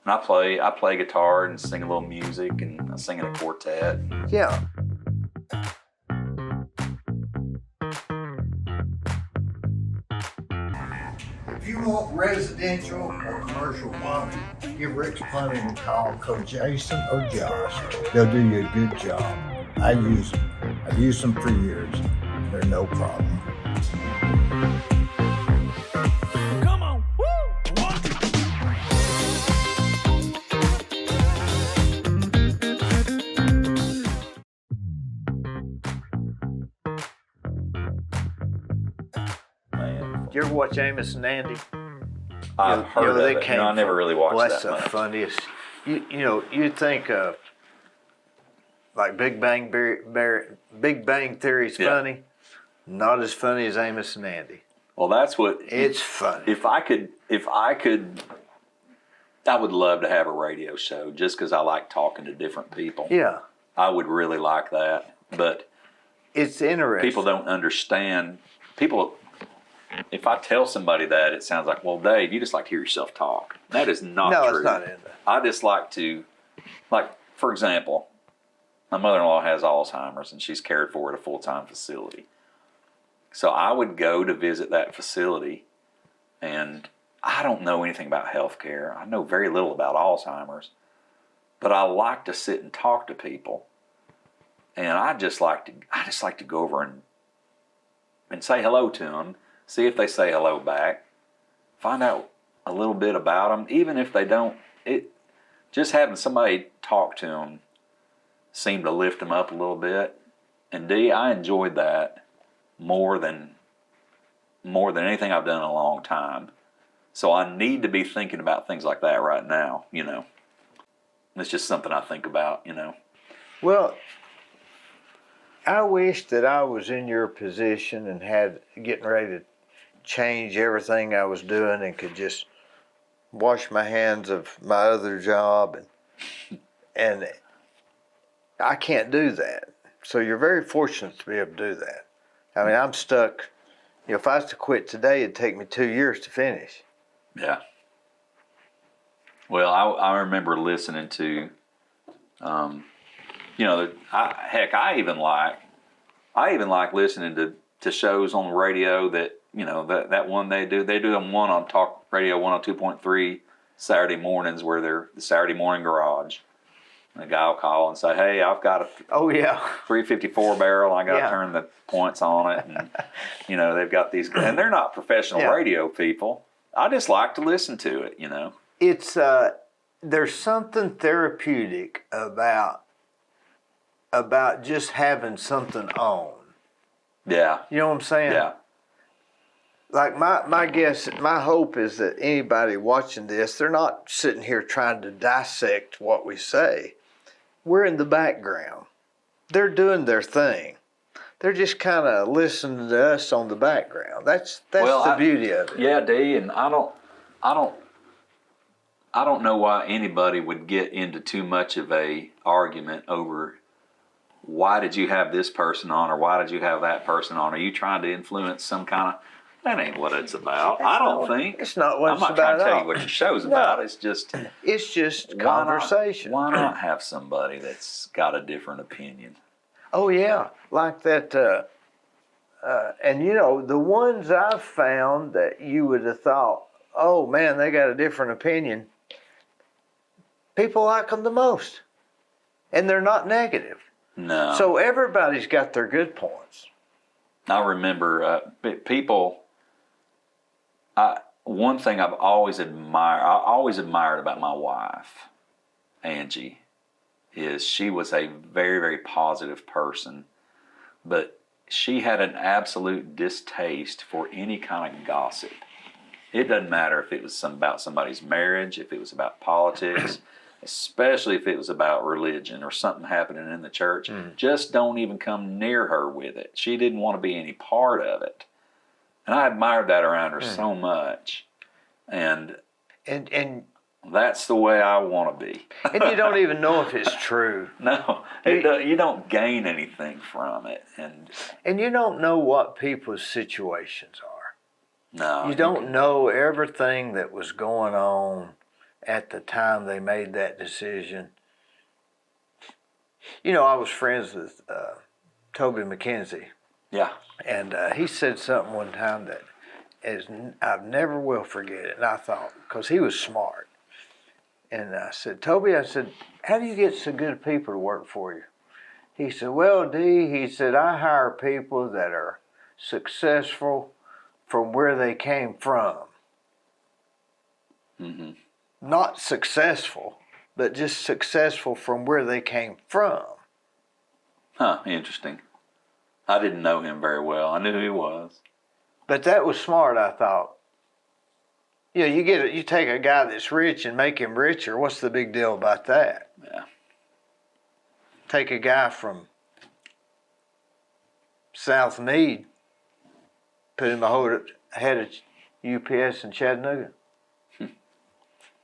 Speaker 1: I play guitar and sing a little music, and I sing in a quartet.
Speaker 2: Yeah. If you want residential or commercial plumbing, give Rick's Plumbing a call. Call Jason or Josh. They'll do you a good job. I use them. I've used them for years. They're no problem.
Speaker 4: Come on, woo!
Speaker 1: Man,
Speaker 2: You ever watch Amos and Andy?
Speaker 1: I've heard of it. I never really watched
Speaker 2: That's
Speaker 1: that
Speaker 2: the
Speaker 1: much.
Speaker 2: funniest. You'd think like Big Bang Theory's
Speaker 1: Yeah.
Speaker 2: funny. Not as funny as Amos and Andy.
Speaker 1: Well, that's what
Speaker 2: It's funny.
Speaker 1: If I could, I would love to have a radio show just because I like talking to different people.
Speaker 2: Yeah,
Speaker 1: I would really like that, but
Speaker 2: it's interesting.
Speaker 1: people don't understand. If I tell somebody that, it sounds like, well, Dave, you just like to hear yourself talk. That is not
Speaker 2: No,
Speaker 1: true.
Speaker 2: it's not in there.
Speaker 1: I just like to, for example, my mother-in-law has Alzheimer's and she's cared for at a full-time facility. So I would go to visit that facility, and I don't know anything about healthcare. I know very little about Alzheimer's, but I like to sit and talk to people. And I just like to go over and say hello to them, see if they say hello back, find out a little bit about them, even if they don't. Just having somebody talk to them seemed to lift them up a little bit. And Dee, I enjoyed that more than anything I've done in a long time. So I need to be thinking about things like that right now. It's just something I think about.
Speaker 2: Well, I wish that I was in your position and getting ready to change everything I was doing and could just wash my hands of my other job, and I can't do that. So you're very fortunate to be able to do that. I mean, I'm stuck. If I was to quit today, it'd take me 2 years to finish.
Speaker 1: Yeah. Well, I remember listening to, I even like listening to shows on the radio that, that one they do them one on Talk Radio 102.3 Saturday mornings where they're the Saturday morning garage. And a guy will call and say, hey, I've got a 354 barrel. I got to turn the points on it. And, they've got these, and they're not professional radio people. I just like to listen to it,
Speaker 2: It's, there's something therapeutic about just having something on.
Speaker 1: Yeah.
Speaker 2: You know what I'm saying?
Speaker 1: Yeah.
Speaker 2: Like my hope is that anybody watching this, they're not sitting here trying to dissect what we say. We're in the background. They're doing their thing. They're just kind of listening to us on the background. That's the beauty of it.
Speaker 1: Yeah, Dee, and I don't know why anybody would get into too much of a argument over why did you have this person on or why did you have that person on? Are you trying to influence some kind of? That ain't what it's about. I don't think.
Speaker 2: It's not what
Speaker 1: I'm
Speaker 2: it's
Speaker 1: not
Speaker 2: about.
Speaker 1: trying to tell you what your show's about. It's just
Speaker 2: conversation.
Speaker 1: Why not have somebody that's got a different opinion?
Speaker 2: Oh yeah, like that. And the ones I've found that you would have thought, oh man, they got a different opinion. People like them the most, and they're not negative.
Speaker 1: No.
Speaker 2: So everybody's got their good points.
Speaker 1: I remember people. One thing I've always admired about my wife, Angie, is she was a very, very positive person, but she had an absolute distaste for any kind of gossip. It doesn't matter if it was about somebody's marriage, if it was about politics, especially if it was about religion or something happening in the church. Just don't even come near her with it. She didn't want to be any part of it. And I admired that around her so much. And that's the way I want to be.
Speaker 2: And you don't even know if it's true.
Speaker 1: No, you don't gain anything from it.
Speaker 2: And you don't know what people's situations are.
Speaker 1: No.
Speaker 2: You don't know everything that was going on at the time they made that decision. You know, I was friends with Toby McKenzie,
Speaker 1: Yeah.
Speaker 2: and he said something one time that I never will forget it. And I thought, because he was smart, and I said, Toby, I said, how do you get so good people to work for you? He said, well, Dee, he said, I hire people that are successful from where they came from.
Speaker 1: Mm-hmm.
Speaker 2: Not successful, but just successful from where they came from.
Speaker 1: Huh, interesting. I didn't know him very well. I knew who he was.
Speaker 2: But that was smart, I thought. You know, you take a guy that's rich and make him richer. What's the big deal about that?
Speaker 1: Yeah.
Speaker 2: Take a guy from South Meade, put him ahead of UPS in Chattanooga.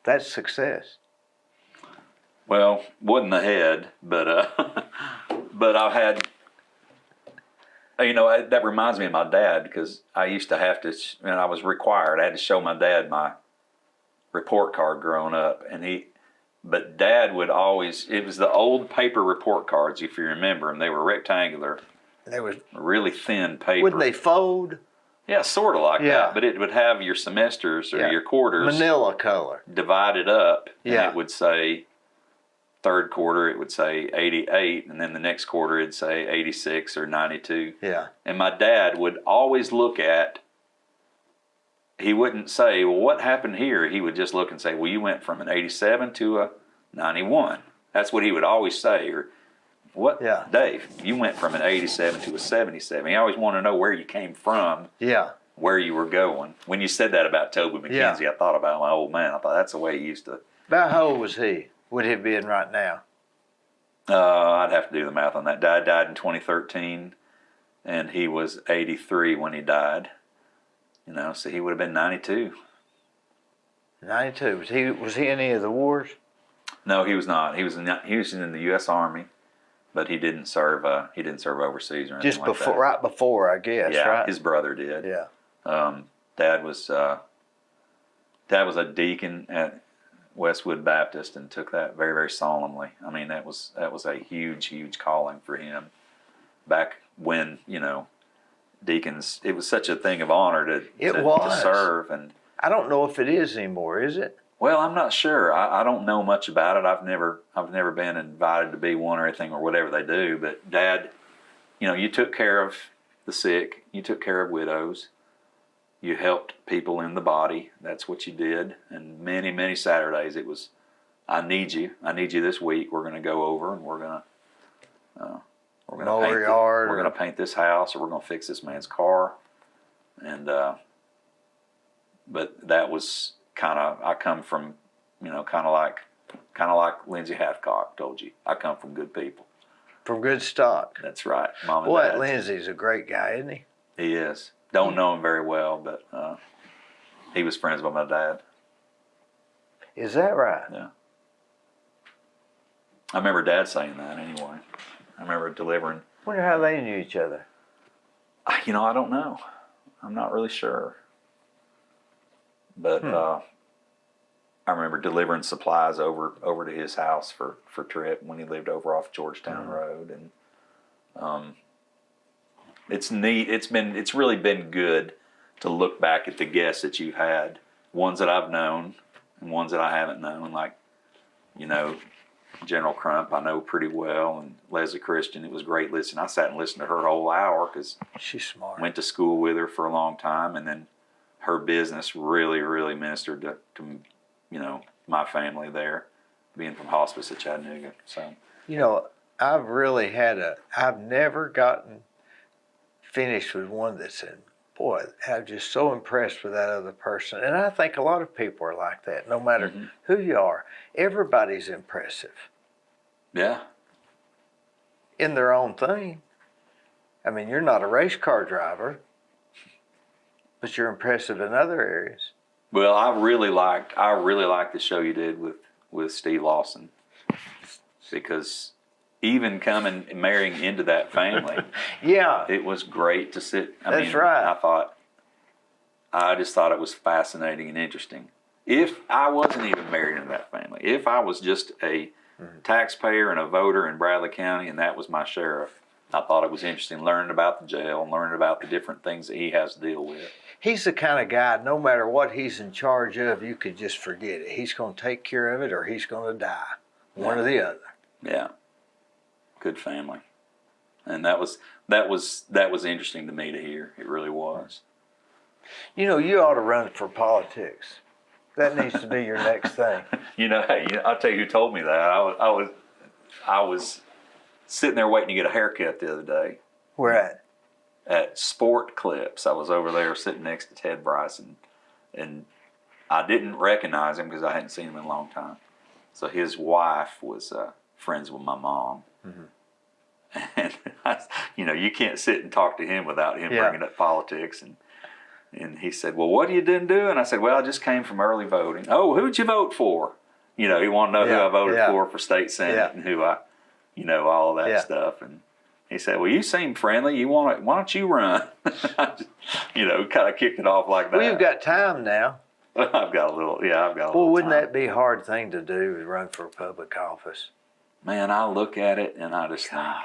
Speaker 2: That's success.
Speaker 1: Well, wasn't the head, but but I've had, you know, that reminds me of my dad, because I used to have to, and I was required, I had to show my dad my report card growing up, but Dad would always, it was the old paper report cards, if you remember them. They were rectangular,
Speaker 2: They was
Speaker 1: really thin paper.
Speaker 2: wouldn't they fold?
Speaker 1: Yeah, sort of like
Speaker 2: Yeah.
Speaker 1: that, but it would have your semesters or
Speaker 2: Yeah.
Speaker 1: your quarters
Speaker 2: Manila color.
Speaker 1: divided up, and
Speaker 2: Yeah.
Speaker 1: it would say third quarter, it would say 88, and then the next quarter it'd say 86 or 92.
Speaker 2: Yeah.
Speaker 1: And my dad would always look at, he wouldn't say, well, what happened here? He would just look and say, well, you went from an 87 to a 91. That's what he would always say. Or, what,
Speaker 2: Yeah.
Speaker 1: Dave, you went from an 87 to a 77. He always wanted to know where you came from,
Speaker 2: Yeah.
Speaker 1: where you were going. When you said that about Toby McKenzie,
Speaker 2: Yeah.
Speaker 1: I thought about my old man. I thought that's the way he used to.
Speaker 2: About how old was he? Would he be in right now?
Speaker 1: I'd have to do the math on that. Dad died in 2013, and he was 83 when he died. You know, so he would have been 92.
Speaker 2: 92. Was he in any of the wars?
Speaker 1: No, he was not. He was in the U.S. Army, but he didn't serve. He didn't serve overseas or anything
Speaker 2: Just
Speaker 1: like
Speaker 2: before,
Speaker 1: that.
Speaker 2: right before, I guess.
Speaker 1: Yeah,
Speaker 2: right.
Speaker 1: his brother did.
Speaker 2: Yeah.
Speaker 1: Dad was a deacon at Westwood Baptist and took that very, very solemnly. I mean, that was a huge, huge calling for him. Back when, you know, deacons, it was such a thing of honor to serve. And
Speaker 2: I don't know if it is anymore. Is it?
Speaker 1: well, I'm not sure. I don't know much about it. I've never been invited to be one or anything or whatever they do. But Dad, you know, you took care of the sick. You took care of widows. You helped people in the body. That's what you did. And many, many Saturdays it was, I need you. I need you this week. We're going to go over and we're going to
Speaker 2: Mow your yard.
Speaker 1: We're going to paint this house, or we're going to fix this man's car. And but that was kind of, I come from, you know, kind of like Lindsay Hathcock told you. I come from good people.
Speaker 2: From good stock.
Speaker 1: That's right, Mom and
Speaker 2: Boy,
Speaker 1: Dad.
Speaker 2: Lindsay's a great guy, isn't he?
Speaker 1: He is. Don't know him very well, but he was friends with my dad.
Speaker 2: Is that right?
Speaker 1: Yeah. I remember Dad saying that anyway. I remember delivering.
Speaker 2: Wonder how they knew each other.
Speaker 1: You know, I don't know. I'm not really sure. But I remember delivering supplies over to his house for Trip when he lived over off Georgetown Road, and it's neat. It's really been good to look back at the guests that you've had, ones that I've known and ones that I haven't known. Like, you know, General Crump I know pretty well, and Leslie Christian. It was great listening. I sat and listened to her whole hour because
Speaker 2: She's smart.
Speaker 1: went to school with her for a long time, and then her business really, really ministered to you know, my family there, being from hospice at Chattanooga. So,
Speaker 2: You know, I've never gotten finished with one that said, boy, I'm just so impressed with that other person. And I think a lot of people are like that, no matter who you are. Everybody's impressive
Speaker 1: yeah,
Speaker 2: in their own thing. I mean, you're not a race car driver, but you're impressive in other areas.
Speaker 1: well, I really liked the show you did with Steve Lawson, because even marrying into that family,
Speaker 2: Yeah.
Speaker 1: it was great to sit. I
Speaker 2: That's
Speaker 1: mean,
Speaker 2: right.
Speaker 1: I thought I just thought it was fascinating and interesting. If I wasn't even married into that family, if I was just a taxpayer and a voter in Bradley County and that was my sheriff, I thought it was interesting learning about the jail and learning about the different things that he has to deal with.
Speaker 2: He's the kind of guy, no matter what he's in charge of, you could just forget it. He's going to take care of it or he's going to die. One or the other.
Speaker 1: Yeah. Good family. And that was interesting to me to hear. It really was.
Speaker 2: You know, you ought to run for politics. That needs to be your next thing.
Speaker 1: Hey, I'll tell you who told me that. I was sitting there waiting to get a haircut the other day.
Speaker 2: Where at?
Speaker 1: At Sport Clips. I was over there sitting next to Ted Bryson, and I didn't recognize him because I hadn't seen him in a long time. So his wife was friends with my mom. And you can't sit and talk to him without him bringing up politics. And he said, "Well, what are you doing?" And I said, "Well, I just came from early voting." "Oh, who'd you vote for?" He wanted to know who I voted for state senate and who I, all of that stuff. And he said, "Well, you seem friendly. Why don't you run?" Kind of kicked it off like that.
Speaker 2: Well, you've got time now.
Speaker 1: I've got a little
Speaker 2: Well, wouldn't
Speaker 1: time.
Speaker 2: that be a hard thing to do, to run for public office?
Speaker 1: Man, I look at it and I just think,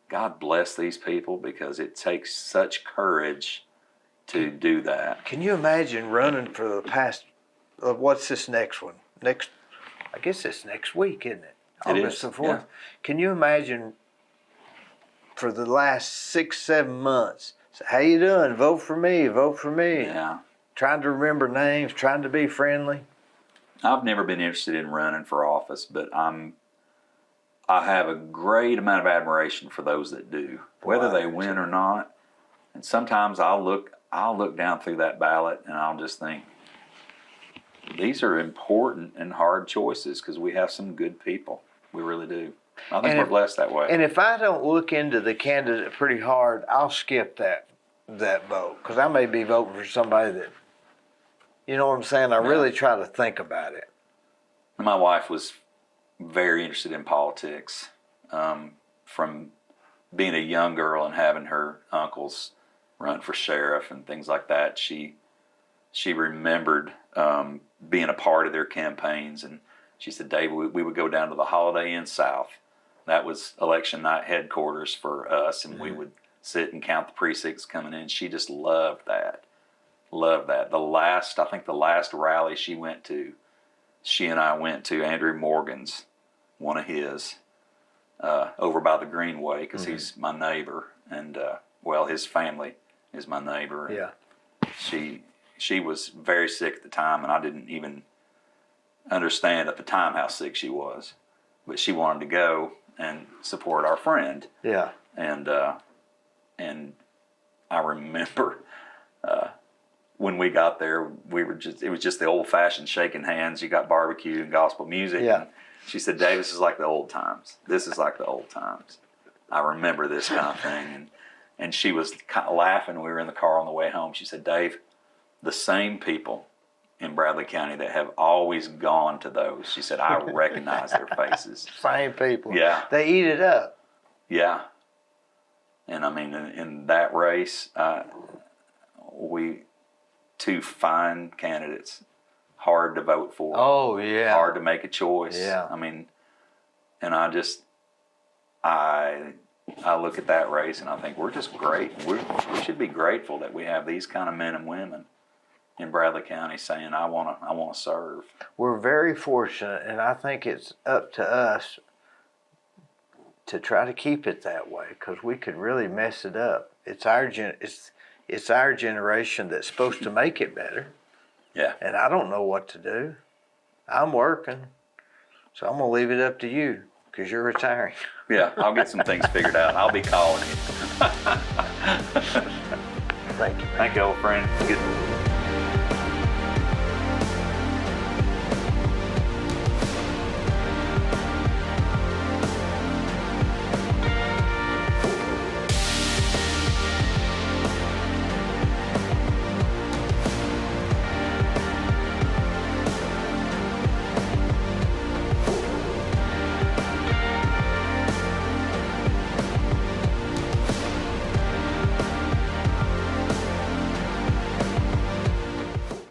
Speaker 1: God bless these people because it takes such courage to do that.
Speaker 2: Can you imagine running for the past, what's this next one? I guess it's next week, isn't it? August the 4th.
Speaker 1: Yeah.
Speaker 2: Can you imagine for the last 6-7 months, say, "How you doing? Vote for me, vote for me."
Speaker 1: Yeah.
Speaker 2: Trying to remember names, trying to be friendly.
Speaker 1: I've never been interested in running for office, but I have a great amount of admiration for those that do, whether they win or not. And sometimes I'll look down through that ballot and I'll just think, these are important and hard choices because we have some good people. We really do. I think we're blessed that way.
Speaker 2: And if I don't look into the candidate pretty hard, I'll skip that vote because I may be voting for somebody that, you know what I'm saying? I really try to think about it.
Speaker 1: My wife was very interested in politics from being a young girl and having her uncles run for sheriff and things like that. She remembered being a part of their campaigns, and she said, "Dave, we would go down to the Holiday Inn South. That was election night headquarters for us, and we would sit and count the precincts coming in." She just loved that. Loved that. I think the last rally she and I went to Andrew Morgan's, one of his, over by the Greenway because he's my neighbor, and his family is my neighbor.
Speaker 2: Yeah.
Speaker 1: She was very sick at the time, and I didn't even understand at the time how sick she was, but she wanted to go and support our friend.
Speaker 2: Yeah.
Speaker 1: And I remember when we got there, it was just the old fashioned shaking hands. You got barbecue and gospel music.
Speaker 2: Yeah.
Speaker 1: And she said, "Dave, this is like the old times. This is like the old times. I remember this kind of thing." And she was kind of laughing. We were in the car on the way home. She said, "Dave, the same people in Bradley County that have always gone to those," she said, "I recognize their faces."
Speaker 2: Same people.
Speaker 1: Yeah.
Speaker 2: They eat it up.
Speaker 1: Yeah. And I mean, in that race, two fine candidates, hard to vote for.
Speaker 2: Oh, yeah.
Speaker 1: Hard to make a choice.
Speaker 2: Yeah.
Speaker 1: I mean, and I look at that race and I think we're just great. We should be grateful that we have these kind of men and women in Bradley County saying, I want to serve.
Speaker 2: We're very fortunate, and I think it's up to us to try to keep it that way because we could really mess it up. It's our generation that's supposed to make it better.
Speaker 1: Yeah.
Speaker 2: And I don't know what to do. I'm working, so I'm going to leave it up to you because you're retiring.
Speaker 1: Yeah, I'll get some things figured out. I'll be calling you.
Speaker 2: Thank you, man.
Speaker 1: Thank you, old friend. Good.